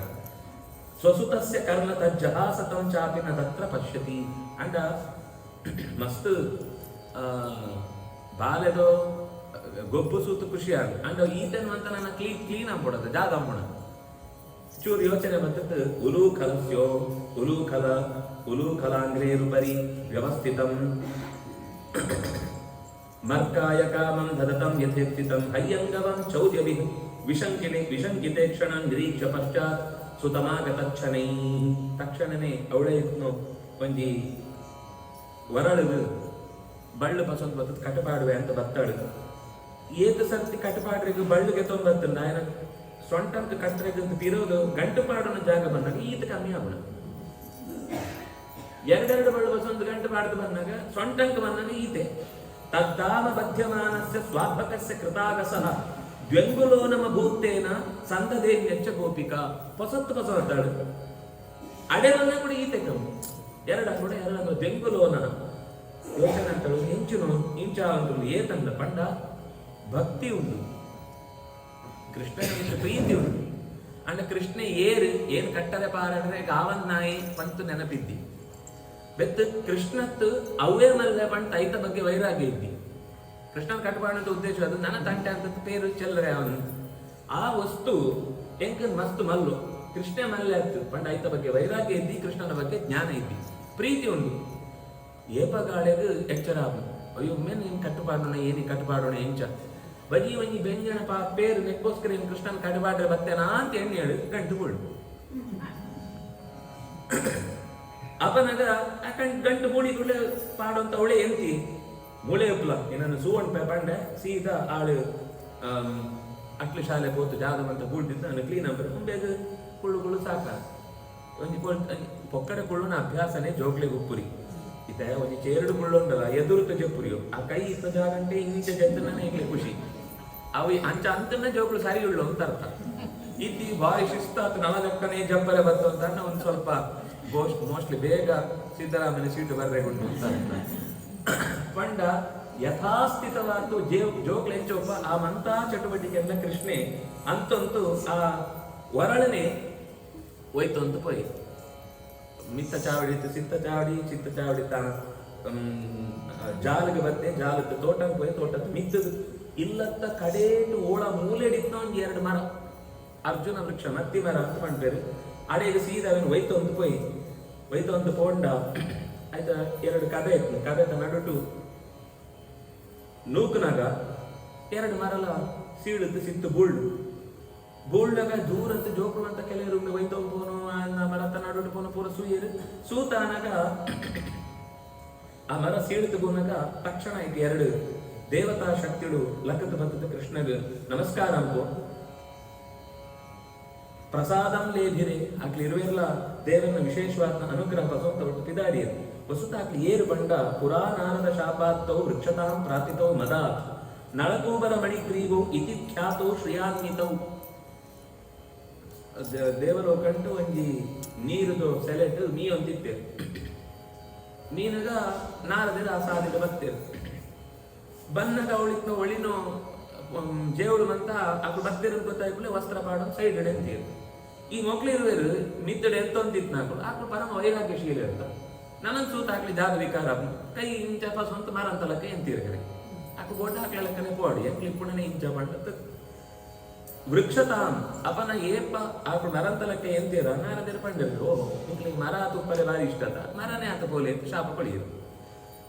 ಸ್ವಸುತಸ್ಯ ಕರ್ಣ ತಜ್ಜಹಾಸತಂ ಚಾಪಿನ ತತ್ರ ಪಶ್ಯತಿ ಅಂಡ ಮಸ್ತ್ ಬಾಲೆದೋ ಗೊಬ್ಬು ಸೂತು ಖುಷಿ ಆಗ ಅಂಡ ಈತನ್ ಅಂತ ನನ್ನ ಕ್ಲೀನ್ ಆಗ್ಬಿಡೋದು ಜಾಗ ಅಂಬೋಣ ಚೂರು ಯೋಚನೆ ಬರ್ತದೆ ಉಲೂಖಲಾಂಗ್ರೇರುಪರಿ ವ್ಯವಸ್ಥಿತಂ ಮರ್ಕಾಯ ಕಾಮಂ ದದತಂ ಯಥೇಪ್ಸಿತಂ ಹಯ್ಯಂಗವಂ ಚೌರ್ಯವಿ ವಿಶಂಕಿತೆ ಕ್ಷಣ ನಿರೀಕ್ಷ ಪಶ್ಚಾತ್ ಸುತಮಾಗತಕ್ಷಣೈ ತಕ್ಷಣನೇ ಅವಳೇ ಇದ್ನು ಒಂಜಿ ವರಳದು ಬಳ್ಳು ಪಸಂದ್ ಬರ್ತದ ಕಟಪಾಡುವೆ ಅಂತ ಬತ್ತಾಡು ಏತ ಸರ್ತಿ ಕಟಪಾಡ್ರಿಗೆ ಬಳ್ಳುಗೆ ತೊಂಬತ್ತಂದ ఆయన ಸೊಂಟಂಕ ಕಟ್ಟರೆಗಂತ ತಿರೋದು ಗಂಟುಪಾಡನ ಜಾಗ ಬಂದಾಗ ಈತ ಕಮ್ಮಿ ಆಗೋಣ ಎರಡೆರಡು ಬಳ್ಳು ಬಸೊಂದು ಗಂಟುಪಾಡ್ದು ಬಂದಾಗ ಸೊಂಟಂಕ ಬಂದಾಗ ಈತೆ ತದ್ದಾಮ ಬಧ್ಯಮಾನಸ್ಯ ಸ್ವಾಭಕಸ್ಯ ಕೃತಾಗಸಃ ದ್ವಂಗುಲೋ ನಮ ಭೂತೇನ ಸಂದದೇ ನೆಚ್ಚ ಗೋಪಿಕಾ ಹೊಸತ್ತಾಳು ಅಡೆ ಬಂದಾಗ ಕೂಡ ಈತೆ ಕಮ್ಮಿ ಎರಡ ಕೂಡ ದ್ವಂಗುಲೋನ ಯೋಚನೆ ಅಂತಳು ಹೆಂಚುನು ಇಂಚ ಒಂದು ಏತಂದ ಪಂಡ ಭಕ್ತಿ ಉಂಟು, ಕೃಷ್ಣನ ಪ್ರೀತಿ ಉಂಟು. ಅಂಡ ಕೃಷ್ಣ ಏನ್ ಕಟ್ಟರೆ ಪಾರಡ್ರೆ ಗಾವನ್ ನಾಯಿ ಪಂತು ನೆನಪಿದ್ದಿ ಬೆತ್ತ ಕೃಷ್ಣತ್ ಅವೇ ಮಲ್ಲೆ ಪಂಟ ಐತ ಬಗ್ಗೆ ವೈರಾಗ್ಯ ಇದ್ದಿ. ಕೃಷ್ಣನ ಕಟ್ಟಬಾರ್ದು ಉದ್ದೇಶ ಅದು ನನ್ನ ತಂಟೆ ಅಂತ ಪೇರು ಚೆಲ್ಲರೆ ಅವನು ಆ ವಸ್ತು ಎಂಕ ಮಸ್ತ್ ಮಲ್ಲು ಕೃಷ್ಣ ಮಲ್ಲೆ ಆಯ್ತು ಪಂಡ ಐತ ಬಗ್ಗೆ ವೈರಾಗ್ಯ ಇದ್ದಿ, ಕೃಷ್ಣನ ಬಗ್ಗೆ ಜ್ಞಾನ ಇದ್ದಿ, ಪ್ರೀತಿ ಉಂಟು. ಏಪಗಾಳೆಗೆ ಎಚ್ಚರ ಅಯ್ಯೋ ಒಮ್ಮೆ ನೀನು ಕಟ್ಟುಪಾಡೋಣ ಏನಿ ಕಟ್ಟುಪಾಡೋಣ ಎಂಚ ಬಜಿ ಒಂಜಿ ಬೆಂಜನ ಪೇರು ನೆಕ್ಕೋಸ್ಕರ ಏನು ಕೃಷ್ಣನ ಕಟ್ಟಬಾಡ್ರೆ ಬತ್ತೇನಾ ಅಂತ ಎಣ್ಣೆ ಹೇಳಿ ಗಂಟುಗಳು ಅಪನಗ ಗಂಟು ಮೂಡಿ ಗುಳೆ ಪಾಡುವಂತ ಅವಳೆ ಎಂತಿ ಮೂಳೆ ಉಪ್ಲ ಏನನ್ನು ಸೂವಣ್ಣ ಪಂಡೆ ಸೀದಾ ಆಳು ಅಕ್ಲಿ ಶಾಲೆ ಹೋತು ಜಾದವಂತ ಗೂಳ್ತಿದ್ದು ನಾನು ಕ್ಲೀನ್ ಆಗ್ಬೇಕು ಬೇಗ ಕುಳ್ಳು ಸಾಕ ಒಂಜಿ ಪೊಕ್ಕಡೆ ಕುಳ್ಳುನ ಅಭ್ಯಾಸನೇ ಜೋಗ್ಲಿಗೆ ಉಪ್ಪುರಿ ಇತ ಒಂಜಿ ಚೇರಡು ಕುಳ್ಳು ಉಂಟಲ್ಲ ಎದುರುತ ಜಪ್ಪುರಿಯೋ ಆ ಕೈ ಇತ್ತ ಜಾಗಂಟೆ ಇಂಚ ಜದ್ದನ ಈಗಲೇ ಖುಷಿ ಅವು ಅಂಚ ಅಂತನ ಜೋಗ್ಲು ಸರಿ ಉಳ್ಳು ಅಂತ ಅರ್ಥ. ಇತ್ತಿ ಬಾರಿ ಶಿಸ್ತಾತು ನವಲೆಕ್ಕನೇ ಜಂಬಲೆ ಬತ್ತು ಅಂತ ಒಂದು ಸ್ವಲ್ಪ ಮೋಸ್ಟ್ಲಿ ಬೇಗ ಸಿದ್ದರಾಮಯ್ಯ ಸೀಟು ಬರ್ರೆಗುಂಟು ಅಂತ ಪಂಡ ಯಥಾಸ್ಥಿತವಾದ ಜೋಗ್ಲು ಹೆಚ್ಚೊಬ್ಬ ಆ ಮಂತಾ ಚಟುವಟಿಕೆಯನ್ನ ಕೃಷ್ಣೆ ಅಂತಂತೂ ಆ ವರಳನೆ ಹೋಯ್ತು ಅಂತ ಪೋಯಿ ಮಿತ್ತ ಚಾವಡಿ ಸಿತ್ತ ಚಾವಡಿ ಚಿತ್ತ ಚಾವಡಿ ತಾ ಜಾಲಿಗೆ ಬತ್ತೆ ಜಾಲದ ತೋಟಕ್ಕೆ ಹೋಗಿ ತೋಟದ ಮಿತ್ತದು ಇಲ್ಲತ್ತ ಕಡೇಟು ಓಳ ಮೂಲೆಡಿತ್ತು ಒಂದು 2 ಮರ ಅರ್ಜುನ ವೃಕ್ಷ ಮತ್ತಿ ಮರ ಅಂತ ಮಾಡ್ಬೇರು ಅಡೆಗೆ ಸೀದಾ ಅವನು ಒಯ್ತು ಒಂದು ಪೋಂಡ ಆಯ್ತಾ 2 ಕದೆ ಇತ್ತು ಕದೆ ನಡುಟು ನೂಕನಾಗ 2 ಮರಲ ಸೀಳುತ್ತು ಸಿತ್ತು ಬೂಳ್ನಾಗ ದೂರಂತ ಜೋಕುಳು ಅಂತ ಕೆಲವರು ಒಯ್ತು ಪೋನು ಮರತ ನಡುಟು ಪೋನು ಪೂರ ಸೂಯರು ಸೂತಾನಾಗ ಆ ಮರ ಸೀಳುತ್ತು ಪೋನಾಗ ತಕ್ಷಣ ಇದು 2 ದೇವತಾ ಶಕ್ತಿಗಳು ಲಕ್ಕದ ಬಂದದ ಕೃಷ್ಣಗೆ ನಮಸ್ಕಾರ ಅಂಪು ಪ್ರಸಾದಂ ಲೇಧಿರೆ ಆಗ್ಲಿ ಇರುವೆಲ್ಲ ದೇವನ ವಿಶೇಷವಾದ ಅನುಗ್ರಹ ಬಸವಂತ ಒಟ್ಟು ತಿದಾಡಿಯರು ವಸುತಾಗ್ಲಿ ಏರು ಬಂಡ ಪುರಾನಾರದ ಶಾಪಾತ್ತೋ ವೃಕ್ಷತಾಂ ಪ್ರಾರ್ಥಿತೋ ಮದಾತ್ ನಳಕೂಬರ ಮಣಿಗ್ರೀವೋ ಇತಿ ಖ್ಯಾತೋ ಶ್ರಿಯಾನ್ವಿತೌ ದೇವರು ಕಂಡು ಒಂಜಿ ನೀರುದು ಸೆಲೆಟ್ ನೀ ಒಂದಿತ್ತೇರು ನೀನಗ ನಾರದಿರ ಆ ಸಾಧಿಗೆ ಬರ್ತೇರು ಬನ್ನಗ ಅವಳಿನ ಒಳಿನೋ ಜೇವಳು ಅಂತ ಅದು ಬರ್ತಿರೋದು ಗೊತ್ತಾಯ್ಕಲೆ ವಸ್ತ್ರ ಪಾಡೋ ಸೈಡ್ ಅಂತೀರು ಈ ಮಕ್ಳು ಇರುವರು ಮಿತ್ತಡೆ ಎಂತ ಅಂತಿತ್ತು ನಾಕು ಆಕಳು ಪರಮ ವೈರಾಗ್ಯಶೀಲ ಅಂತ ನನನ್ ಸೂತ ಹಾಕ್ಲಿ ಜಾದ ವಿಕಾರ ಕೈ ಇಂಚ ಸ್ವಂತ ಮರ ಅಂತಲಕ್ಕೆ ಎಂತೀರ್ಗಡೆ ಆಕು ಬೋಟ ಹಾಕ್ಲಕ್ಕನೆ ಪೋಡಿ ಎಂಕ್ಲಿ ಪುಣನೆ ಇಂಚ ಬಂಡ ವೃಕ್ಷತಾಂ ಅಪನ ಏಪ ಆಕಳು ಮರಂತಲಕ್ಕೆ ಎಂತೀರ ನಾರದಿರ ಪಂಡಿರು ಓಹೋ ನಿಕ್ಲಿಗೆ ಮರ ತುಪ್ಪಲೆ ಬಾರಿ ಇಷ್ಟದ ಮರನೇ ಆತ ಪೋಲೆ ಶಾಪ ಪಡೆಯಿರು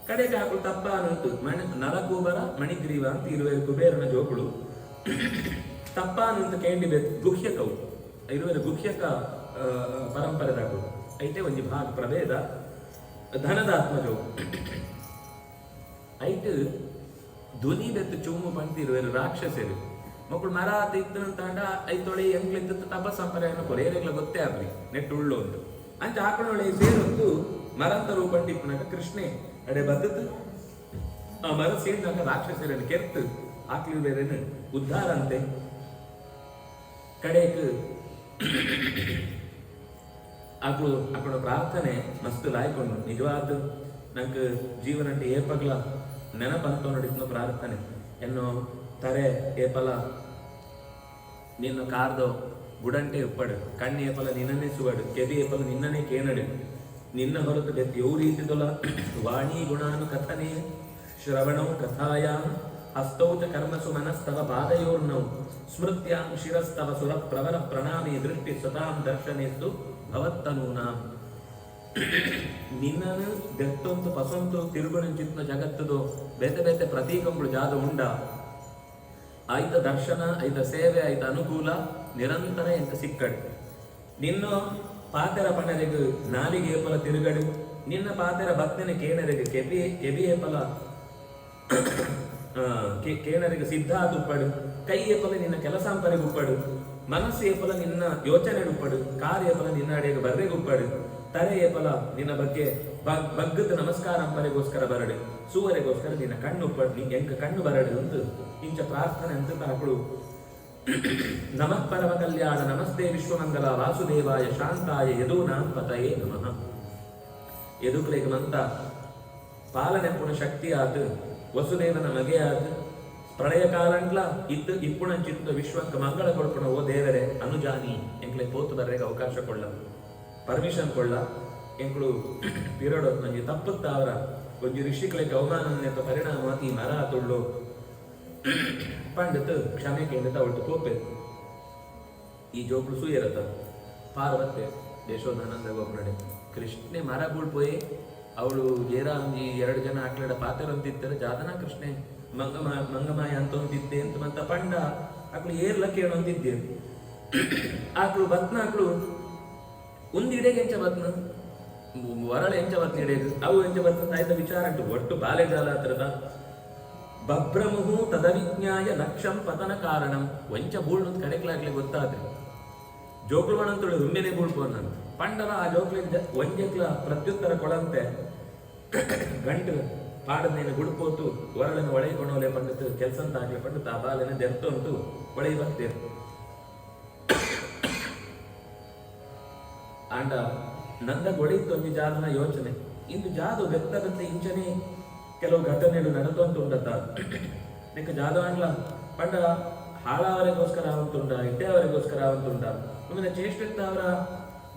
ಕಡೆಗೆ ಹಾಕಲು ತಪ್ಪ ಅನ್ನಂತು ನಲಕೂಬರ ಮಣಿಗ್ರೀವ ಅಂತ ಇರುವರು ಕುಬೇರನ ಜೋಕುಳು ತಪ್ಪ ಅನ್ನಂತ ಕೇಂಡಿ ಬೇಕು ಗುಹ್ಯಕವು ಇರುವರು ಗುಹ್ಯಕ ಪರಂಪರೆದಾಕು ಐತೆ ಒಂಜಿ ಭಾಗ ಪ್ರಭೇದ ಧನದಾತ್ಮ ಜೋಕು ಐಟ್ ಧ್ವನಿ ಬೆತ್ತು ಚೂಮು ಪಂತಿ ಇರುವರು ರಾಕ್ಷಸರು ಮಕ್ಕಳು ಮರ ತಿತ್ತು ಅಂತಾಂಡ ಐತೊಳೆ ಎಂಗ್ಲಿತ್ತು ತಪಸ್ಸಂಪರೆಯನ್ನು ಕೊರೇರೆಗ್ಲ ಗೊತ್ತೇ ಆಗ್ಲಿ ನೆಟ್ಟು ಉಳ್ಳು ಒಂದು ಅಂಚ ಆಕಳೊಳೆ ಸೇರೊಂದು ಮರಂತ ರೂಪಂಡಿಪ್ಪನಾಗ ಕೃಷ್ಣೆ ಅಡೆ ಬದ್ದತ್ತು ಆ ಮರ ಸೇರಿದಾಗ ರಾಕ್ಷಸರನ್ನು ಕೆರ್ತು ಆಕ್ಲಿ ಬೇರೆನು ಉದ್ಧಾರ ಅಂತೆ ಕಡೆಕ್ ಅಕ್ಕಡ ಪ್ರಾರ್ಥನೆ ಮಸ್ತ್ ಲಾಯ್ಕೊಂಡು ನಿಜವಾದ ನಂಗೆ ಜೀವನ ಏಪಗ್ಲ ನೆನಪಂತ ನೋಡಿದ್ನು ಪ್ರಾರ್ಥನೆ ಎನ್ನು ತರೆ ಏಪಲ ನಿನ್ನ ಕಾರ್ದೋ ಗುಡಂಟೆ ಉಪ್ಪಡು ಕಣ್ಣು ಏಪಲ ನಿನ್ನನ್ನೇ ಸುವಡು ಕೆದಿ ಏಪಲ ನಿನ್ನನೇ ಕೇನಡು ನಿನ್ನ ಹೊರತು ಬೆತ್ತು ಯಾವ ರೀತಿದೊಲ ವಾಣಿ ಗುಣಾನು ಕಥನೆ ಶ್ರವಣೌ ಕಥಾಯಾಂ ಹಸ್ತೌ ಚ ಕರ್ಮಸು ಮನಸ್ತವ ಪಾದಯೋರ್ನೌ ಸ್ಮೃತ್ಯಾಂ ಶಿರಸ್ತವ ಸುರ ಪ್ರವರ ಪ್ರಣಾಮಿ ದೃಷ್ಟಿ ಸ್ವತಾಂ ದರ್ಶನೆಸ್ತು ಭವತ್ತನೂನಾಂ ನಿನ್ನನು ದೆತ್ತೊಂತು ಪಸೊಂತು ತಿರುಗುಣಂಚಿತ್ನ ಜಗತ್ತದು ಬೇತೆ ಬೇತೆ ಪ್ರತೀಕಂಗಳು ಜಾದ ಉಂಡ ಆಯ್ತ ದರ್ಶನ ಆಯ್ತ ಸೇವೆ ಆಯ್ತ ಅನುಕೂಲ ನಿರಂತರ ಎಂತ ಸಿಕ್ಕಡು ನಿನ್ನ ಪಾತೆರ ಪಣರೆಗು ನಾಲಿಗೆ ಏಪಲ ತಿರುಗಡು ನಿನ್ನ ಪಾತೆರ ಭಕ್ತನ ಕೇಣರೆಗೆ ಕೆಬಿ ಏಪಲ ಕೇಣರೆಗೆ ಸಿದ್ಧ ಉಪ್ಪಡು ಕೈ ಏಪಲ ನಿನ್ನ ಕೆಲಸಾಂಪರೆಗೆ ಉಪ್ಪಡು ಮನಸ್ಸು ಏಪಲ ನಿನ್ನ ಯೋಚನೆ ಉಪ್ಪಡು ಕಾರ್ಯ ಏಪಲ ನಿನ್ನ ಅಡೆಗೆ ಬರ್ರೆಗೆ ಉಪ್ಪಡು ತರೆ ಏಪಲ ನಿನ್ನ ಬಗ್ಗೆ ಬಗ್ಗದ ನಮಸ್ಕಾರ ಅಂಪರೆಗೋಸ್ಕರ ಬರಡು ಸೂವರೆಗೋಸ್ಕರ ನಿನ್ನ ಕಣ್ಣು ಉಪ್ಪಡು ನಿಂಗೆ ಎಂಕ ಕಣ್ಣು ಬರಡು ಅಂತ ಇಂಚ ಪ್ರಾರ್ಥನೆ ಅಂತ ಹಾಕಳು ನಮಃ ಪರಮ ಕಲ್ಯಾಣ ನಮಸ್ತೆ ವಿಶ್ವಮಂಗಲ ವಾಸುದೇವಾಯ ಶಾಂತಾಯ ಯದೂನಾಂ ಪತಯೇ ನಮಃ ಎದುಕ್ಲೆಗಮಂತ ಪಾಲನೆಂಪುಣ ಶಕ್ತಿ ಆತು ವಸುದೇವನ ಮಗೆ ಆತು ಪ್ರಳಯ ಕಾಲಂಟ್ಲ ಇತ್ತು ಇಪ್ಪುಣ ಚಿತ್ತ ವಿಶ್ವಕ್ಕ ಮಂಗಳ ಕೊಡ್ಪುಣ ಓ ದೇವರೇ ಅನುಜಾನಿ ಎಂಕ್ಲೆ ಪೋತು ಬರ್ರೆಗೆ ಅವಕಾಶ ಕೊಳ್ಳ ಪರ್ಮಿಷನ್ ಕೊಳ್ಳ ಎಂಕ್ಳು ಪಿರಡು ನಂಗೆ ತಪ್ಪುತ್ತ ಅವರ ಒಂಜಿ ಋಷಿಗಳಿಗೆ ಅವಮಾನ ಪರಿಣಾಮಾತಿ ಮರ ತುಳ್ಳು ಪಂಡಿತ್ ಕ್ಷಮೆ ಕೇಂದ್ರ ಅವಳು ಕೋಪೆ ಈ ಜೋಕ್ಳು ಸೂಯರತ ಪಾರ್ವತೆ ಯಶೋಧಾನಂದ ಗೋಪುರಡೆ ಕೃಷ್ಣೆ ಮರ ಬುಳ್ಪೋಯೆ ಅವಳು ಏರ ಒಂಜಿ 2 ಜನ ಆಕ್ಲಡ ಪಾತ್ರ ಅಂತಿತ್ತಾರೆ ಜಾತನ ಕೃಷ್ಣೆ ಮಂಗಮಾಯ ಅಂತ ಅಂತಿದ್ದೆ ಅಂತ ಮಂತ ಪಂಡ ಆಕ್ಳು ಏರ್ಲ ಕೇಳೊಂದಿದ್ದೆ ಆಕ್ಳು ಬತ್ನ ಆಕ್ಳು ಒಂದಿಡೆಗೆ ಎಂಚ ಬತ್ನ ವರಳ ಎಂಚ ಬತ್ನ ಇಡೆಗೆ ಅವು ಎಂಚ ಬತ್ನ ಆಯ್ತ ವಿಚಾರ ಉಂಟು ಒಟ್ಟು ಬಾಲೆಗಾಲ ಹತ್ರದ ಬಭ್ರಮುಹು ತದವಿಜ್ಞಾಯ ಲಕ್ಷಂ ಪತನ ಕಾರಣಂ ವಂಚ ಬೂಳ್ನು ಕಡೆಗ್ಲಾಗ್ಲಿ ಗೊತ್ತಾದ್ರೆ ಜೋಕ್ಳುವಣಂತೇಳಿ ಹುಮ್ಮೆನೆ ಬೂಳ್ಪೋನ ಪಂಡಲ ಆ ಜೋಕ್ಲಿಂದ ಒಂಜಕ್ಲ ಪ್ರತ್ಯುತ್ತರ ಕೊಡಂತೆ ಗಂಟು ಪಾಡನೇನು ಗುಡ್ಪೋತು ಹೊರಳನ್ನು ಒಳೆಕೊಂಡೋಲೆ ಪಂಡಿತು ಕೆಲಸ ಅಂತ ಆಗ್ಲಿ ಪಂಡಿತು ಆ ಬಾಲೆನ ದೆರ್ತು ಉಂಟು ಒಳೆಯ ಬರ್ತೇನೆ ಆಂಡ ನಂದ ಗೊಳಿತ್ತು ಒಂದು ಜಾದನ ಯೋಚನೆ ಇಂದು ಜಾದು ಬೆತ್ತದಂತೆ ಇಂಚನೆ ಕೆಲವು ಘಟನೆಗಳು ನಡೆದಂತುಂಡತ ನಿಕ್ಕ ಜಾದು ಆಂಡ್ಲ ಪಂಡ ಹಾಳವರಿಗೋಸ್ಕರ ಅವಂತುಂಡ ಇಟ್ಟೆಯವರಿಗೋಸ್ಕರ ಅವಂತುಂಡ ಒಮ್ಮೆ ಚೇಷ್ಟೆತ್ತ ಅವರ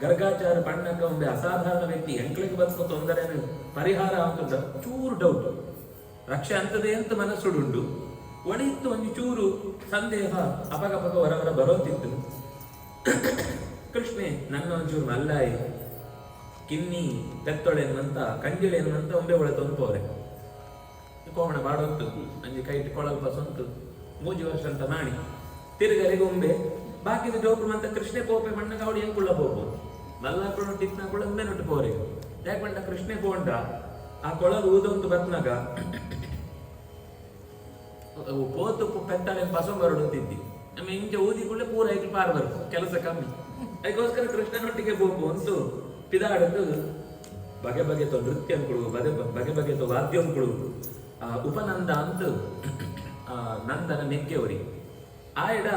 ಗರ್ಗಾಚಾರ ಪಣ್ಣಕ್ಕ ಒಮ್ಮೆ ಅಸಾಧಾರಣ ವ್ಯಕ್ತಿ ಎಂಕ್ಳಿಗೆ ಬದುಕು ತೊಂದರೆ ಪರಿಹಾರ ಅವಂತುಂಡ ಚೂರು ಡೌಟ್ ರಕ್ಷೆ ಅಂತದೇ ಅಂತ ಮನಸ್ಸುಡುಂಡು ಒಳಿತ್ತು ಒಂದು ಚೂರು ಸಂದೇಹ ಅಪಗಪಗ ಹೊರವರ ಬರೋತಿತ್ತು ಕೃಷ್ಣೆ ನನ್ನ ಒಂಚೂರು ಮಲ್ಲಾಯಿ ಕಿನ್ನಿ ಪೆತ್ತೊಳೆ ಎನ್ನುವಂತ ಕಂಜಿಳೆ ಎನ್ನುವಂತ ಒಂಬೆ ಒಳೆ ತೊಂಪೋರೆ ಕೋಮಣ ಬಾಡೊಂತು ಅಂಜಿ ಕೈ ಇಟ್ಕೊಳ್ಳಲ್ಪ ಸ್ವಂತು 3 ವರ್ಷ ಅಂತ ಮಾಡಿ ತಿರುಗರಿಗೆ ಒಂಬೆ ಬಾಕಿದ ಜೋಕ್ರು ಅಂತ ಕೃಷ್ಣೆ ಪೋಪೆ ಮಣ್ಣಗ ಅವಳು ಎಂಕುಳ್ಳ ಪೋಪು ಮಲ್ಲಾಕೊಂಡು ಟಿಕ್ನ ಕೂಡ ಒಮ್ಮೆ ನೊಟ್ಟು ಪೋರೆ ಯಾಕಂಡ ಕೃಷ್ಣೆ ಪೋಂಡ ಆ ಕೊಳಲು ಊದೊಂದು ಬತ್ನಾಗ ಪೋತು ಪೆತ್ತಾಳೆ ಪಸಂಬರಡು ಅಂತಿದ್ದಿ ನಮ್ಮ ಇಂಚೆ ಊದಿಕೊಳ್ಳೆ ಪೂರ ಐಕ್ಲು ಪಾರ್ ಬರ್ತು ಕೆಲಸ ಕಮ್ಮಿ ಅದಕ್ಕೋಸ್ಕರ ಕೃಷ್ಣನೊಟ್ಟಿಗೆ ಪೋಪು ಅಂತೂ ಪಿದಾಡದು ಬಗೆ ಬಗೆತ ನೃತ್ಯಂಗಳು ಬಗೆ ಬಗೆತ ವಾದ್ಯಂಗಳು ಉಪನಂದ ಅಂತ ನಂದನ ನೆಕ್ಕೆವರಿ ಆಯ್ಡ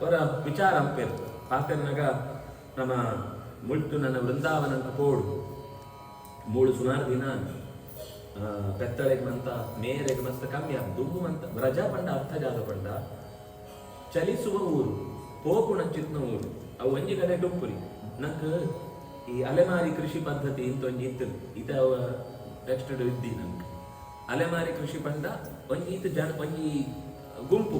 ಅವರ ವಿಚಾರ ಅಂಪೇರು ಪಾತೆರ್ನಾಗ ನಮ್ಮ ಮುಳ್ತು ನನ್ನ ವೃಂದಾವನ ಅಂತ ಕೋಡು 3 ಸುಮಾರು ದಿನ ಪೆತ್ತಳೆಗೆ ಮಂತ ಮೇರೆಗೆ ಮಸ್ತ ಕಮ್ಮಿ ಆಗ ದುಮ್ಮು ಅಂತ ವ್ರಜ ಪಂಡ ಅರ್ಥ ಜಾಗ ಪಂಡ ಚಲಿಸುವ ಊರು ಪೋಪು ನಂಚಿತ್ನ ಊರು ಅವು ಒಂಜಿ ಕಡೆ ಡುಪ್ಪುರಿ ನಂಗೆ ಈ ಅಲೆಮಾರಿ ಕೃಷಿ ಪದ್ಧತಿ ಇಂತ ಒಂಜಿ ಇತ್ತು ಇತ ಟೆಕ್ಸ್ಟೆಡ್ ಇದ್ದಿ ನಂಗೆ ಅಲೆಮಾರಿ ಕೃಷಿ ಪಂಡ ಒಂಜಿ ಇತ್ತು ಜನ ಒಂಜಿ ಗುಂಪು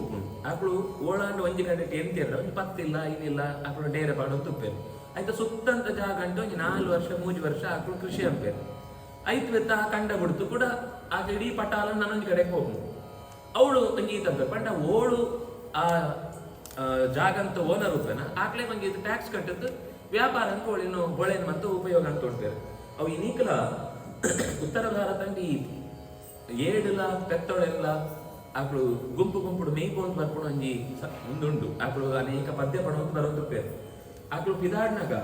ಆಕಳು ಓಳಾಂಡು ಒಂಜಿ ಕಡೆ ಎಂತಿರ ಒಂದು ಪತ್ತಿಲ್ಲ ಏನಿಲ್ಲ ಆಕಳು ಡೇರೆ ಪಾಡೋದು ತುಪ್ಪೇರು ಆಯ್ತು ಸುತ್ತಂತ ಜಾಗ ಅಂಟು ಒಂದು 4 ವರ್ಷ 3 ವರ್ಷ ಆಕಳು ಕೃಷಿ ಅಂಪೇರು ಆಯ್ತು ಬೆತ್ತ ಆ ಕಂಡ ಬಿಡ್ತು ಕೂಡ ಆಗ ಇಡೀ ಪಟಾಲ ನಾನೊಂದು ಕಡೆಗೆ ಹೋಗು ಅವಳು ಒಂಜಿ ತಂಪೆ ಪಂಡ ಓಳು ಆ ಜಾಗ ಅಂತ ಓನರ್ ರೂಪೇನ ಆಕ್ಲೆ ಮಂಗೆ ಇದು ಟ್ಯಾಕ್ಸ್ ಕಟ್ಟಿದ್ದು ವ್ಯಾಪಾರ ಅಂತ ಒಳಿನು ಹೊಳೆನ್ ಮತ್ತು ಉಪಯೋಗ ಅಂತ ಉಂಟೇರು ಅವು ಈ ನೀಕಲ ಉತ್ತರ ಭಾರತ ಏಡುಲ ಪೆತ್ತೊಳೆಲ್ಲ ಆಕಳು ಗುಂಪು ಗುಂಪುಡು ಮೇಯ್ಕೊಂಡು ಬರ್ಕೊಂಡು ಒಂಜಿ ಮುಂದುಂಡು ಆಕಳು ಅನೇಕ ಪದ್ಯ ಪಡೋದು ಬರೋದು ಪೇರು ಆಕಳು ಪಿದಾಡ್ನಾಗ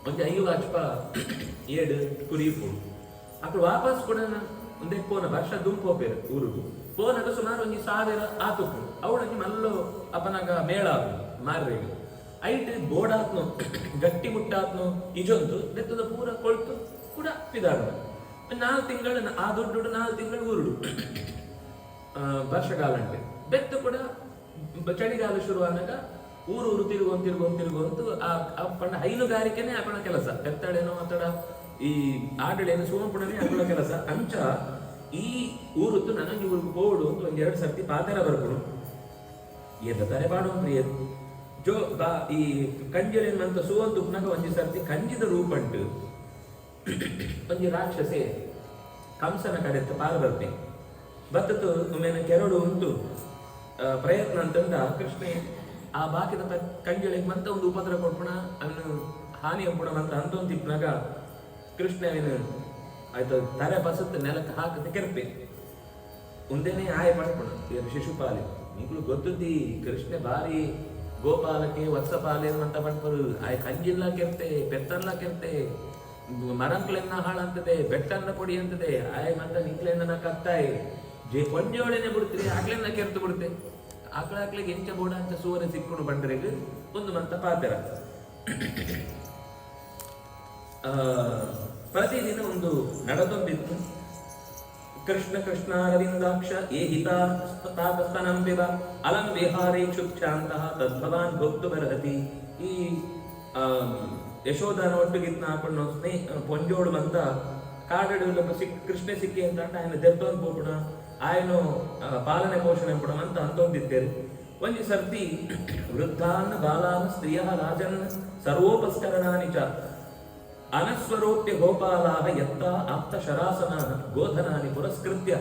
ಒಂಜಿ 5 ವಾಜ್ಪ ಏಡು ಕುರಿಪು ಆಕಳು ವಾಪಸ್ ಕೂಡ ಒಂದೇ ಪೋನ ವರ್ಷ ದುಂಪು ಹೋಪೇರು ಊರುಗು ಪೋನಾಗ ಸುಮಾರು ಒಂಜಿ 1000 ಆತುಕು ಅವಳಂಜಿ ಮಲ್ಲು ಅಪನಾಗ ಮೇಳ ಮಾರ್ರೆಗೆ ಐಟ್ ಬೋಡಾತ್ನು ಗಟ್ಟಿ ಮುಟ್ಟಾತ್ನು ಇಜೊಂದು ಬೆತ್ತದ ಪೂರ ಕೊಳ್ತು ಕೂಡ ಪಿದಾಡ್ನ 4 ತಿಂಗಳು ಆ ದುಡ್ಡು 4 ತಿಂಗಳು ಊರುಡು ವರ್ಷಕಾಲ ಅಂಟೆ ಬೆತ್ತು ಕೂಡ ಚಳಿಗಾಲ ಶುರುವಾದಾಗ ಊರು ತಿರುಗೊಂತು ಆ ಪಣ್ಣ ಹೈನುಗಾರಿಕೆನೆ ಆಪಣ ಕೆಲಸ ಬೆತ್ತಳೇನೋ ಅಥವಾ ಈ ಆಡಳೇನು ಸೋಮಪುಣನೇ ಆಪಣ ಕೆಲಸ ಅಂಚ ಈ ಊರುತ್ತು ನನಗೆ ಊರಿಗೆ ಹೋಡು ಅಂತ 1-2 ಸರ್ತಿ ಪಾತೆರ ಬರ್ಕೊಡು ಎದ್ದ ತರೆ ಬಾಡು ಪ್ರಿಯದು ಜೋ ಬಾ ಈ ಕಂಜಿಲೇನಂತ ಸುವಂತುಪ್ನಾಗ ಒಂಜಿ ಸರ್ತಿ ಕಂಜಿದ ರೂಪಂಟು ಒಂಜಿ ರಾಕ್ಷಸೆ ಕಂಸನ ಕಡೆ ಪಾಲು ಬರ್ತೇನೆ ಬತ್ತತು ಒಮ್ಮೆನ ಕೆರಡು ಉಂಟು ಪ್ರಯತ್ನ ಅಂತಂದ ಕೃಷ್ಣೆ ಆ ಬಾಕಿದ ಕಂಜಳಿಗೆ ಮಂತ ಒಂದು ಉಪದ್ರ ಕೊಡ್ಪುಣ ಅವನು ಹಾನಿ ಅಂಪುಣ ಅಂತ ಒಂದು ತಿಪ್ನಾಗ ಕೃಷ್ಣ ಅವನು ಆಯ್ತು ತಲೆ ಬಸತ್ತು ನೆಲಕ್ಕೆ ಹಾಕತ್ತೆ ಕೆರ್ಪೆ ಒಂದೇನೆ ಆಯ ಪಡ್ಪುಣ ಶಿಶುಪಾಲಿ ನಿಂಗಳು ಗೊತ್ತುದ್ದಿ ಕೃಷ್ಣ ಬಾರಿ ಗೋಪಾಲಕ್ಕೆ ವತ್ಸಪಾಲೆ ಅಂತ ಪಡ್ಪರು ಆಯ್ ಕಂಜಿಲ್ಲ ಕೆರ್ತೆ ಪೆತ್ತಲ್ಲ ಕೆರ್ತೆ ಮರಂಕ್ಲೆನ್ನ ಹಾಳಂತದೆ ಬೆಟ್ಟನ್ನ ಪೊಡಿ ಅಂತದೆ ಆಯ್ ಮಂತ ನಿಂಕ್ಲೆನ್ನ ಕತ್ತಾಯಿ ಕೊಂಜೋಳೆನೆ ಬಿಡ್ತೀರಿ ಆಗ್ಲೆನ್ನ ಕೆರ್ತು ಬಿಡುತ್ತೆ ಆಕಳಾಕ್ಲಿಗೆ ಎಂಚ ಬೋಡ ಅಂತ ಸೂರ ಸಿಕ್ಕೊಂಡು ಬಂಡ್ರೆಗೆ ಒಂದು ಮಂತ ಪಾತೆರ ಪ್ರತಿದಿನ ಒಂದು ನಡೆದೊಂದಿತ್ತು ಕೃಷ್ಣ ಕೃಷ್ಣಾರವಿಂದಾಕ್ಷ ಏ ಹಿತಾಸ್ತನಂ ವಿವ ಅಲಂ ವಿಹಾರೇ ಕ್ಷುಚ್ಛಾಂತಹ ತದ್ಭವಾನ್ ಭೋಕ್ತು ಬರಹತಿ. ಈ ಯಶೋಧನ ಒಟ್ಟಿಗಿದ್ನ ಹಾಕೊಂಡು ಪೊಂಜೋಡು ಅಂತ ಕಾಡಡು ಕೃಷ್ಣ ಸಿಕ್ಕಿ ಅಂತ ఆయన ದೆರ್ತೊಂದು ಪೋಪುಣ ఆయన ಪಾಲನೆ ಪೋಷಣೆ ಪುಣ ಅಂತ ಅಂತೊಂದಿದ್ದೇರು. ಒಂಜಿ ಸರ್ತಿ ವೃದ್ಧಾನ್ ಬಾಲಾನ್ ಸ್ತ್ರೀಯ ರಾಜನ್ ಸರ್ವೋಪಸ್ಕರಣಾನಿ ಚ ಅನಸ್ವರೋಪ್ಯ ಗೋಪಾಲಾಹ ಯತ್ತ ಆಪ್ತ ಶರಾಸನಾಃ ಗೋಧನಾನಿ ಪುರಸ್ಕೃತ್ಯ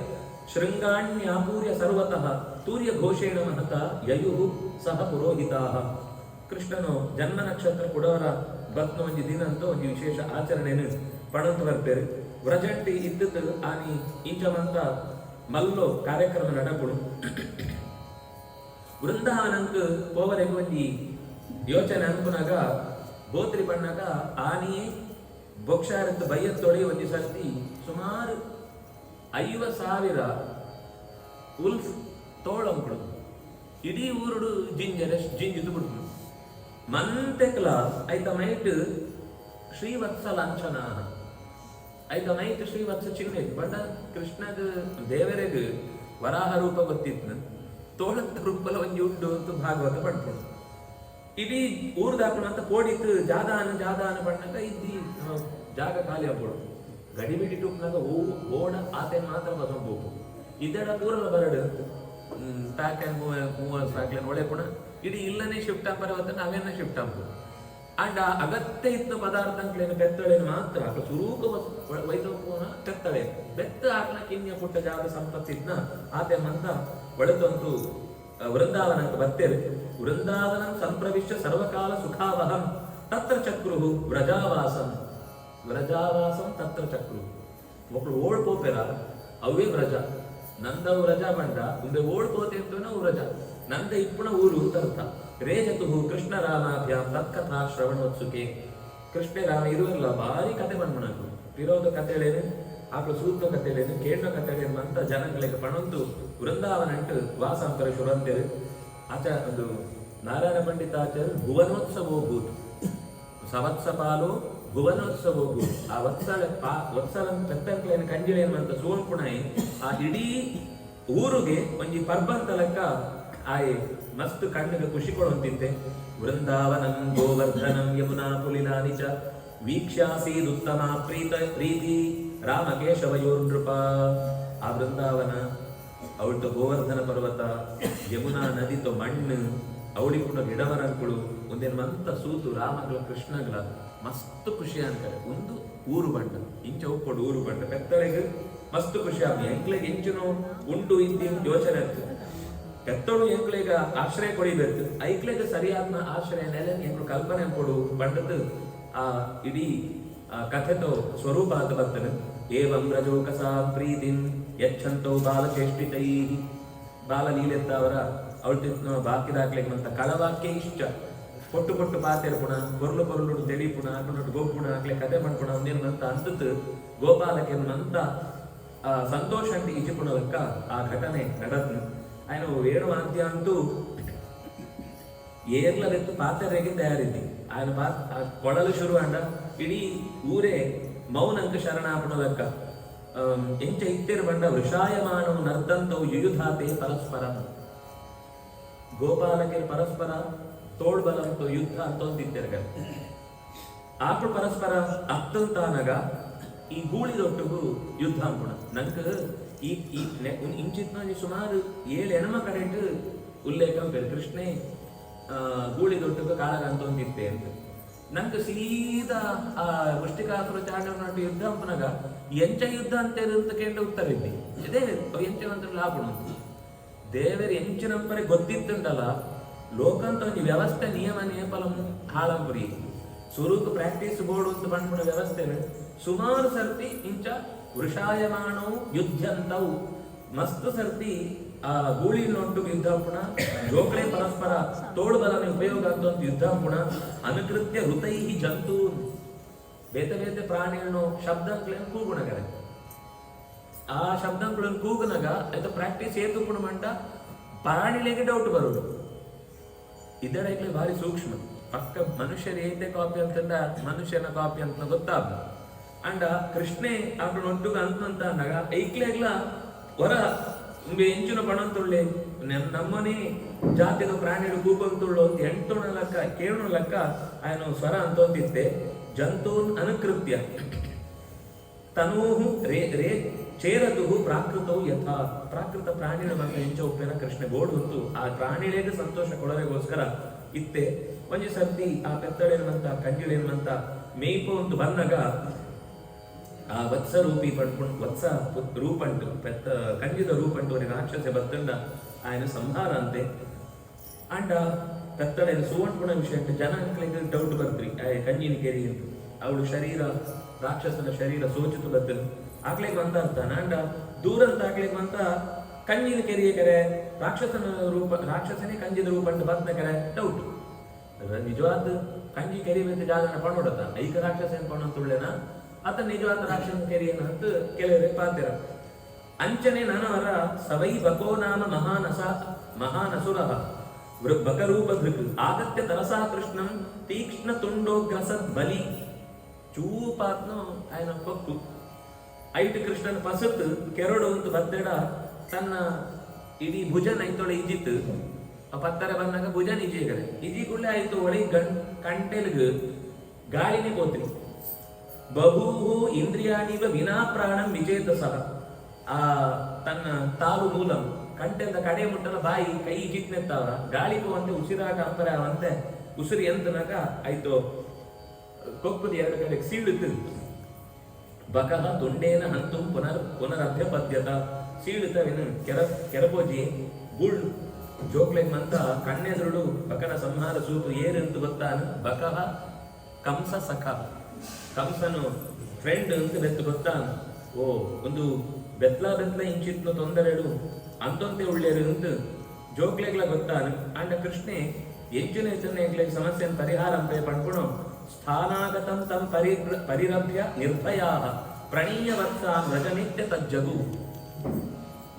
ಶೃಂಗಾಣ್ಯಾಪೂರ್ಯ ಸರ್ವತಃ ತೂರ್ಯ ಘೋಷೇಣ ಮಹತ ಯಯುಃ ಸಹ ಪುರೋಹಿತಾಃ. ಕೃಷ್ಣನು ಜನ್ಮ ನಕ್ಷತ್ರ ಕೊಡವರ ಬತ್ನ ಒಂಜಿ ದಿನ ಅಂತ ಒಂಜಿ ವಿಶೇಷ ಆಚರಣೆಯನ್ನು ಪಣಂತ ಬರ್ತಾರೆ. ವ್ರಜಂಟಿ ಇದ್ದದ್ದು ಆನಿ ಇಂಚಮಂತ ಮಲ್ಲೋ ಕಾರ್ಯಕ್ರಮ ನಡಪುಡು. ವೃಂದಾವನಂಕ್ ಪೋವರೆಗೆ ಒಂಜಿ ಯೋಚನೆ ಅನ್ಪುನಾಗ ಗೋತ್ರಿ ಬಣ್ಣಾಗ ಆನಿಯೇ ಬೊಕ್ಷಾರದ್ದು ಬೈಯತ್ತೊಡೆ ಒಂಜಿ ಸರ್ತಿ ಸುಮಾರು 50,000 ಉಲ್ಫ್ ತೋಳಂಪುಡು ಇಡೀ ಊರುಡು ಜಿಂಜಿದು ಬಿಡ್ತು. ಮಂತೆಕ್ಲ ಐತ ಮೈಟ್ ಶ್ರೀವತ್ಸ ಲಾಂಛನ ಐತ ಮೈಟ್ ಶ್ರೀವತ್ಸ ಚಿಹ್ನೆ ಬಣ್ಣ ಕೃಷ್ಣದ ದೇವರಿಗೆ ವರಾಹ ರೂಪ ಗೊತ್ತಿತ್ತು, ತೋಳದ ರೂಪಲ ಒಂಜಿ ಉಂಡು ಅಂತ ಭಾಗವತ ಪಡ್ಕೊಂಡು ಇಡೀ ಊರು ದಾಪಣ ಅಂತ ಪೋಡಿತ್ತು. ಜಾದಾನ ಬಣ್ಣಕ ಇದ್ದಿ ಜಾಗ ಖಾಲಿ ಆಗ್ಬೋಡು. ಗಡಿಬಿಡಿ ಟೂಪ್ನಾಗ ಓಡ ಆತೆ ಮಾತ್ರ ಬಸಂಬೋಕು ಇದೆಡ ಪೂರಲ ಬರಡು ಪ್ಯಾಕ್ ಮೂವಲ್ ಸಾಕ್ಲೇನು ಒಳ್ಳೆ ಪುಣ ಇಡೀ ಇಲ್ಲನೇ ಶಿಫ್ಟ್ ಪರ್ವತ ನಾವೇನ ಶಿಫ್ಟ್ ಆಗ್ಬೋದು. ಅಂಡ್ ಅಗತ್ಯ ಇತ್ತು ಪದಾರ್ಥಗಳೇನು ಬೆತ್ತಳೇನು ಮಾತ್ರ ಸುರೂಕ ವೈದ್ಯೋಪನ ಬೆತ್ತಳೆ ಬೆತ್ತ ಆಕನ ಕಿನ್ಯ ಪುಟ್ಟ ಜಾಗ ಸಂಪತ್ತಿದ್ನ ಆತೆ ಮಂತ ಒಳೆದಂತೂ ವೃಂದಾವನಕ್ಕೆ ಬರ್ತೇವೆ. ವೃಂದಾವನ ಸಂಪ್ರವಿಶ್ಯ ಸರ್ವಕಾಲ ಸುಖಾವಹಂ ತತ್ರ ಚಕ್ರು ವ್ರಜಾವಾಸಂ ತತ್ರ ಚಕ್ರು ಮಕ್ಕಳು ಓಡ್ಕೋಪೆರ ಅವೇ ವ್ರಜ ನಂದವು ವ್ರಜ ಬಂಡ ಮುಂದೆ ಓಡ್ಕೋತೆ ಅಂತ ನಾವು ವ್ರಜ ನಂದ ಇಪ್ಪುಣ ಊರು ಅಂತ ಅರ್ಥ. ರೇಜತು ಕೃಷ್ಣ ರಾಮಾಭ್ಯಾಂ ತತ್ಕಥಾ ಶ್ರವಣೋತ್ಸುಕೆ. ಕೃಷ್ಣ ರಾಮ ಇರುವಲ್ಲ ಭಾರಿ ಕತೆ ಬಂದ್ಮಣಕು ವಿರೋಧ ಕಥೆಳೇನು ಆಕಳು ಸೂತ್ರ ಕಥೆಳೇನು ಕೇಂದ್ರ ಕಥೆಳೇನು ಅಂತ ಜನಗಳಿಗೆ ಪಣಂತು ವೃಂದಾವನಂಟು ವಾಸಾಂತರ ಶುರಂತೇರು ಆಚ ಒಂದು ನಾರಾಯಣ ಪಂಡಿತಾಚಾರ್ಯ ಭುವನೋತ್ಸವೋಭೂತ್ ಸವತ್ಸ ಪಾಲು ಭುವನೋತ್ಸವೋಭೂತ್. ಆ ವತ್ಸಲ ಪೆತ್ತಂಕ್ಲೇನು ಕಂಜಿಳೇನು ಅಂತ ಸೋಂಪುಣಾಯಿ ಆ ಇಡೀ ಊರಿಗೆ ಒಂಜಿ ಪರ್ಬಂತ ಲೆಕ್ಕ ಆಯೆ ಮಸ್ತ್ ಕಣ್ಣಿಗೆ ಖುಷಿ ಕೊಡುವಂತಿದ್ದೆ. ವೃಂದಾವನಂ ಗೋವರ್ಧನಂ ಯಮುನಾ ಪುಲಿನಾನಿ ಚ ವೀಕ್ಷ್ಯಾಸೀದುತ್ತಮ ಪ್ರೀತಿ ರಾಮಕೇಶವಯೋರ್ನೃಪ. ಆ ವೃಂದಾವನ ಅವಳ್ದು ಗೋವರ್ಧನ ಪರ್ವತ ಯಮುನಾ ನದಿತು ಮಣ್ಣು ಅವಳಿ ಕೂಡ ಗಿಡಮರಗಳು ಒಂದೇನು ಮಂತ ಸೂತು ರಾಮಗಳ ಕೃಷ್ಣಗಳ ಮಸ್ತ್ ಖುಷಿ ಅಂತಾರೆ. ಒಂದು ಊರು ಬಂಡ ಇಂಚ ಉಪ್ಪಡು ಊರು ಬಂಡ ಪೆತ್ತಳೆಗೆ ಮಸ್ತ್ ಖುಷಿ ಆಗಿ ಎಂಕ್ಲೆಗೆ ಇಂಚನು ಉಂಡು ಇದ್ದಿ ಯೋಚನೆ ಇರ್ತದೆ. ಪೆತ್ತಳು ಎಂಕ್ಲೆಗ ಆಶ್ರಯ ಕೊಡಿಬೇಕು ಐಕ್ಲೆಗೆ ಸರಿಯಾದ ಆಶ್ರಯ ನೆಲೆ ಎಂಕ್ಳು ಕಲ್ಪನೆ ಕೊಡು ಬಂಡದ್ದು ಆ ಇಡೀ ಕಥೆತೋ ಸ್ವರೂಪ ಅಂತ ಬರ್ತದೆ. ಏವಂ ರಜೋಕಸಾ ಪ್ರೀತಿಂ ಯಚ್ಛಂತೋ ಬಾಲಚೇಷ್ಟಿತೈ. ಬಾಲಲೀಲೆತ್ತವರ ಅವಳು ಬಾಕಿದಾಕ್ಲಿಕ್ಕೆ ಅಂತ ಕಳವಾಕ್ಯ ಇಷ್ಟ ಪೊಟ್ಟು ಪಾತೆರ್ಪುಣ ಕೊರ್ಲು ತೆಳಿಪುಣ ಹಾಕೊಂಡು ಗೋಪುಣ ಹಾಕ್ಲೆ ಕತೆ ಮಾಡ್ಪುಣ ಒಂದೇನು ಅಂತ ಅಂತದ್ದು ಗೋಪಾಲಕೇನಂತ ಸಂತೋಷ ಅಂತ ಈಜಿಪುಣ ಲೆಕ್ಕ ಆ ಘಟನೆ ನಡೆದ್ನು. ఆయన వేణు వాద్య అంటూ ఏర్లెత్తు పాత్రరేగి తయారైంది. ఆయన కొడలు ಶುರು ಅಂಡ ಇಡೀ ಊರೇ ಮೌನಂಕ ಶರಣಾಪಣ ಲೆಕ್ಕ ಎಂಚ ಇತ್ತೇರು ಬಂಡ ವೃಷಾಯಮಾನವು ನರ್ದಂತವು ಯುಯುಧಾತೆ ಪರಸ್ಪರ. ಗೋಪಾಲಕರು ಪರಸ್ಪರ ತೋಳ್ಬಲ ಅಂತ ಯುದ್ಧ ಅಂತೊಂದಿದ್ದೇರ್ಗ ಆಪು ಪರಸ್ಪರ ಅತ್ತಂತಾನಗ ಈ ಗೂಳಿದೊಟ್ಟಿಗೂ ಯುದ್ಧ ಅಂಪುಣ ನಂಗೆ ಈ ಇಂಚಿತ್ನ ಸುಮಾರು 7 ಹೆಣ್ಮ ಕರೆಂಟ್ ಉಲ್ಲೇಖ ಬೇರೆ ಕೃಷ್ಣೇ ಗೂಳಿದೊಟ್ಟಿಗೂ ಕಾಳಗ ಅಂತೊಂದಿತ್ತೆ ಅಂತ ನಂಗೆ ಸೀದಾ ಆ ಮುಷ್ಟಿಕಾಸುರ ಚಾಂಡವನೊಟ್ಟು ಯುದ್ಧ ಅಂಪನಾಗ ಎಂಚ ಯುದ್ಧ ಅಂತೇನು ಅಂತ ಕೇಂದ್ರ ಉತ್ತರ ಇದ್ದಿ ಇದೇ ಎಂಚವಂತ ಲಾಭಣ ದೇವರು ಎಂಚಿನಂಪರೆ ಗೊತ್ತಿತ್ತುಂಟಲ್ಲ ಲೋಕಂತ ಒಂದು ವ್ಯವಸ್ಥೆ ನಿಯಮ ನೇಪಲ ಹಾಳಂಪುರಿ ಸ್ವರೂಪ ಪ್ರಾಕ್ಟೀಸ್ ಬೋರ್ಡ್ ಅಂತ ಬಂದ್ಬಿಡ ವ್ಯವಸ್ಥೆ ಸುಮಾರು ಸರ್ತಿ ಇಂಚ ವೃಷಾಯಮಾನವು ಯುದ್ಧಂತವು ಮಸ್ತ್ ಸರ್ತಿ ಆ ಗೂಳಿನೊಟ್ಟು ಯುದ್ಧ ಪುಣ ಜೋಕಳೆ ಪರಸ್ಪರ ತೋಳುಬಲನ ಉಪಯೋಗ ಅಂತ ಯುದ್ಧ ಪುಣ ಅನುಕೃತ್ಯ ಹೃತೈ ಜಂತು ಬೇತೆ ಪ್ರಾಣಿಗಳನ್ನು ಶಬ್ದಗಳನ್ನು ಕೂಗುಣಗರ ಆ ಶಬ್ದಗಳನ್ನು ಕೂಗುನಗ ಅದು ಪ್ರಾಕ್ಟೀಸ್ ಏತು ಪುಣ ಮಂಡ ಪ್ರಾಣಿಲೆಗೆ ಡೌಟ್ ಬರೋದು ಇದರಲ್ಲಿ ಭಾರಿ ಸೂಕ್ಷ್ಮ ಪಕ್ಕ ಮನುಷ್ಯರ ಏತೆ ಕಾಪಿ ಅಂತಂದ ಮನುಷ್ಯನ ಕಾಪಿ ಅಂತ ಗೊತ್ತಾಗ ಅಂಡ ಕೃಷ್ಣೆ ಅವನು ಒಟ್ಟುಗ ಅಂತ ಅಂದಾಗ ಐಕ್ಲೆಗ್ಲ ಹೊರ ಎಂಚಿನ ಪಣಂತುಳ್ಳೆ ನಮ್ಮನೆ ಜಾತಿದ ಪ್ರಾಣಿಗಳು ಕೂಪಂತುಳ್ಳು ಅಂತ ಎಂಟುಣ ಲೆಕ್ಕ ಕೇಳು ಲೆಕ್ಕ ఆయన ಸ್ವರ ಅಂತಂದಿದ್ದೆ ಜಂತೂನ್ ಅನುಕೃತ್ಯ ತನೂಹು ರೇ ಚೇರದುಹು ಪ್ರಾಕೃತವು ಯಥಾ ಪ್ರಾಕೃತ ಪ್ರಾಣಿಗಳ ಬಗ್ಗೆ ಹೆಂಚ ಉಪ್ಪೇನ ಕೃಷ್ಣ ಗೋಡು ಹೊತ್ತು ಆ ಪ್ರಾಣಿಗಳಿಗೆ ಸಂತೋಷ ಕೊಡೋದಕ್ಕೋಸ್ಕರ ಇತ್ತೆ ಒಂಜಿ ಸರ್ತಿ ಆ ಪೆತ್ತಳೇನಂತ ಕಂಜಿಳೇನಂತ ಮೇಯ್ಪು ಒಂದು ಬಂದಾಗ ಆ ವತ್ಸ ರೂಪಿ ಪಂಡ್ಕೊಂಡು ವತ್ಸ ರೂಪಂಟು ಪೆತ್ತ ಕಂಜಿದ ರೂಪಂಟು ಅವನಿಗೆ ರಾಕ್ಷಸ ಬತ್ತಂಡ ఆయన ಸಂಹಾರ ಅಂತೆ ಅಂಡ ಪೆತ್ತಳೆ ಸುವರ್ಣ ವಿಷಯ ಅಂತ ಜನ ಡೌಟ್ ಬರ್ತ್ರಿ ಕಂಜಿನ ಕೆರಿ ಅಂತ ಅವಳು ಶರೀರ ರಾಕ್ಷಸನ ಶರೀರ ಸೋಚಿತು ಬತ್ತಲು ಆಗ್ಲಿಕ್ಕೆ ಬಂದ ಅಂತಾನ ಅಂಡ ದೂರ ಅಂತ ಆಗ್ಲಿಕ್ಕೆ ಬಂತ ಕಂಜಿನ ಕೆರಿಯ ಕೆರೆ ರಾಕ್ಷಸನೇ ಕಂಜಿದ ರೂಪ ಅಂತ ಬತ್ನ ಕೆರೆ ಡೌಟ್ ನಿಜವಾದ ಕಂಜಿ ಕೆರಿ ಮೇಲೆ ಜಾಗನ ಪಣೋಡತ ಐಕ ರಾಕ್ಷಸನ ಪಣ ತುಳ್ಳೆನ ಆತ ನಿಜವಾದ ರಾಕ್ಷಸನ ಕೆರಿಯನ್ನ ಅಂತ ಕೆಲವರೇ ಪಾತಿರ ಅಂಚನೆ ನನವರ ಸವೈ ಬಕೋ ನಾಮ ಮಹಾನಸುರ ಬಕರೂಪ ದೃಕ್ ಆಗತ್ಯ ತರಸಾ ಕೃಷ್ಣಂ ತೀಕ್ಷ್ಣ ತುಂಡೋಗ್ರಸದ್ ಬಲಿ ಚೂಪಾತ್ನ ఆయన ಕೊಕ್ಕು ಐಟ್ ಕೃಷ್ಣನ ಪಸತ್ ಕೆರಡು ಅಂತ ಬತ್ತೆಡ ತನ್ನ ಇಡೀ ಭುಜನ್ ಐತೊಳೆ ಇಜಿತ್ ಆ ಪತ್ತರ ಬಂದಾಗ ಭುಜನ್ ಇಜಿಗಡೆ ಇಜಿಗುಳ್ಳೆ ಆಯ್ತು ಒಳಿ ಕಂಟೆಲ್ಗ್ ಗಾಳಿನೇ ಕೋತ್ರಿ ಬಹುಹು ಇಂದ್ರಿಯಾಣಿವ ವಿನಾ ಪ್ರಾಣಂ ವಿಜೇತ ಸಹ ಆ ತನ್ನ ತಾಲು ಮೂಲಂ ಕಂಟೆಲ್ದ ಕಡೆ ಮುಟ್ಟಲ ಬಾಯಿ ಕೈ ಜಿಟ್ನೆತ್ತವರ ಗಾಳಿ ಪೋವಂತೆ ಉಸಿರಾಟ ಅಂತರ ಅವಂತೆ ಉಸಿರು ಎಂತನಾಗ ಆಯ್ತು ಕೊಕ್ಕುದು ಎರಡು ಕಡೆ ಸೀಳುತ್ತು ಬಕಹ ತುಂಡೇನ ಹಂತು ಪುನರಭ್ಯಪದ್ಯತ ಸೀಳುತ್ತವೇನು ಕೆರಪೋಜಿ ಗುಳ್ ಜೋಕ್ಲೆಗ್ ಮಂತ ಕಣ್ಣೆದುರುಳು ಬಕನ ಸಂಹಾರ ಸೂಪು ಏರೆಂದು ಗೊತ್ತಾನು ಬಕಹ ಕಂಸ ಸಖ ಕಂಸನು ಫ್ರೆಂಡ್ ಅಂತ ಬೆತ್ತು ಗೊತ್ತಾನು ಓ ಒಂದು ಬೆತ್ಲ ಇಂಚಿತ್ನ ತೊಂದರೆಡು ಅಂತೊಂತೆ ಉಳ್ಳೇರು ಅಂತ ಜೋಕ್ಲೆಗ್ಲ ಗೊತ್ತಾನು ಅಂಡ ಕೃಷ್ಣೆ ಎಂಚಿನ ಹೆಸರಿನ ಸಮಸ್ಯೆ ಪರಿಹಾರ ಅಂತ ಪಡ್ಕೊಂಡು ಸ್ಥಾನಾಗತಂ ತಂ ಪರಿರಭ್ಯ ನಿರ್ಭಯಾ ಪ್ರಣೀಯ ವತ್ಸ ವ್ರಜನಿತ್ಯ ತಜ್ಜಗು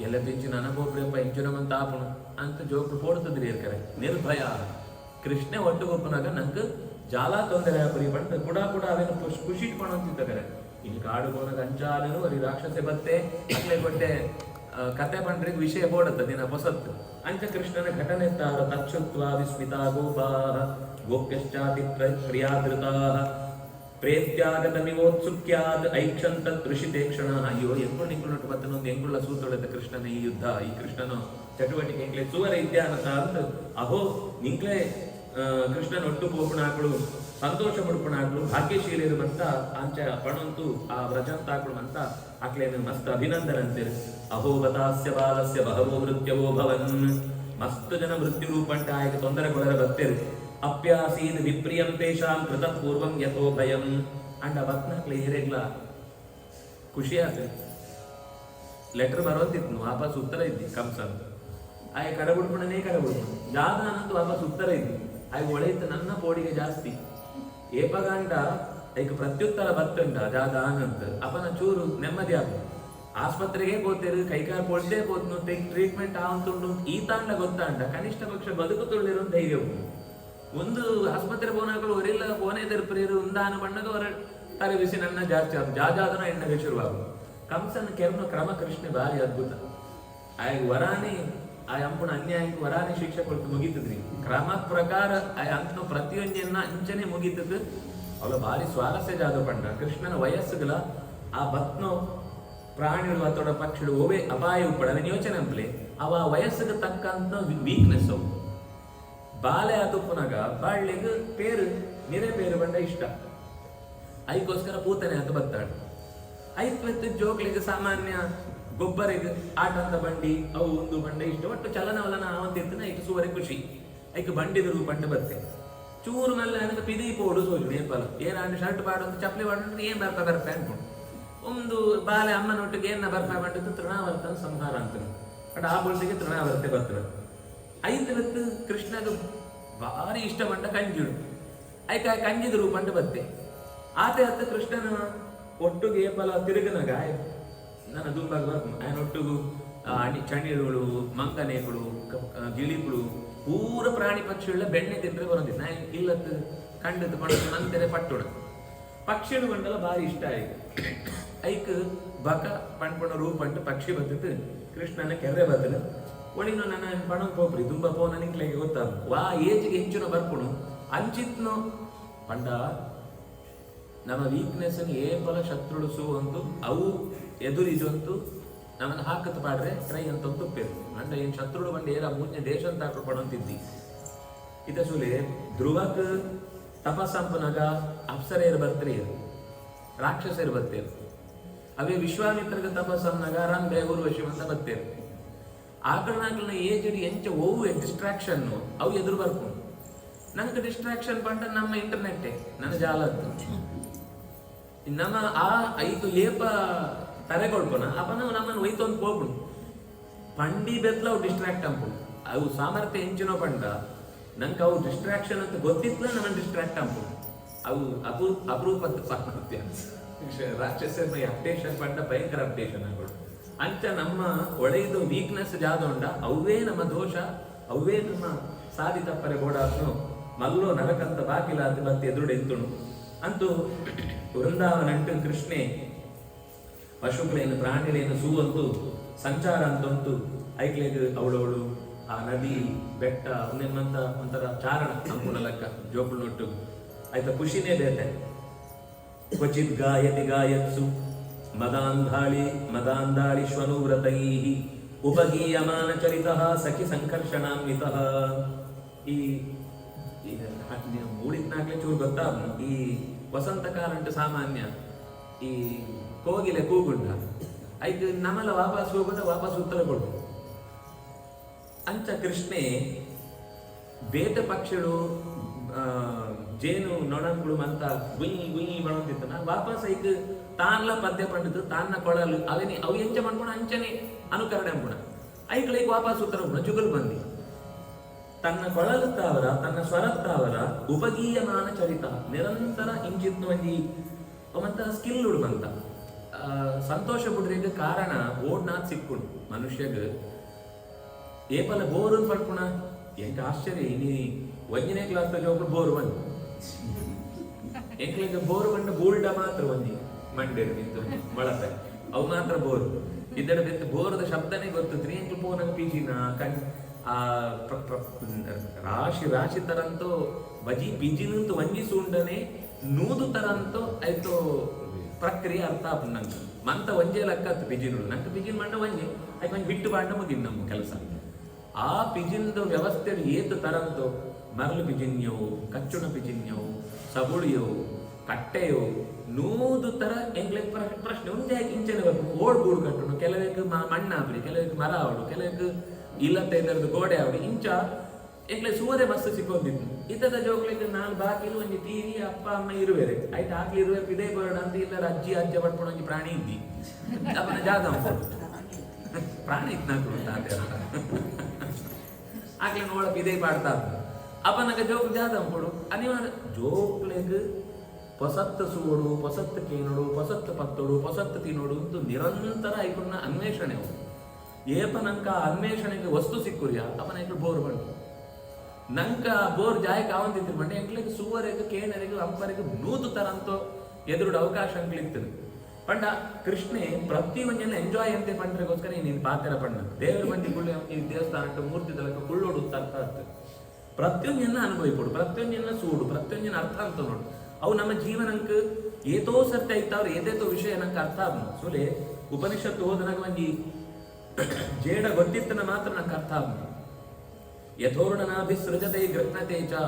ಎಲ್ಲ ತೆಂಚಿನ ಅನಗೋಪ್ರಪ್ಪ ಇಂಚಿನಮಂತ ಆಪುಣು ಅಂತ ಜೋಕ್ಲು ಪೋಡ್ತದ್ರಿ ಇರ್ಕರೆ ನಿರ್ಭಯ ಕೃಷ್ಣೆ ಒಟ್ಟುಗೊಪ್ಪನಾಗ ನಂಗೆ ಜಾಲ ತೊಂದರೆ ಪರಿ ಪಂಡ ಕೂಡ ಅವೇನು ಖುಷಿ ಇಟ್ಕೊಂಡಂತಿದ್ದಾರೆ ಇಲ್ಲಿ ಕಾಡು ಹೋದಾಗ ಅಂಚಾಲನು ಅರಿ ರಾಕ್ಷಸೆ ಬತ್ತೆ ಅಲ್ಲೇ ಕೊಟ್ಟೆ ಕತೆ ಪಂಡ್ರಿಗೆ ವಿಷಯ ಬೋಡತ್ತ ದಿನ ಹೊಸತ್ತು ಅಂಚ ಕೃಷ್ಣನ ಘಟನೆ ತಾರ ತಕ್ಷುತ್ವ ವಿಸ್ಮಿತಾ ಗೋಪಾ ಗೋಪ್ಯಶ್ಚಾತಿ ಪ್ರಿಯಾದೃತಾ ಪ್ರೇತ್ಯಾಗತಮಿವೋತ್ಸುಕ್ಯಾದ್ ಐಕ್ಷಂತ ಋಷಿತೆ ಕ್ಷಣ ಅಯ್ಯೋ ಎಂಗುಳು ಬತ್ತನೊಂದು ಎಂಗುಳ್ಳ ಸೂತೊಳೆದ ಕೃಷ್ಣನ ಈ ಯುದ್ಧ ಈ ಕೃಷ್ಣನ ಚಟುವಟಿಕೆ ಎಂಕ್ಲೆ ಸುವರ ಇದ್ಯಾನತ ಅಂತ ಅಹೋ ನಿಂಕ್ಲೆ ಕೃಷ್ಣನ ಒಟ್ಟು ಪೋಪುಣಾಕಳು ಸಂತೋಷ ಪಡ್ಪುಣಾಕಳು ಭಾಗ್ಯಶೀಲಿರು ಅಂತ ಅಂಚ ಪಣಂತು ಆ ವ್ರಜಂತಾಕಳು ಅಂತ ಆಕ್ಲೇನು ಮಸ್ತ್ ಅಭಿನಂದನ ಅಂತೀರಿ ಅಹೋ ಬತಾಸ್ಯ ಬಾಲಸ್ಯ ಬಹವೋ ಮೃತ್ಯವೋ ಭವನ್ ಮಸ್ತ್ ಜನ ಮೃತ್ಯು ರೂಪಂಟ ಆಯ್ಕೆ ತೊಂದರೆಗೊಳರ ಬತ್ತೇರು ಅಪ್ಯಾಸೀದ್ ವಿಪ್ರಿಯಂ ತೇಷಾಂ ಕೃತ ಪೂರ್ವಂ ಯಥೋ ಭಯಂ ಅಂಡ ಬತ್ನಾಕ್ಲೆ ಏರೆಗ್ಲ ಖುಷಿ ಆಗ್ತದೆ ಲೆಟರ್ ಬರೋದಿತ್ತು ವಾಪಸ್ ಉತ್ತರ ಇದ್ದಿ ಕಂಸ ಅಂತ ಆಯ್ ಕಡಬಿಡ್ಬಿಡನೇ ಕಡಬಿಡ್ಬಿಡು ಜಾದ ಅನ್ನಂತೂ ವಾಪಸ್ ಉತ್ತರ ಇದ್ದಿ ಆಯ್ ಒಳೆಯಿತು ನನ್ನ ಪೋಡಿಗೆ ಜಾಸ್ತಿ ಏಪಗಾಂಡ ಐಕ ಪ್ರತ್ಯುತ್ತರ ಬತ್ತುಂಡ ಜಾದ ಆನಂತ ಅಪನ ಚೂರು ನೆಮ್ಮದಿ ಆಗ ಆಸ್ಪತ್ರೆಗೆ ಹೋಗ್ತೇರು ಕೈಕಾಲು ಪೊಳ್ದೇ ಹೋದ್ನು ಟ್ರೀಟ್ಮೆಂಟ್ ಆವಂತುಂಡು ಈ ತಾಂಡ ಗೊತ್ತಾಂಡ ಕನಿಷ್ಠ ಪಕ್ಷ ಬದುಕುತ್ತುಳ್ಳಿರೋ ಧೈರ್ಯ ಒಂದು ಆಸ್ಪತ್ರೆ ಪೋನಾಗಳು ಹೊರಿಲ್ಲ ಪೋನೆ ತೆರಪರಿರು ಉಂದಾನ ಬಣ್ಣದ ಹೊರ ತಲೆ ಬಿಸಿ ನನ್ನ ಜಾಸ್ತಿ ಆಗ ಜಾಜಾದನ ಎಣ್ಣೆಗೆ ಶುರುವಾಗು ಕಂಸನ ಕೆರ್ನ ಕ್ರಮ ಕೃಷ್ಣ ಭಾರಿ ಅದ್ಭುತ ಆಯ್ಗ ವರಾನಿ ಆ ಅಂಪುಣ ಅನ್ಯಾಯಕ್ಕೆ ವರಾನಿ ಶಿಕ್ಷೆ ಕೊಟ್ಟು ಮುಗಿತದ್ರಿ ಕ್ರಮ ಪ್ರಕಾರ ಆ ಅಂಕನ ಪ್ರತಿಯೊಂದನ್ನ ಅಂಚನೆ ಮುಗಿತದ ಅವಳ ಭಾರಿ ಸ್ವಾರಸ್ಯ ಜಾಗ ಪಂಡ ಕೃಷ್ಣನ ವಯಸ್ಸುಗಳ ಆ ಭಕ್ತನು ಪ್ರಾಣಿಗಳು ಅಥವಾ ಪಕ್ಷಿಗಳು ಓವೇ ಅಪಾಯ ಉಪ್ಪಡ ಅವನ ಯೋಚನೆ ಅಂಪ್ಲೆ ಅವ ವಯಸ್ಸಿಗೆ ತಕ್ಕಂತ ವೀಕ್ನೆಸ್ ಅವು ಬಾಲೆ ಆತುಪ್ಪನಾಗ ಬಾಳ್ಳಿಗೆ ಪೇರು ನಿರೆ ಪೇರು ಬಂಡ ಇಷ್ಟ ಐಕೋಸ್ಕರ ಪೂತನೆ ಅಂತ ಬತ್ತಾಡ ಐತ್ ಜೋಕ್ಲಿಗೆ ಸಾಮಾನ್ಯ ಗೊಬ್ಬರಿಗೆ ಆಟ ಅಂತ ಬಂಡಿ ಅವು ಒಂದು ಬಂಡ ಇಷ್ಟ ಒಟ್ಟು ಚಲನವಲನ ಅವಂತಿರ್ತನ ಐದು ಸುವರೆ ಖುಷಿ ಐಕ್ ಬಂಡಿದ್ರು ಬಂಡ ಬತ್ತೆ ಚೂರು ಮೇಲೆ ನನಗೆ ಪಿದಿ ಪೋಡು ಸೋಜು ನೇಪಾಲ ಏನಾಂಡು ಶರ್ಟ್ ಪಾಡೊಂದು ಚಪ್ಪಲಿ ಪಾಡೊಂದು ಏನ್ ಬರ್ತಾ ಅನ್ಕೊಂಡು ಒಂದು ಬಾಲೆ ಅಮ್ಮನೊಟ್ಟಿಗೆ ಏನ ಬರ್ತಾ ಬಂದಿದ್ದು ತೃಣಾವರ್ತನ ಸಂಹಾರ ಅಂತಾನೆ ಬಟ್ ಆ ಬುಲ್ಸಿಗೆ ತೃಣಾವರ್ತೆ ಬರ್ತದೆ ಐದರತ್ತು ಕೃಷ್ಣಗ ಭಾರಿ ಇಷ್ಟ ಬಂಡ ಕಂಜಿಡು ಐಕ ಕಂಜಿದ ರೂಪಂಡ ಬತ್ತೆ ಆತ ಹತ್ತು ಕೃಷ್ಣನ ಒಟ್ಟುಗೆ ಏಪಲ ತಿರುಗನಾಗ ನನ್ನ ದುಂಬಾಗ ಬರ್ತು ఆయన ಒಟ್ಟುಗು ಚಣಿಗಳು ಮಂಗನೆಗಳು ಗಿಳಿಗಳು ಪೂರ ಪ್ರಾಣಿ ಪಕ್ಷಿಗಳ ಬೆಣ್ಣೆ ತಿಂದ್ರೆ ಬರೋದಿಲ್ಲ ನಾ ಇಲ್ಲತ್ತು ಕಂಡದ್ದು ಪಡೆದು ನಂತರ ಪಟ್ಟುಡ ಪಕ್ಷಿಗಳು ಬಂಡಲ ಭಾರಿ ಇಷ್ಟ ಆಯ್ತು ಐಕ್ ಬಕ ಪಣ್ಪಣ ರೂಪಂಟು ಪಕ್ಷಿ ಬತ್ತಿತ್ತು ಕೃಷ್ಣನ ಕೆರೆ ಬತ್ತನು ಒಳಿನು ನನ್ನ ಪಣ ಪೋಪ್ರಿ ತುಂಬ ಪೋನ ನಿಕ್ಲೆಗೆ ಗೊತ್ತಾಗ ವಾ ಏಜ್ಗೆ ಹೆಚ್ಚಿನ ಬರ್ಪುಣು ಅಂಚಿತ್ನು ಪಂಡ ನಮ್ಮ ವೀಕ್ನೆಸ್ ಏಪಲ ಶತ್ರುಳು ಸು ಅಂತು ಅವು ಎದುರಿಸಂತು ನಮ್ಮನ್ನು ಹಾಕತ್ ಪಾಡ್ರೆ ಟ್ರೈ ಅಂತ ತುಪ್ಪೇರು ಅಂಡ ಏನ್ ಶತ್ರುಳು ಬಂದು ಏರ ಮೂಜ್ಞೆ ದೇಶ ಅಂತ ಹಾಕೊಂಡು ಪಡಂತಿದ್ದಿ ಇತ ಸುಲೆ ಧ್ರುವಕ್ ತಪಸ್ಸಂಪನಾಗ ಅಪ್ಸರೇರು ಬರ್ತೀರು ರಾಕ್ಷಸರು ಬರ್ತೇರು ಅವೇ ವಿಶ್ವಾಮಿತ್ರಗ ತಪಸ್ಸಂನಾಗ ರಂಗ ಊರ್ವಶಿ ಅಂತ ಬರ್ತೇರು ಆಕಳನಾಕಲ್ನ ಏಜಡಿ ಎಂಚ ಓವು ಡಿಸ್ಟ್ರಾಕ್ಷನ್ ಅವು ಎದುರು ಬರ್ಕೊಂಡು ನಂಗೆ ಡಿಸ್ಟ್ರಾಕ್ಷನ್ ಬಂಡ ನಮ್ಮ ಇಂಟರ್ನೆಟ್ಟೆ ನನ್ನ ಜಾಲದ್ದು ನಮ್ಮ ಆ ಐದು ಏಪ ತರೆಗೊಳ್ಪನ ಅಪನ ನಮ್ಮನ್ನು ಒಯ್ತೊಂದು ಹೋಗ್ಬಿಡು ಪಂಡಿ ಬೆತ್ಲ ಅವು ಡಿಸ್ಟ್ರಾಕ್ಟ್ ಅಂಪುಡು ಅವು ಸಾಮರ್ಥ್ಯ ಹೆಂಚಿನೋ ಪಂಡ ನಂಗೆ ಅವು ಡಿಸ್ಟ್ರಾಕ್ಷನ್ ಅಂತ ಗೊತ್ತಿತ್ಲ ನಮ್ಮನ್ನು ಡಿಸ್ಟ್ರಾಕ್ಟ್ ಅಂಪುಡು ಅವು ಅಪರೂಪದ ಸಾಮರ್ಥ್ಯ ರಾಕ್ಷಸರ ಅಪ್ಡೇಷನ್ ಪಂಡ ಭಯಂಕರ ಅಪ್ಡೇಷನ್ ಆಗ್ಬಿಡು ಅಂತ ನಮ್ಮ ಒಳೆಯದು ವೀಕ್ನೆಸ್ ಜಾದೊಂಡ ಅವೇ ನಮ್ಮ ದೋಷ ಅವೇ ನಮ್ಮ ಸಾಧಿತ ಪರೆ ಗೋಡಾತ್ನು ಮಲ್ಲೋ ನರಕಂತ ಬಾಕಿಲ ಅಂತ ಮತ್ತೆ ಎದುರುಡೆಂತುಣು ಅಂತೂ ವೃಂದಾವನಂಟು ಕೃಷ್ಣೆ ಪಶುಗಳೇನು ಪ್ರಾಣಿಗಳೇನು ಸೂವಂತು ಸಂಚಾರ ಅಂತಂತು ಐಕ್ಲೇದು ಅವಳವಳು ಆ ನದಿ ಬೆಟ್ಟ ಒಂದೇನಂತ ಒಂಥರ ಚಾರಣ ಅಂಪುನ ಲೆಕ್ಕ ಜೋಪುಳೊಟ್ಟು ಆಯ್ತಾ ಖುಷಿನೇ ಬೇತೆ ಕ್ವಚಿತ್ ಗಾಯತಿ ಗಾಯತ್ಸು ಮದಾಂಧಾಳಿ ಶ್ವನುವ್ರತೈ ಉಪಗೀಯಮಾನ ಚರಿತಃ ಸಖಿ ಸಂಕರ್ಷಣಾನ್ವಿತಃ ಈ ಮೂಡಿದ್ನಾಗ್ಲೇ ಚೂರು ಗೊತ್ತಾ ಈ ವಸಂತ ಕಾಲ ಉಂಟು ಸಾಮಾನ್ಯ ಈ ಕೋಗಿಲೆ ಕೂಗುಂಡ ಐದು ನಮ್ಮಲ್ಲ ವಾಪಸ್ ಹೋಗೋದ ವಾಪಸ್ ಉತ್ತರ ಕೊಡು ಅಂಚ ಕೃಷ್ಣೆ ಬೇತ ಪಕ್ಷಿಗಳು ಜೇನು ನೊಣಗಳು ಅಂತ ಗುಯಿ ಗುಯಿ ಮಾಡೋದಿತ್ತನ ವಾಪಸ್ ಐದು ತಾನ್ಲ ಪದ್ಯ ಪಂಡಿತು ತಾನ್ನ ಕೊಳಲು ಅವೇನಿ ಅವು ಎಂಚ ಮಾಡ್ಕೊಣ ಅಂಚನೆ ಅನುಕರಣೆ ಅಂಪುಣ ಐಕ್ಳಿಗೆ ವಾಪಸ್ ಉತ್ತರ ಕೊಡ ಜುಗಲ್ ಬಂದಿ ತನ್ನ ಕೊಳಲುತ್ತಾವರ ತನ್ನ ಸ್ವರತ್ತಾವರ ಉಪಗೀಯಮಾನ ಚರಿತ ನಿರಂತರ ಇಂಚಿತ್ನು ಒಂಜಿ ಮಂತ ಸ್ಕಿಲ್ ಉಡ್ಬಂತ ಸಂತೋಷ ಬಿಡ್ರಿಗೆ ಕಾರಣ ಓಡ್ನಾಥ್ ಸಿಕ್ಕುಂಡು ಮನುಷ್ಯಗ್ ಏಪಲ ಬೋರು ಪಡ್ಪುಣ ಎಂಕ ಆಶ್ಚರ್ಯ ಇನಿ 1ನೇ ಕ್ಲಾಸ್ ಜೋಬ್ರು ಬೋರು ಬಂದು ಎಂಕ್ಲಿಗೆ ಬೋರು ಬಂದು ಬೋಲ್ಡ ಮಾತ್ರ ಒಂದಿ ಮಂಡ್ಯ ನಿಂತು ಬಳತ ಅವು ಮಾತ್ರ ಬೋರು ಇದರ ಬೆತ್ತು ಬೋರದ ಶಬ್ದನೇ ಗೊತ್ತಿದ್ರಿ ಎಂಕ್ಲು ಪೋನ ಪಿಜಿನ ಕಣ್ ಆ ರಾಶಿ ರಾಶಿ ತರಂತೋ ಬಜಿ ಪಿಜಿನಂತೂ ವಂಜಿಸು ಉಂಡನೆ ನೂದು ತರಂತೋ ಆಯ್ತು ಪ್ರಕ್ರಿಯೆ ಅರ್ಥ ಆಪು ನಂಗೆ ಮಂತ ಒಂಜೆ ಲೆಕ್ಕ ಪಿಜಿನುಡು ನಂಗೆ ಪಿಜಿನ್ ಮಂಡ ಒಂಜೆ ಆಯ್ತು ಒಂಜಿ ಬಿಟ್ಟು ಬಾಂಡ ಮುಗಿನ್ ನಮ್ಮ ಕೆಲಸ ಆ ಪಿಜಿನ್ದು ವ್ಯವಸ್ಥೆ ಏತು ತರಂತೋ ಮರಳು ಪಿಜಿನ್ಯವು ಕಚ್ಚುಣ ಪಿಜಿನ್ಯವು ಸಬುಳಿಯವು ಕಟ್ಟೆಯೋ ನೂದು ತರ ಎಂಗ್ಲೆ ಪ್ರಶ್ನೆ ಒಂದೇ ಇಂಚನೆ ಬರ್ಬೇಕು ಓಡ್ ಗೂಡು ಕಟ್ಟುನು ಕೆಲವಕ್ಕೆ ಮಣ್ಣಾಬ್ರಿ ಕೆಲವಕ್ಕೆ ಮರ ಆವಡು ಕೆಲವಕ್ಕೆ ಇಲ್ಲತ್ತೆ ಇದರದ್ದು ಗೋಡೆ ಆವಡು ಇಂಚ ಎಂಗ್ಲೆ ಸೂರೆ ಬಸ್ ಸಿಕ್ಕೋದಿತ್ತು ಇತದ ಜೋಗ್ಲಿಕ್ಕೆ ನಾನು ಬಾಕಿಲು ಒಂಜಿ ಟಿವಿ ಅಪ್ಪ ಅಮ್ಮ ಇರುವೇರೆ ಆಯ್ತು ಆಗ್ಲಿ ಇರುವೆ ಇದೇ ಬರೋಣ ಅಂತ ಇಲ್ಲರ ಅಜ್ಜಿ ಅಜ್ಜ ಪಡ್ಕೊಂಡು ಒಂಜಿ ಪ್ರಾಣಿ ಇದ್ದಿ ಅವನ ಜಾಗ ಪ್ರಾಣಿ ಇತ್ತು ನಾಲ್ಕು ಆಗ್ಲೇ ನೋಡಕ್ ಇದೇ ಪಾಡ್ತಾ ಅಪ್ಪನಾಗ ಜೋಕ್ ಜಾದ ಕೊಡು ಅನಿವಾರ್ಯ ಜೋಕ್ಲೆಗ್ ಪೊಸತ್ತು ಸೂಡು ಪೊಸತ್ತು ಕೇನೋಡು ಪೊಸತ್ತು ಪತ್ತೋಡು ಪೊಸತ್ತು ತಿನ್ನೋಡು ಅಂತ ನಿರಂತರ ಐಕನ್ನ ಅನ್ವೇಷಣೆ ಅವು ಏಪನಂಕ ಅನ್ವೇಷಣೆಗೆ ವಸ್ತು ಸಿಕ್ಕುರಿಯ ಅಪ್ಪನ ಐಕಳು ಬೋರ್ ಬಂಡು ನಂಕ ಬೋರ್ ಜಾಯಕ್ಕೆ ಅವಂತಿದ್ರು ಬಂಡೆ ಎಂಕ್ಲಿಗೆ ಸುವರೆಗೆ ಕೇನರೆಗೆ ಅಂಪರೆಗೆ ನೂತು ತರ ಅಂತೋ ಎದುರುಡು ಅವಕಾಶ ಅಂಕ್ಲಿಗ್ತದೆ ಪಂಡ ಕೃಷ್ಣೆ ಪ್ರತಿಯೊಂದೆಲ್ಲ ಎಂಜಾಯ್ ಅಂತೆ ಪಂಡ್ರಿಗೋಸ್ಕರ ನೀನು ಪಾತ್ರ ಪಂಡ ದೇವರ ಬಂಡಿ ಕುಳ್ಳಿ ಈ ದೇವಸ್ಥಾನಕ್ಕೆ ಮೂರ್ತಿ ತಲಕ ಕುಳ್ಳೋಡು ಅರ್ಥ ಆಗ್ತದೆ ಪ್ರತಿಯೊಂದನ್ನ ಅನುಭವಿಕೊಡು ಪ್ರತಿಯೊಂದನ್ನ ಸೂಡು ಪ್ರತಿಯೊಂದಿನ ಅರ್ಥ ಅಂತ ನೋಡು ಅವು ನಮ್ಮ ಜೀವನಕ್ಕೆ ಏತೋ ಸರ್ತಿ ಐತಾವ್ರೆ ಏದೇತೋ ವಿಷಯ ನಂಗೆ ಅರ್ಥ ಆಗ ಸುಲೆ ಉಪನಿಷತ್ತು ಹೋದನಾಗ ಒಂಜಿ ಜೇಡ ಗೊತ್ತಿತ್ತನ ಮಾತ್ರ ನಂಗೆ ಅರ್ಥ ಆಗ ಯಥೋರ್ಣನಾಭಿಸೃಜತೆ ಗೃಹ್ಣತೆ ಚ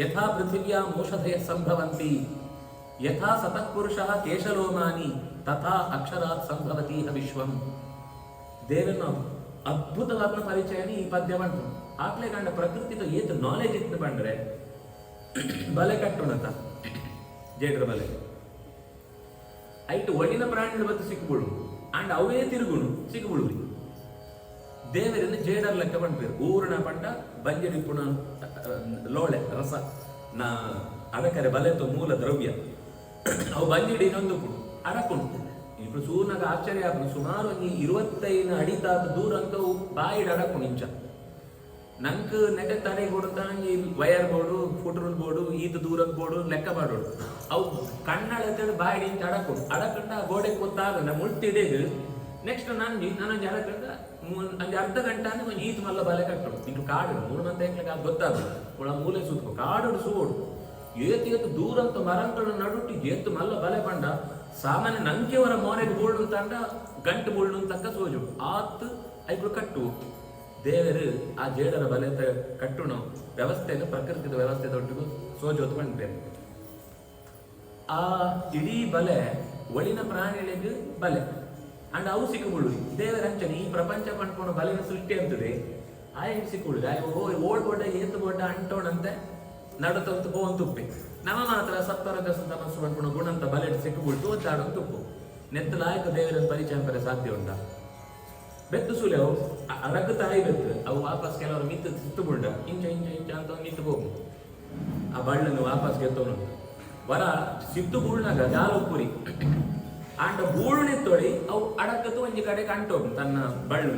ಯಥಾ ಪೃಥಿವ್ಯಾ ಮೋಷಧಯ ಸಂಭವಂತಿ ಯಥಾ ಸತಃ ಪುರುಷಃ ಕೇಶಲೋಮಾನಿ ತಥಾ ಅಕ್ಷರಾತ್ ಸಂಭವತಿ ವಿಶ್ವಂ ದೇವನ ಅದ್ಭುತವಾದ ಪರಿಚಯನ ಈ ಪದ್ಯ ಬಂತು ಆಗ್ಲೇ ಕಂಡ ಪ್ರಕೃತಿದ ಏತು ನಾಲೆಜ್ ಇತ್ತು ಬಂದ್ರೆ ಬಲೆ ಕಟ್ಟುಣತ ಜೇಡ್ರ ಬಲೆ ಐಟು ಒಡಿನ ಪ್ರಾಣಿಗಳ ಬತ್ತು ಸಿಕ್ಕುಬಿಡು ಅಂಡ್ ಅವೇ ತಿರುಗುಣು ಸಿಕ್ಕುಬಿಡು ದೇವರಿಂದ ಜೇಡರ್ ಲೆಕ್ಕ ಬಂದ್ಪೇರು ಊರ್ಣ ಪಂಡ ಬಂಜಡಿ ಪುಣ ಲೋಳೆ ರಸ ನಾ ಅಡಕರೆ ಬಲೆತು ಮೂಲ ದ್ರವ್ಯ ಅವು ಬಂಜಿಡಿ ಇನ್ನೊಂದು ಪುಡು ಅಡಕುಂಟು ఇప్పుడు సూర్నక ఆశ్చర్య సుమారు 25 అడితాత దూరంతో బాయిడ అడకునించ ನಂಗೆ ನೆಗೆ ತಡೆ ಕೊಡುತ್ತ ನಂಗೆ ವಯರ್ ಬೋರ್ಡು ಫುಟ್ರೂಲ್ ಬೋರ್ಡು ಈತ ದೂರದ ಬೋರ್ಡು ಲೆಕ್ಕ ಮಾಡೋಡು ಅವು ಕಣ್ಣಳ ಬಾಯಿಡಿ ಅಂತ ಅಡಕೊಂಡು ಅಡಕಂಡ ಗೋಡೆಗೆ ಗೊತ್ತಾಗ ನಾ ಮುಳ್ತಿಡೇದು ನೆಕ್ಸ್ಟ್ ನಾನು ಅಡಕಂಡ ಅಂಜೆ ಅರ್ಧ ಗಂಟೆ ಅಂದ್ರೆ ಒಂದು ಈತ ಮಲ್ಲ ಬಲೆ ಕಟ್ಟೋಡು ಇನ್ನು ಕಾಡು 3 ಮಂದಿ ಎಂಕ್ಲೆಗೆ ಅದು ಗೊತ್ತಾಗ ಒಳ ಮೂಲೆ ಸುತ್ತ ಕಾಡು ಸೂಡು ಏತು ದೂರ ಅಂತ ಮರಗಳ ನಡುಟ್ಟಿ ಏತು ಮಲ್ಲ ಬಲೆ ಬಂಡ ಸಾಮಾನ್ಯ ನಂಗೆವರ ಮೋನೆಗೆ ಬೋಲ್ಡು ತಂಡ ಗಂಟು ಬೋಲ್ಡು ತಕ್ಕ ಸೋಜು ಆತ್ ಐಗಳು ಕಟ್ಟು ದೇವರು ಆ ಜೇಡರ ಬಲೆ ಕಟ್ಟುಣ ವ್ಯವಸ್ಥೆಯನ್ನು ಪ್ರಕೃತಿದ ವ್ಯವಸ್ಥೆ ದೊಡ್ಡದು ಸೋಜೋತು ಬಂದ್ಬೇಕು ಆ ಇಡೀ ಬಲೆ ಒಳಿನ ಪ್ರಾಣಿಗಳಿಗೆ ಬಲೆ ಅಂಡ್ ಅವು ಸಿಕ್ಕುಗಳು ದೇವರ ಅಂಚನೆ ಈ ಪ್ರಪಂಚ ಪಂಡ್ಕೊಂಡು ಬಲೆನ ಸೃಷ್ಟಿ ಅಂತದೆ ಆಯ ಸಿಕ್ಕುಗಳು ಓಡ್ ಏತು ಬೋಡ ಅಂಟೋಣಂತೆ ನಡುತ್ತಂತ ಹೋಗನ್ ತುಪ್ಪಿ ನಮ್ಮ ಮಾತ್ರ ಸತ್ತರ ತಮಸ್ಸು ಪಂಡ್ಕೊಂಡು ಗುಣಂತ ಬಲೆ ಸಿಕ್ಕುಬಿಟ್ಟು ಒತ್ತಾಡೋ ತುಪ್ಪು ನೆತ್ತಲಾಯಕ ದೇವರನ್ನು ಪರಿಚಯ ಪರ ಸಾಧ್ಯ ಉಂಟ ಬೆತ್ತು ಸುಲೆ ಅವು ಅಡಗ ತಾಯಿ ಬೆತ್ತು ಅವು ವಾಪಸ್ ಕೆಲವರು ಮಿತ್ತು ಸುತ್ತುಬಿಡ ಇಂಚ ಅಂತ ಮಿತ್ತು ಹೋಗು ಆ ಬಳ್ಳನ್ನು ವಾಪಸ್ ಗೆತ್ತವನು ವರ ಸಿತ್ತು ಬೂಳ್ನಾಗ ಜಾಲ ಪುರಿ ಆಂಡ ಬೂಳ್ನೆ ತೊಳಿ ಅವು ಅಡಕತ್ತು ಒಂಜಿ ಕಡೆ ಕಂಟೋಗು ತನ್ನ ಬಳ್ಳು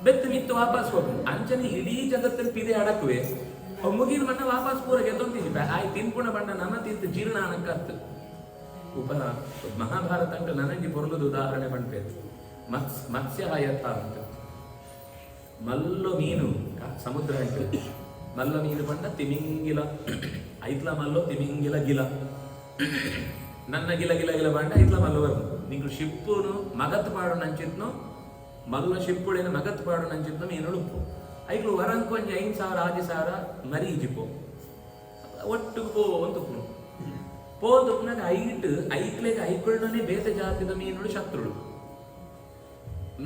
ಬೆತ್ತು ಮಿತ್ತು ವಾಪಸ್ ಹೋಗು ಅಂಚನೆ ಇಡೀ ಜಗತ್ತಲ್ಲಿ ಪಿದೆ ಅಡಕುವೆ ಮುಗಿನ ಮಣ್ಣ ವಾಪಸ್ ಪೂರ ಗೆತ್ತೊಂತಿದ್ವಿ ಆಯ್ ತಿನ್ಪುಣ ಬಂಡ ನಮ್ಮ ತಿಂತು ಜೀರ್ಣ ಅನಕ್ಕತ್ತು ಮಹಾಭಾರತ ಅಂತ ನನಗೆ ಪೊರ್ಲುದು ಉದಾಹರಣೆ ಮಾಡ್ಬೇಕು ಮತ್ಸ್ಯ ಯಥ ಅಂತ ಮಲ್ಲು ಮೀನು ಸಮುದ್ರ ಅಂಟು ಮಲ್ಲ ಮೀನು ಬಂಡ ತಿಮಿಂಗಿಲ ಐತ್ಲ ಮಲ್ಲೋ ತಿಮಿಂಗಿಲ ಗಿಲ ನನ್ನ ಗಿಲ ಗಿಲ ಗಿಲ ಬಂಡ ಐತ್ಲ ಮಲ್ಲು ಬರು ನೀವು ಶಿಪ್ಪುನು ಮಗತ್ ಪಾಡು ನಂಚಿತ್ನು ಮಲ್ಲ ಶಿಪ್ಪುಳಿನ ಮಗತ್ ಪಾಡು ನಂಚಿತ್ನು ಮೀನು ಉಪ್ಪು ಐಕ್ಲು ವರಂಕ್ ಕೊಂಚ 5,000 6,000 ಮರಿ ಜಿಪ್ಪು ಒಟ್ಟು ಪೋ ಅಂತುಪ್ಪು ಪೋದುಪ್ಪನಾಗ ಐಕ್ಲೆಗೆ ಐಕೊಳ್ಳನೇ ಬೇತೆ ಜಾತಿದ ಮೀನುಳು ಶತ್ರುಳು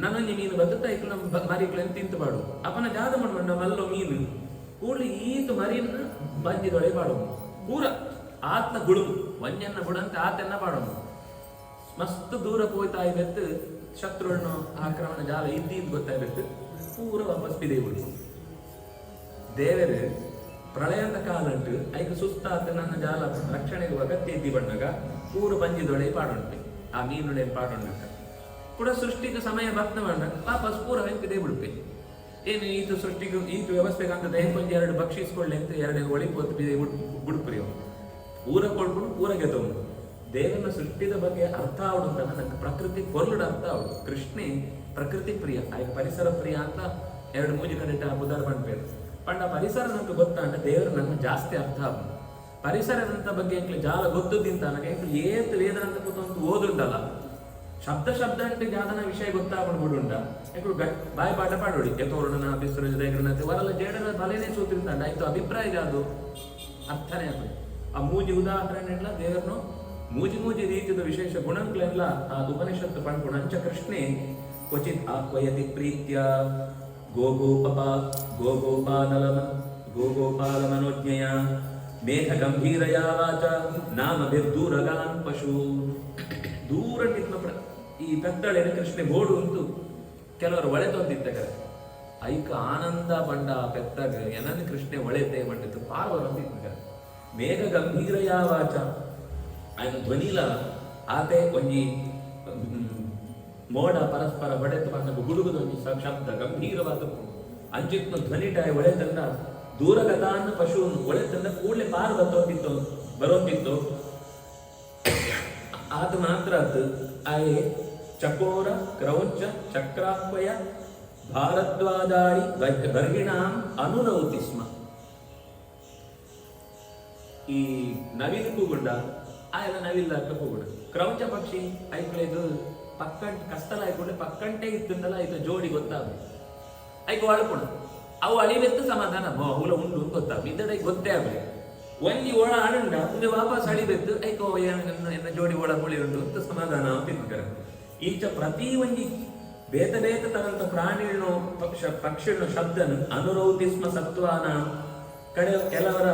ನನಗೆ ಮೀನು ಬದುತ್ತ ಐಕ್ಲು ನಮ್ಮ ಮರಿಕ್ಳನ್ನು ತಿಂತುಬಾಡು ಅಪ್ಪನ ಜಾದ ಮಾಡ್ಕೊಂಡ ಮಲ್ಲೋ ಮೀನು ಕೂಡಲಿ ಈತ ಮರಿಯನ್ನ ಬಂಜಿದೊಳೆ ಬಾಡು ಪೂರ ಆತ್ನ ಗುಳು ಒಂಜನ್ನ ಗುಡಂತೆ ಆತನ್ನ ಬಾಡೋನು ಮಸ್ತ್ ದೂರ ಹೋಯ್ತಾ ಇದ್ದತ್ತು ಶತ್ರುಗಳನ್ನು ಆಕ್ರಮಣ ಜಾಲ ಇದ್ದೀದ್ ಗೊತ್ತಾಗತ್ತು ಪೂರ ವಾಪಸ್ ಬಿದೆ ಬಿಡು ದೇವರು ಪ್ರಳಯದ ಕಾಲ ಉಂಟು ಐದು ಸುಸ್ತಾತ ನನ್ನ ಜಾಲ ರಕ್ಷಣೆಗೆ ಅಗತ್ಯ ಇದ್ದಿ ಬಣ್ಣಗ ಪೂರ ಬಂಜಿದೊಳೆ ಪಾಡುಂಟು ಆ ಮೀನುಳೆ ಪಾಡುಂಡಕ ಕೂಡ ಸೃಷ್ಟಿಗೆ ಸಮಯ ಭಕ್ತ ಮಾಡ ವಾಪಸ್ ಪೂರ ಬಿದೆ ಬಿಡುತ್ತೆ ಏನು ಈತು ಸೃಷ್ಟಿಗೂ ಈತು ವ್ಯವಸ್ಥೆಗೆ ಅಂತ ಕೊಂಚ 2 ಭಕ್ಷಿಸ್ಕೊಳ್ಳಿ ಅಂತ 2 ಒಳಿಪೋತು ಬಿದೆ ಬಿಡುಪ್ರಿ ಪೂರ ಕೊಡ್ಕೊಂಡು ಪೂರ ಗೆದ್ದವನು ದೇವನ ಸೃಷ್ಟಿದ ಬಗ್ಗೆ ಅರ್ಥ ಆವಡು ಅಂತ ನನಗೆ ಪ್ರಕೃತಿ ಪೊರ್ಲುಡ ಅರ್ಥ ಆವಡು ಕೃಷ್ಣೆ ಪ್ರಕೃತಿ ಪ್ರಿಯ ಆಯ್ಕೆ ಪರಿಸರ ಪ್ರಿಯ ಅಂತ 2 ಮೂಜಿ ಕಡಿಟ ಉದಾರ ಮಾಡ್ಬೇಕು ಪಂಡ ಪರಿಸರ ನನಗೆ ಗೊತ್ತ ಅಂತ ದೇವರು ನನಗೆ ಜಾಸ್ತಿ ಅರ್ಥ ಆಗ ಪರಿಸರದಂತ ಬಗ್ಗೆ ಎಂಕ್ಲಿ ಜಾಲ ಗೊತ್ತುದಿಂತ ನನಗೆ ಎಂಕ್ಲಿ ಏತ್ ವೇದ ಅಂತ ಕೂತಂತ ಓದುಂಡಲ್ಲ ಶಬ್ದ అంటే ಜಾದನ ವಿಷಯ ಗೊತ್ತಾಗ್ಬಿಡುಂಡ ಎಂಕ್ಲು ಬಾಯಿ ಪಾಠ ಪಾಡೋಡಿ ಎತ್ತೋರಣ ಬಿಸ್ರಂತೆ ವರಲ್ಲ ಜೇಡನ ಬಲೆನೇ ಸೂತ್ರಿಂತ ಆಯ್ತು ಅಭಿಪ್ರಾಯ ಜಾದು ಅರ್ಥನೇ ಅದು ಆ ಮೂಜಿ ಉದಾಹರಣೆ ಎಲ್ಲ ದೇವರನ್ನು ಮೂಜಿ ರೀತಿಯ ವಿಶೇಷ ಗುಣಗಳೆಲ್ಲ ಆ ಉಪನಿಷತ್ತು ಪಂಡ್ಕೊಂಡು ಅಂಚ ಕೃಷ್ಣೆ ಕ್ವಚಿತ್ ಆಕ್ವಯತಿ ಪ್ರೀತ್ಯ ಗೋಗೋಪಾಲ ಮನೋಜ್ಞೆಯ ಮೇಘ ಗಂಭೀರಯ ವಾಚ ನಾಮಭಿರ್ದೂರಗಾನ್ ಪಶು ದೂರ ನಿಂತ ಈ ಪೆತ್ತಳೆನ ಕೃಷ್ಣೆ ಬೋಡು ಅಂತೂ ಕೆಲವರು ಒಳೆ ತೊಂದಿದ್ದಾಗ ಐಕ ಆನಂದ ಬಂಡ ಪೆತ್ತಗ ಏನನ್ನ ಕೃಷ್ಣೆ ಒಳೆತೆ ಬಂಡಿತ್ತು ಪಾರ್ವರು ಅಂತಿದ್ದಾಗ ಮೇಘ ಗಂಭೀರಯ ವಾಚ ఆయన ಧ್ವನಿಲ ಆತೆ ಒಂಜಿ ಮೋಡ ಪರಸ್ಪರ ಬಡೆತು ಬಂದ ಗುಡುಗುದ ಒಂಜಿ ಶಬ್ದ ಗಂಭೀರವಾದ ಅಂಚಿತ್ನ ಧ್ವನಿಟಾಯ ಒಳೆತಂದ ದೂರಗತಾನ್ನ ಪಶು ಒಳೆತಂದ ಕೂಡಲೇ ಪಾರು ಬರೋಂತಿತ್ತು ಆತ ಮಾತ್ರ ಆಯೆ ಚಕೋರ ಕ್ರೌಂಚ ಚಕ್ರಾಕ್ವಯ ಭಾರದ್ವಾಜಾಡಿ ಗರ್ಹಿಣಾಂ ಅನುರೌತಿ ಸ್ಮ ಈ ನವಿಲು ಕೂಗುಂಡ ಆಯೆಲ್ಲ ನವಿಲ್ಲ ಕೂಗುಂಡ ಕ್ರೌಂಚ ಪಕ್ಷಿ ಐಕ್ಳೆದು ಪಕ್ಕಂಟ್ ಕಸ್ತಲ ಆಯ್ಕೊಂಡೆ ಪಕ್ಕಂಟೆ ಇತ್ತಂದಲ್ಲ ಆಯ್ತು ಜೋಡಿ ಗೊತ್ತಾಗ ಐಕು ಅಳ್ಕೊಣ ಅವು ಅಳಿವೆತ್ತು ಸಮಾಧಾನ ಹುಲ ಉಂಡು ಗೊತ್ತಾಗ ಇದ್ದಡೆ ಗೊತ್ತೇ ಆಗಲಿ ಒಂಜಿ ಒಳ ಆಡಂಡ ಮುಂದೆ ವಾಪಸ್ ಅಳಿಬೆತ್ತು ಐಕೋ ಎನ್ನ ಜೋಡಿ ಒಳ ಮುಳಿ ಉಂಟು ಅಂತ ಸಮಾಧಾನ ತಿನ್ಕರ ಈಚ ಪ್ರತಿ ಒಂಜಿ ಬೇತ ತರಂತ ಪ್ರಾಣಿಗಳನ್ನು ಪಕ್ಷಿಗಳನ್ನು ಶಬ್ದನು ಅನುರೌತಿಸ್ಮ ಸತ್ವಾನ ಕಡೆ ಕೆಲವರ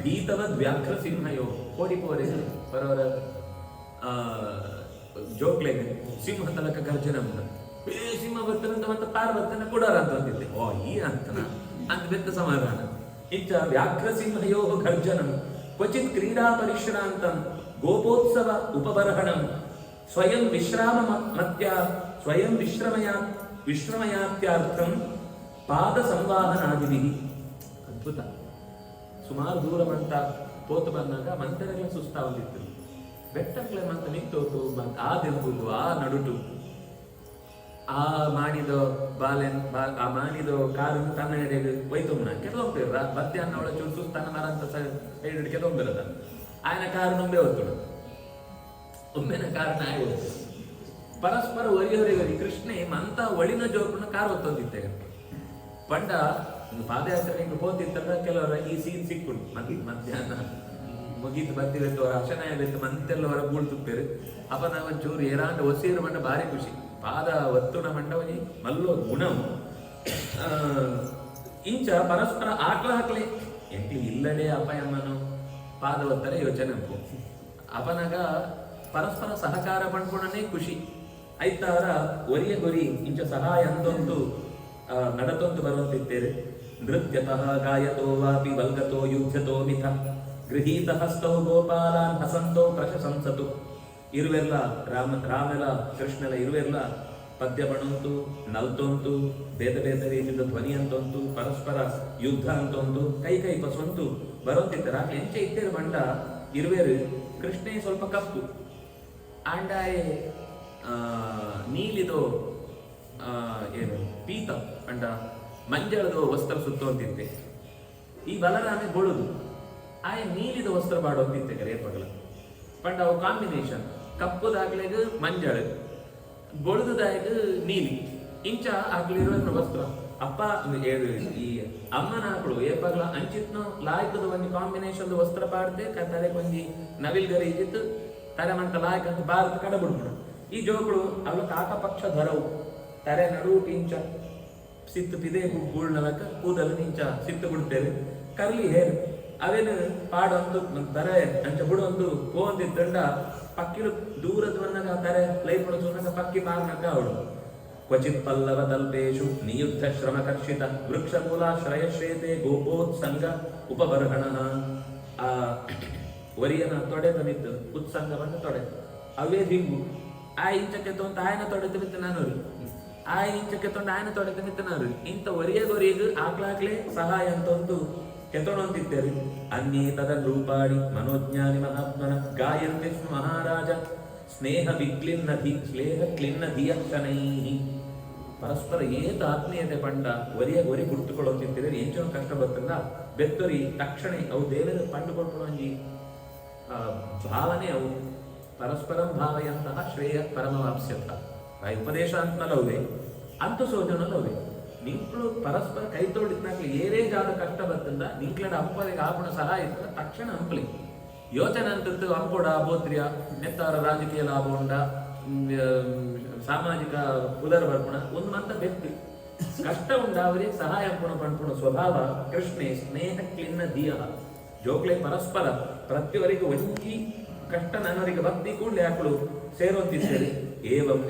ಭೀತವದ್ ವ್ಯಾಘ್ರ ಸಿಂಹಯೋ ಕೋಡಿಪೋರೆ ಬರವರ ಜೋಕ್ಲೆಗೆ ಸಿಂಹ ತಲಕ ಗರ್ಜನ ಸಿಂಹ ಬರ್ತನಂತ ಮತ್ತೆ ಪಾರ್ ಬರ್ತನ ಕೊಡಾರ ಅಂತ ಅಂತಿದ್ದೆ ಓ ಈ ಅಂತನ ಅಂತ ಬೆತ್ತ ಸಮಾಧಾನ ಇಂಚ ವ್ಯಾಘ್ರ ಸಿಂಹಯೋ ಗರ್ಜನಂ ಕ್ವಚಿತ್ ಕ್ರೀಡಾ ಪರಿಶ್ರಾಂತಂ ಗೋಪೋತ್ಸವ ಉಪಬರ್ಹಣಂ ಸ್ವಯಂ ವಿಶ್ರಮಯಾತ್ಯರ್ಥಂ ಪಾದ ಸಂವಾಹನಾದಿವಿ. ಅದ್ಭುತ. ಸುಮಾರು ದೂರ ಮಂತ ಪೋತು ಬಂದಾಗ ಮಂತರೆಲ್ಲ ಸುಸ್ತಾವದಿತ್ತು. ಬೆಟ್ಟಕ್ಲೆ ಮಂತ ನಿಂತೋತು ಆ ದಿಲ್ಬುದು ಆ ನಡುಟು ಆ ಮಾಡಿದ ಆ ಮಾಡಿದ ಕಾರು ತನ್ನ ಎಡೆಗೆ ಒಯ್ತೊಮ್ಮನ ಕೆಲವೊಂದಿರ ಮಧ್ಯಾಹ್ನ ಒಳ ಚೂರು ಸುಸ್ತಾನ ಮರ ಅಂತ ಸೈಡ್ ಕೆಲವೊಂದಿರದ ಆಯ್ನ ಕಾರು ನೊಂಬೆ ಹೊತ್ತು ಒಮ್ಮೆನ ಕಾರಣ ಆಗಿ ಹೋಗ್ತದೆ. ಪರಸ್ಪರ ಒರಿಯೊರಿಗರಿ ಕೃಷ್ಣೆ ಮಂತ ಒಳಿನ ಜೋಪನ ಕಾರ್ ಹೊತ್ತೊಂದಿತ್ತೇವೆ ಪಂಡ ಒಂದು ಪಾದಯಾತ್ರೆಗೆ ಹೋತಿತ್ತಲ್ಲ ಕೆಲವರ ಈ ಸೀನ್ ಸಿಕ್ಕುಂಟು ಮಧ್ಯಾಹ್ನ ಮುಗೀತು ಬರ್ತಿತ್ತು ಅವರ ಅಶನಾಯ ಬೆತ್ತು ಮಂತೆಲ್ಲ ಹೊರ ಬೂಳ್ತುಪ್ಪೇರು ಅಪ್ಪ ನಾವು ಒಂಚೂರು ಏರಾಂಡ ಒಸೀರು ಮಂಡ ಭಾರಿ ಖುಷಿ ಪಾದ ಒತ್ತುಣ ಮಂಡವನಿ ಮಲ್ಲೋ ಗುಣವು ಇಂಚ ಪರಸ್ಪರ ಹಾಕ್ಲೆ ಎಂಟಿ ಇಲ್ಲಡೆ ಅಪ್ಪ ಎಮ್ಮನು ಪಾದ ಒತ್ತರೆ ಯೋಚನೆ ಉಂಟು ಅಪನಗ ಪರಸ್ಪರ ಸಹಕಾರ ಪಂಡ್ಕೊಂಡನೇ ಖುಷಿ ಐತಾರ ಒರಿಯ ಗೊರಿ ಇಂಚ ಸಹಾಯ ಅಂತೊಂದು ನಡತೊಂದು ಬರುವಂತಿದ್ದೇವೆ. ನೃತ್ಯತಃ ಗಾಯತೋ ವಾಪಿ ವಲ್ಗತೋ ಯುದ್ಧತೋ ಮಿಥ ಗೃಹೀತ ಹಸ್ತೋ ಗೋಪಾಲಾನ್ ಹಸಂತೋ ಪ್ರಶಂಸತು. ಇರುವೆಲ್ಲ ರಾಮೆಲ್ಲ ಕೃಷ್ಣೆಲ್ಲ ಇರುವೆಲ್ಲ ಪದ್ಯ ಬಣಂತು ನಲ್ತೊಂತು ಬೇದ ಬೇದ ರೀತಿಯ ಧ್ವನಿ ಅಂತೊಂತು ಪರಸ್ಪರ ಯುದ್ಧ ಅಂತೊಂದು ಕೈ ಪಸೊಂತು ಬರುವಂತಿದ್ದಾರೆ. ಆಗ ಎಂಚೆ ಇತ್ತೇರು ಬಂಡ ಇರುವೆರು ಕೃಷ್ಣೇ ಸ್ವಲ್ಪ ಕಪ್ಪು ಆಂಡಾಯೆ ನೀಲಿದು ಏನು ಪೀತ ಅಂಡ ಮಂಜಳದು ವಸ್ತ್ರ ಸುತ್ತೋಂತಿದ್ದೆ. ಈ ಬಲರಾಮೆ ಬೊಳುದು ಆಯ ನೀಲಿದ ವಸ್ತ್ರ ಬಾಡೋಂತಿದ್ದೆ ಕರೆ ಪಗಲ ಪಂಡ ಅವು ಕಾಂಬಿನೇಷನ್ ಕಪ್ಪುದಾಗ್ಲೆಗ್ ಮಂಜಳ ಬೊಳುದಾಯಗ ನೀಲಿ ಇಂಚ ಆಗ್ಲಿರೋ ವಸ್ತ್ರ ಅಪ್ಪ ಈ ಅಮ್ಮನ ಆಕಳು ಏಪಗ್ಲ ಅಂಚಿತ್ನು ಲಾಯ್ಕದ ಒಂದು ಕಾಂಬಿನೇಷನ್ ವಸ್ತ್ರ ಪಾಡ್ದೆ ತಲೆ ಕೊಂಜಿ ನವಿಲ್ ಗರಿ ಇದ್ದಿತ್ತು ತಲೆ ಮಂತ ಲಾಯ್ಕ ಅಂತ ಭಾರತ ಕಡೆ ಬಿಡ್ಬಿಡ. ಈ ಜೋಗಳು ಅವಳ ಕಾಕಪಕ್ಷ ಧರವು ತಲೆ ನಡುವು ಇಂಚ ಸಿತ್ತು ಪಿದೆ ಗೂಳ್ನಲಕ ಕೂದಲು ಇಂಚ ಸಿತ್ತು ಬಿಡ್ತೇವೆ ಕರ್ಲಿ ಹೇರ್ ಅವೇನು ಪಾಡೊಂದು ತರೆ ಅಂಚ ಬಿಡೊಂದು ಹೋಂದಿದ್ದಂಡ ಪಕ್ಕಿಲು ದೂರದ ಬಂದಾಗ ತರೆ ಲೈಫ್ ಬಿಡೋದು ಪಕ್ಕಿ ಮಾರ್ನಕ ಅವಳು. ಕ್ವಚಿತ್ ಪಲ್ಲವ ತಲ್ಪೇಶು ನಿಯುದ್ಧ ಶ್ರಮಕರ್ಷಿತ ವೃಕ್ಷ ಮೂಲಾಶ್ರಯಶ್ರೇತೆ ಗೋಪೋತ್ಸಂಗ ಉಪಬರ್ಹಣ. ಆ ಒರಿಯನ ತೊಡೆ ತಂದಿದ್ದು ಉತ್ಸಂಗವನ್ನು ತೊಡೆ ಅವೇ ದಿಂಗು ಆ ಇಂಚಕ್ಕೆ ತೊಂದು ಆಯನ ತೊಡೆ ತಿಮಿತ್ತ ನಾನು ಆ ಇಂಚಕ್ಕೆ ತೊಂದು ಆಯನ ತೊಡೆ ತಿಮಿತ್ತ ನಾನು ಇಂಥ ಒರಿಯಗೊರಿಯದು ಆಗ್ಲಾಗ್ಲೇ ಸಹಾಯ ಅಂತೊಂದು ಕೆತ್ತೊಣಂತಿದ್ದೇವೆ. ಅನ್ಯೇ ತದ ರೂಪಾಡಿ ಮನೋಜ್ಞಾನಿ ಮಹಾತ್ಮನ ಗಾಯಂತೆ ಮಹಾರಾಜ ಸ್ನೇಹ ಕ್ಲಿನ್ನ ಧಿಯಕ್ಷಣೈ. ಪರಸ್ಪರ ಏತ ಆತ್ಮೀಯತೆ ಪಂಡ ಒರಿ ಗುರುತುಕೊಳ್ಳುತ್ತಿದ್ದೇವೆ. ಎಂಚೋ ಕಷ್ಟ ಬರ್ತಲ್ಲ ಬೆತ್ತೊರಿ ತಕ್ಷಣ ಅವು ದೇವರ ಪಂಡು ಕೊಟ್ಟು ಭಾವನೆ ಅವು ಪರಸ್ಪರಂ ಭಾವಯಂತಹ ಶ್ರೇಯ ಪರಮವಾಪ್ಸ್ಯತ. ಉಪದೇಶ ಅಂತನಲ್ಲವೇ ಅಂತ ಸೋಜನಲ್ಲವೇ ನಿಂಕ್ಳು ಪರಸ್ಪರ ಕೈ ತೋಡಿದ್ನಾಗ್ಲಿ ಏರೇ ಜಾದ ಕಷ್ಟ ಬರ್ತಂದ ನಿಂಕ್ಲಡ ಅಪ್ಪರಿಗೆ ಆಪಣ ಸಹಾಯ ಇರ್ತದ ತಕ್ಷಣ ಅಂಪಲಿ ಯೋಚನೆ ಅಂತದ್ದು ಅಂಕೋಡ ಬೋತ್ರಿಯ ನೆತ್ತಾರ ರಾಜಕೀಯ ಲಾಭ ಉಂಡ ಸಾಮಾಜಿಕ ಉದರ ಬರ್ಪಣ ಒಂದು ಮಂತ ವ್ಯಕ್ತಿ ಕಷ್ಟ ಉಂಡ ಅವರಿಗೆ ಸಹಾಯ ಪಣ್ಪುಣ ಸ್ವಭಾವ ಕೃಷ್ಣೆ ಸ್ನೇಹ ಕ್ಲಿನ್ನ ದಿಯ ಜೋಕ್ಲೆ ಪರಸ್ಪರ ಪ್ರತಿಯವರಿಗೆ ಒಂಜಿ ಕಷ್ಟ ನನ್ನವರಿಗೆ ಭಕ್ತಿ ಕೂಡಲೇ ಹಾಕಲು ಸೇರುವಂತಿದ್ದೇವೆ. ಏವಂ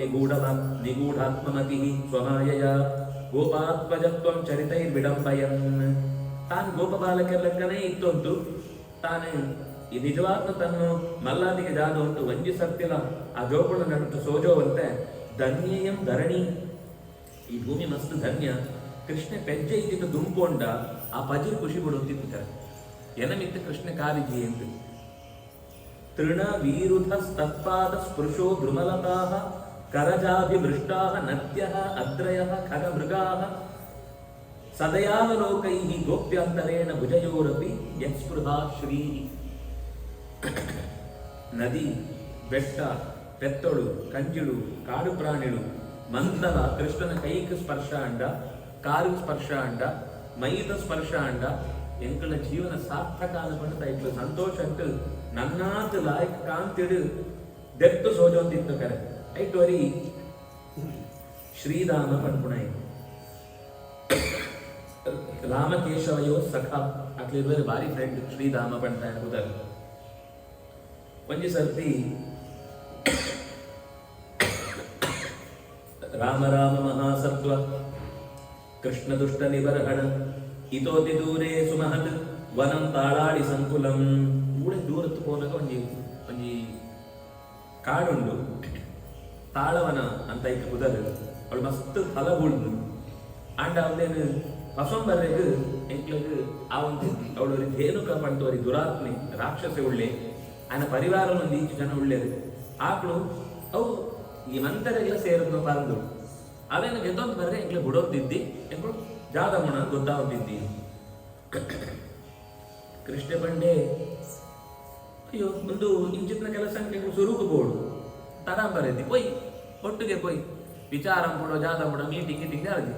ನಿಗೂಢಾತ್ಮಮತಿ ಸ್ವಮಾಯಯ ಗೋಪಾತ್ಮಜತ್ವಂ ಚರಿತೈರ್ ವಿಡಂಬಯನ್. ತಾನು ಗೋಪಬಾಲಕರಲ್ಲಕ್ಕನೇ ಇತ್ತೊಂದು ತಾನೇ ಈ ನಿಜವಾದ ತನ್ನು ಮಲ್ಲಾದಿಗೆ ಜಾದು ಉಂಟು ವಂಜಿಸತ್ತಿಲ್ಲ ಆ ಜೋಪುಣ ನಡುಟು ಸೋಜೋವಂತೆ ಧನ್ಯೇಯಂ ಧರಣಿ. ಈ ಭೂಮಿ ಮಸ್ತ್ ಧನ್ಯ. ಕೃಷ್ಣ ಪೆಜ್ಜೆ ಇದ್ದಿದ್ದು ದುಂಪೊಂಡ ಆ ಪಜಿರು ಖುಷಿ ಬಿಡುತ್ತಿದ್ದಾರೆ. ಎನಮಿತ್ತ ಕೃಷ್ಣ ಕಾರಿಜಿ ಎಂದು ತೃಣ ವೀರುಧ ತತ್ಪಾದ ಸ್ಪೃಶೋ ದ್ರುಮಲತಾ ಕರಜಾಭಿಮೃಷ್ಟಾ ನದ್ಯ ಅದ್ರಯ ಖಗ ಮೃಗಾ ಸದಯಾವಲೋಕೈ ಗೋಪ್ಯಾಂತರೇಣ ಭುಜಯೋರಪಿ ಯಸ್ಪೃಹಾ ಶ್ರೀ. ನದಿ ಬೆಟ್ಟ ಪೆತ್ತೊಳು ಕಂಜಿಳು ಕಾಡು ಪ್ರಾಣಿಳು ಮಂತಲ ಕೃಷ್ಣನ ಕೈಗೆ ಸ್ಪರ್ಶ ಅಂಡ ಕಾರು ಸ್ಪರ್ಶ ಅಂಡ ಮೈದ ಸ್ಪರ್ಶ ಅಂಡ ಎಂಕಳ ಜೀವನ ಸಾರ್ಥಕ ಅನ್ಕೊಂಡು ಇಟ್ಲು ಸಂತೋಷ ಅಂಟು ನನ್ನಾತ್ ಲಾಯಕ್ ಕಾಂತಿಡು ದೆತ್ತು ಸೋಜೊಂದಿತ್ತು ಕರೆ ಐಟ್ ವರಿ ಶ್ರೀರಾಮ ಪಡ್ಪುಣ ರಾಮಕೇಶವಯೋ ಸಖ ಅಕ್ಲಿರುವರು ಬಾರಿ ಫ್ರೆಂಡ್ ಶ್ರೀರಾಮ ಪಂಟ ಎಂಬುದರ ಒಂಜಿ ಸರ್ತಿ ರಾಮ ರಾಮ ಮಹಾಸತ್ವ ಕೃಷ್ಣ ದುಷ್ಟ ನಿಬರ್ಹಣ ಇತೋತಿ ದೂರೇ ಸುಮಹತ್ ವನಂ ತಾಳಾಡಿ ಸಂಕುಲಂ. ಊಳೆ ದೂರತ್ತು ಹೋದಾಗ ಒಂಜಿ ಕಾಡುಂಡು ತಾಳವನ ಅಂತ ಇಟ್ಟು ಕುದರು ಅವಳು ಮಸ್ತ್ ಫಲ ಉಳ್ದು ಅಂಡ್ ಅವನೇನು ಪಸೊಂಬರ್ರೆಗ್ ಎಂಕ್ಲೆಗ್ ಆ ಒಂದು ಅವಳು ಧೇನುಕ ಪಂಟುವರಿ ದುರಾತ್ಮೆ ರಾಕ್ಷಸ ಉಳ್ಳೆ ಆಯನ ಪರಿವಾರ ಒಂದು ಈಚು ಜನ ಉಳ್ಳೇದು ಆಕಳು ಅವು ಈ ಮಂತರೆಲ್ಲ ಸೇರಿದ್ನು ಪರಂದು ಅವೇನು ಗೆದ್ದೊಂದು ಬರ್ರೆ ಎಂಕ್ಲೆ ಬಿಡೋದಿದ್ದಿ ಎಂಕ್ಳು ಜಾದಮಣ ಗೊತ್ತಾಗ್ತಿದ್ದಿ ಕೃಷ್ಣ ಬಂಡೆ ಅಯ್ಯೋ ಒಂದು ಇಂಚಿನ ಕೆಲಸ ಸುರುಕು ಬೋಡು ತರಾ ಬರೆದಿ ಪೊಯ್ ಒಟ್ಟಿಗೆ ಪೊಯ್ ವಿಚಾರ ಕೊಡೋ ಜಾದ ಕೊಡೋ ಮೀಟಿಂಗ್ ಗೀಟಿಂಗ್ ಆಗಿ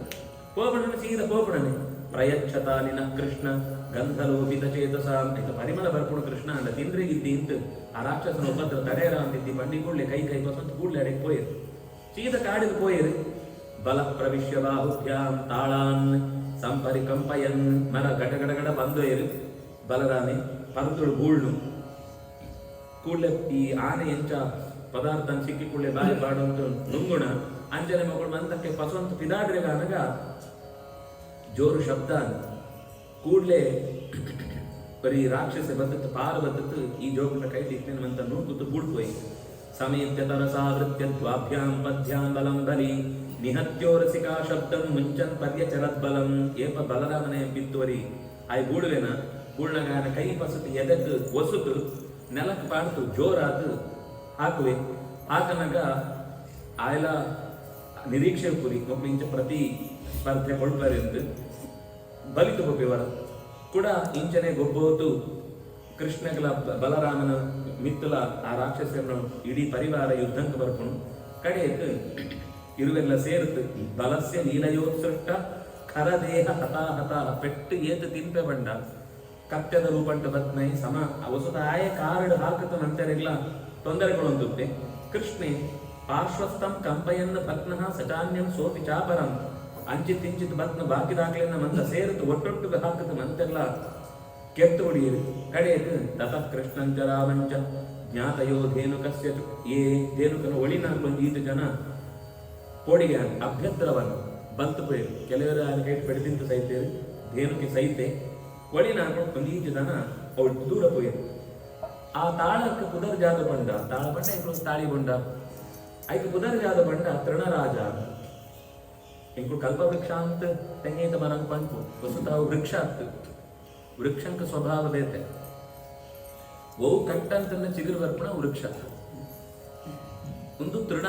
ಹೋಗ್ಬಿಡನೆ ಸೀದಾ ಹೋಗ್ಬಿಡನೆ ಪ್ರಯಚ್ಛತ ನಿನ ಕೃಷ್ಣ ಗಂಧಲೋಹಿತ ಚೇತಸ ಅಂತ ಪರಿಮಳ ಬರ್ಕೊಂಡು ಕೃಷ್ಣ ಅಂದ ತಿಂದ್ರಿಗಿದ್ದಿ ಇಂತ ಆ ರಾಕ್ಷಸನ ಒಬ್ಬತ್ರ ತಡೆಯರ ಅಂತಿದ್ದಿ ಬಂಡಿ ಕೂಡಲೇ ಕೈ ಬಸಂತ ಕೂಡಲೇ ಅಡೆಗೆ ಪೋಯಿರು ಸೀದಾ ಕಾಡಿಗೆ ಪೋಯಿರು ಬಲ ಪ್ರವಿಶ್ಯ ಬಾಹುಭ್ಯಾಂ ತಾಳಾನ್ ಸಂಪರಿ ಕಂಪಯನ್ ಮರ ಗಡಗಡಗಡ ಬಂದೋಯ್ರು ಬಲರಾಮೆ ಪರತುಳು ಬೂಳ್ನು ಕೂಡಲೇ ಈ ಆನೆ ಎಂಚ ಪದಾರ್ಥ ಸಿಕ್ಕಿ ಕೂಡಲೇ ಬಾಯಿ ಬಾಡುವಂತ ನುಂಗುಣ ಅಂಜನೆ ಮಕ್ಕಳು ಮಂತಕ್ಕೆ ಪಸವಂತ ಪಿದಾಡ್ರೆಗಾನಗ ಜೋರು ಶಬ್ದ ಕೂಡಲೇ ಬರೀ ರಾಕ್ಷಸ ಬದತ್ತು ಪಾರ ಬದತ್ತು ಈ ಜೋಗನ ಕೈ ತಿಕ್ನೇನು ಅಂತ ನುಂಗುತ್ತು ಬೂಡ್ಪೋಯಿ ಸಮೀಪ್ಯ ತರಸಾವೃತ್ಯ ದ್ವಾಭ್ಯಾಂ ಪದ್ಯಾಂ ಬಲಂ ಬಲಿ ನಿಹತ್ಯೋರಸಿಕಾ ಶಬ್ದಂ ಮುಂಚನ್ ಪರ್ಯಚರದ್ ಬಲಂ ಏಪ ಬಲರಾಮನೆ ಬಿತ್ತುವರಿ ಆಯ್ ಬೂಡುವೆನ ಬೂಳ್ನಗಾನ ಕೈ ಪಸತು ಎದಕ್ ಒಸುತು ನೆಲಕ್ಕೆ ಪಾಡ್ತು ಜೋರಾತು ಹಾಕುವೆ ಹಾಕನಾಗ ಆಯ್ಲ ನಿರೀಕ್ಷೆ ಪುರಿ ಒಬ್ಬ ಇಂಚ ಪ್ರತಿ ಸ್ಪರ್ಧೆ ಕೊಡ್ಬಾರೆ ಎಂದು ಬಲಿತು ಹೋಗ್ಯವರ ಕೂಡ ಇಂಚನೆ ಗೊಬ್ಬೋತು ಕೃಷ್ಣಗಳ ಬಲರಾಮನ ಮಿತ್ತಲ ಆ ರಾಕ್ಷಸರನ್ನು ಇಡೀ ಪರಿವಾರ ಯುದ್ಧಕ್ಕೆ ಬರ್ಕೊಂಡು ಕಡೆಯಕ್ಕೆ ಇರುವೆಲ್ಲ ಸೇರುತ್ತು ಬಲಸ್ಯ ಲೀಲಯೋತ್ಸೃಷ್ಟ ಖರದೇಹ ಹತಾಹತ ಪೆಟ್ಟು ಏತು ತಿಂಪೆ ಬಂಡ ಕತ್ಯದ ರೂಪಂಟ ಬತ್ನೈ ಸಮ ವಸುತ ಆಯ ಕಾರ್ಡ್ ಹಾಕತ ನಂತರೆಲ್ಲ ತೊಂದರೆಗಳೊಂದುತ್ತೆ ಕೃಷ್ಣೆ ಪಾರ್ಶ್ವಸ್ಥಂ ಕಂಪಯನ್ನ ಭಕ್ನಃ ಸಚಾನ್ಯಂ ಸೋಪಿ ಚಾಪರಂ ಅಂಚಿತ್ ಇಂಚಿತ್ ಭಕ್ನ ಬಾಕಿದಾಗ್ಲಿನ ಮಂದ ಸೇರುತ್ತು ಒಟ್ಟೊಟ್ಟು ಹಾಕತ ಮಂತೆಲ್ಲ ಕೆತ್ತು ಹೊಡಿಯಿರು ಕಡೆಯದು ತತಃ ಕೃಷ್ಣಂಚ ರಾಮಂಚ ಜ್ಞಾತಯೋ ಧೇನುಕಸ್ಯ ಏ ಧೇನುಕನ ಒಳಿನಾಗ ಈತ ಜನ ಕೋಡಿಗೆ ಅಭ್ಯಂತರವನ್ನು ಬಂತು ಪೋಯಿರು ಕೆಲವರು ಕೈ ಪೆಡ್ದಿಂತ ಸೈತೇರು ಧೇನುಕೆ ಸೈತೆ ಒಳಿನಾಗ ಒಂದೀಜು ಜನ ಅವಳು ದೂರ ಪೋಯಿರು ಆ ತಾಳಕ್ಕೆ ಪುದರ್ ಜಾದ ಬಂಡ ತಾಳ ಬಂಡ ಇಂಕ್ಳು ತಾಳಿ ಬಂಡ ಐದು ಪುದರ್ ಜಾದ ಬಂಡ ತೃಣರಾಜ ಇಂಕ್ಳು ಕಲ್ಪವೃಕ್ಷ ಅಂತ ತೆಂಗೈತ ಮರಂಗ್ ಪಂಪು ವಸುತ ವೃಕ್ಷ ಆಗ್ತು ವೃಕ್ಷಂಕ ಸ್ವಭಾವ ಬೇತೆ ಓ ಕಟ್ಟಂತನ್ನ ಚಿಗುರು ಬರ್ಪಣ ವೃಕ್ಷ ಒಂದು ತೃಣ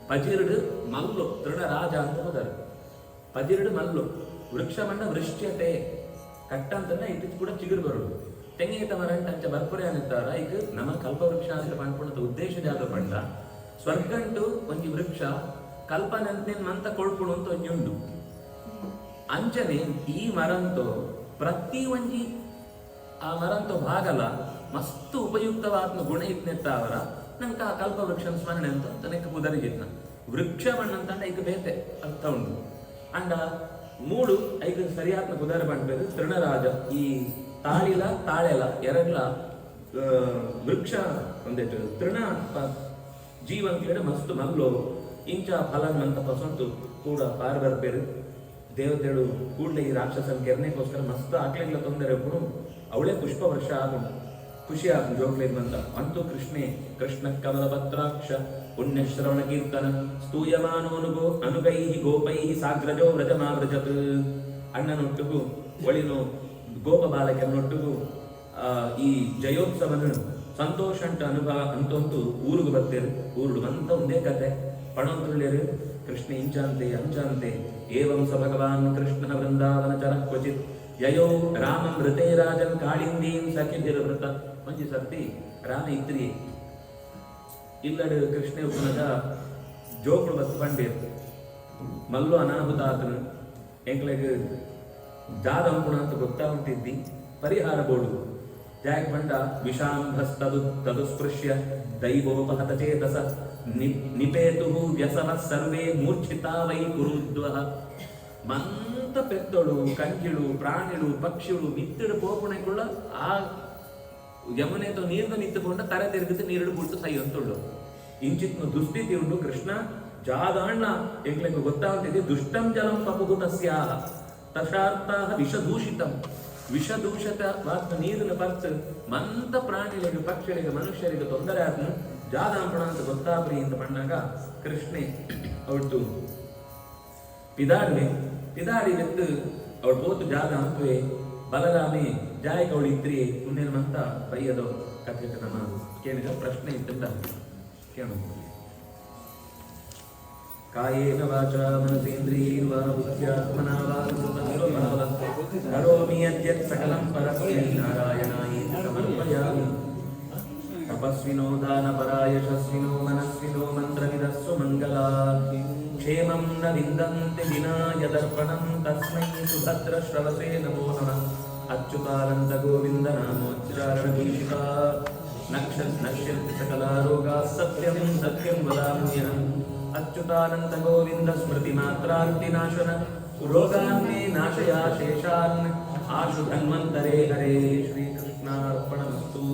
ಪಜಿರುಡು ಮಲ್ಲು ತೃಣ ರಾಜ ಅಂತ ಹೋದಾರೆ ಪಜಿರುಡು ಮಲ್ಲು ವೃಕ್ಷ ಬಣ್ಣ ವೃಶ್ಚ್ಯತೆ ಕಟ್ಟಂತನ್ನ ಇಟ್ಟಿದ್ದು ಕೂಡ ಚಿಗುರು ಬರುದು ತೆಂಗೈತ ಮರಂಟ ಅಂಚ ಬರ್ಪುರೆ ಅನ್ನುತ್ತಾರ ಈಗ ನಮ್ಮ ಕಲ್ಪವೃಕ್ಷ ಅಂತ ಪಂಪಣದ ಉದ್ದೇಶ ಜಾದ ಪಂಡ ಸ್ವರ್ಗಂಟು ಒಂಜಿ ವೃಕ್ಷ ಕಲ್ಪನಂತೇನ್ ಮಂತ ಕೊಳ್ಪುಡು ಅಂತ ಒಂಜಿ ಉಂಡು ಅಂಚನೆ ಈ ಮರಂತೋ ಪ್ರತಿ ಒಂಜಿ ಆ ಮರಂತೋ ಭಾಗಲ ಮಸ್ತ್ ಉಪಯುಕ್ತವಾದ ಗುಣ ಇತ್ನೆತ್ತಾವರ ನಮ್ಗೆ ಆ ಕಲ್ಪವೃಕ್ಷ ಸ್ಮರಣೆ ಅಂತ ತನಕ ಪುದರಿಗಿತ್ನ ವೃಕ್ಷ ಬಣ್ಣಂತ ಐಕ ಬೇತೆ ಅರ್ಥ ಉಂಟು ಅಂಡ ಮೂಡು ಐಕ ಸರಿಯಾದ ಪುದರ ಬಣ್ಬೇಕು ತೃಣರಾಜ ಈ ತಾಳಿಲ ತಾಳೆಲ ಎರಡ್ಲ ವೃಕ್ಷ ಒಂದೇಟು ತೃಣ ಜೀವಂತ ಮಸ್ತ್ ಮಲ್ಲು ಇಂಚ ಫಲನ್ ಅಂತ ಪಸಂತು ಕೂಡ ಪಾರ ಬರ್ಬೇರು ದೇವತೆಗಳು ಕೂಡಲೇ ಈ ರಾಕ್ಷಸನ ಕೆರ್ನೆಗೋಸ್ಕರ ಮಸ್ತ್ ಆಕ್ಲೆಗ್ಲ ತೊಂದರೆ ಕೂಡ ಅವಳೇ ಪುಷ್ಪ ವರ್ಷ ಆಗುಂಡು ಖುಷಿ ಆಗ ಜೋಗ್ಲೇದ್ ಬಂದ ಅಂತೂ ಕೃಷ್ಣ ಕಮಲ ಪತ್ರಾಕ್ಷ ಪುಣ್ಯ ಶ್ರವಣ ಕೀರ್ತನ ಸ್ತೂಯಮಾನೋನುಗೋ ಅನುಗೈ ಗೋಪೈ ಸಾಗ್ರಜೋ ವ್ರಜಮಾವ್ರಜತ್ ಅಣ್ಣನೊಟ್ಟಿಗೂ ಒಳಿನು ಗೋಪ ಬಾಲಕನೊಟ್ಟಿಗೂ ಈ ಜಯೋತ್ಸವನ ಸಂತೋಷ ಅಂಟ ಅನುಭವ ಅಂತಂತೂ ಊರಿಗೆ ಬರ್ತೇರು ಊರುಡು ಅಂತ ಒಂದೇ ಕತೆ ಪಣಂತುಳ್ಳೇರು ಕೃಷ್ಣ ಇಂಚಾಂತೆ ಅಂಚಾಂತೆ ಏವಂ ಸ ಭಗವಾನ್ ಕೃಷ್ಣ ವೃಂದಾವನ ಚರ ಕ್ವಚಿತ್ ಯಯೋ ರಾಮಂ ಋತೆ ರಾಜನ್ ಕಾಳಿಂದೀಂ ಸಖಿಭಿರ್ವೃತ ಒಂಜಿ ಸರ್ತಿ ರಾಮ ಇದ್ರಿ ಇಲ್ಲಡು ಕೃಷ್ಣ ಉಪನದ ಜೋಗುಳು ಬಸ್ ಪಂಡೇರು ಮಲ್ಲು ಅನಾಹುತ ಆತನು ಎಂಕ್ಲೆಗ್ ಜಾದ ಅಂಪುಣ ಅಂತ ಗೊತ್ತಾಗುತ್ತಿದ್ದಿ ಪರಿಹಾರ ಬೋಡು ಜಾಗ್ ಬಂಡ ವಿಷಾಂಭಸ್ತದು ತದುಸ್ಪೃಶ್ಯ ದೈವೋಪಹತ ಚೇತಸ ನಿಪೇತು ವ್ಯಸನ ಸರ್ವೇ ಮೂರ್ಛಿತಾ ವೈ ಕುರುದ್ವಹ ಮಂತ ಪೆತ್ತೊಳು ಕಂಕಿಳು ಪ್ರಾಣಿಳು ಪಕ್ಷಿಗಳು ಮಿತ್ತಿಡು ಪೋಪುಣೆಗಳ ಆ ಯಮುನೆతో ನೀರ್ನ ನಿಂತುಕೊಂಡ ತರೆ ತಿರುಗಿಸಿ ನೀರಿಡು ಬಿಟ್ಟು ಸೈ ಅಂತುಳ್ಳು ಇಂಚಿತ್ನ ದುಸ್ಥಿತಿ ಉಂಡು ಕೃಷ್ಣ ಜಾದಾಣ್ಣ ಎಂಕ್ಲೆಂಗ ಗೊತ್ತಾಗ್ತಿದೆ ದುಷ್ಟಂ ಜಲಂ ಪಪುಹು ತಸ್ಯಾಹ ತಶಾರ್ಥಾಹ ವಿಷದೂಷಿತಂ ವಿಷದೂಷಿತವಾದ ನೀರಿನ ಬರ್ತು ಮಂತ ಪ್ರಾಣಿಗಳಿಗೆ ಪಕ್ಷಿಗಳಿಗೆ ಮನುಷ್ಯರಿಗೆ ತೊಂದರೆ ಆದ್ನು ಜಾದಾಂಪಣ ಅಂತ ಗೊತ್ತಾಗ್ರಿ ಅಂತ ಬಂದಾಗ ಕೃಷ್ಣೆ ಅವತ್ತು पिदाड़ी वित्त और बहुत ज्यादा हुए बलरामी जाय कौड़ी इत्री उन्हें मनता पय्यदो कथे नम केनिग प्रश्ने इत्तंड केनु कायेन वाचा मनसेन्द्रियैर्वा बुद्ध्यात्मना वा करोमि यद्यत् सकलं परस्मै नारायणायेति समर्पयामि तपस्विनो दानपरायशस्विनो मनस्विनो मन्त्रविदस्सु मङ्गलात् क्षेमं न विन्दन्ति विना यदर्पणं तस्मै सुभद्रश्रवसे नमो नमः अच्युतानन्दगोविन्दनामोच्चारणभीषिका नश्यन्ति सकलारोगाः सत्यं सत्यं वदाम्यहम् अच्युतानन्दगोविन्द स्मृतिमात्रान्तिनाशन रोगान्मे नाशया शेषान् आशु धन्वन्तरे हरे श्रीकृष्णार्पणमस्तु।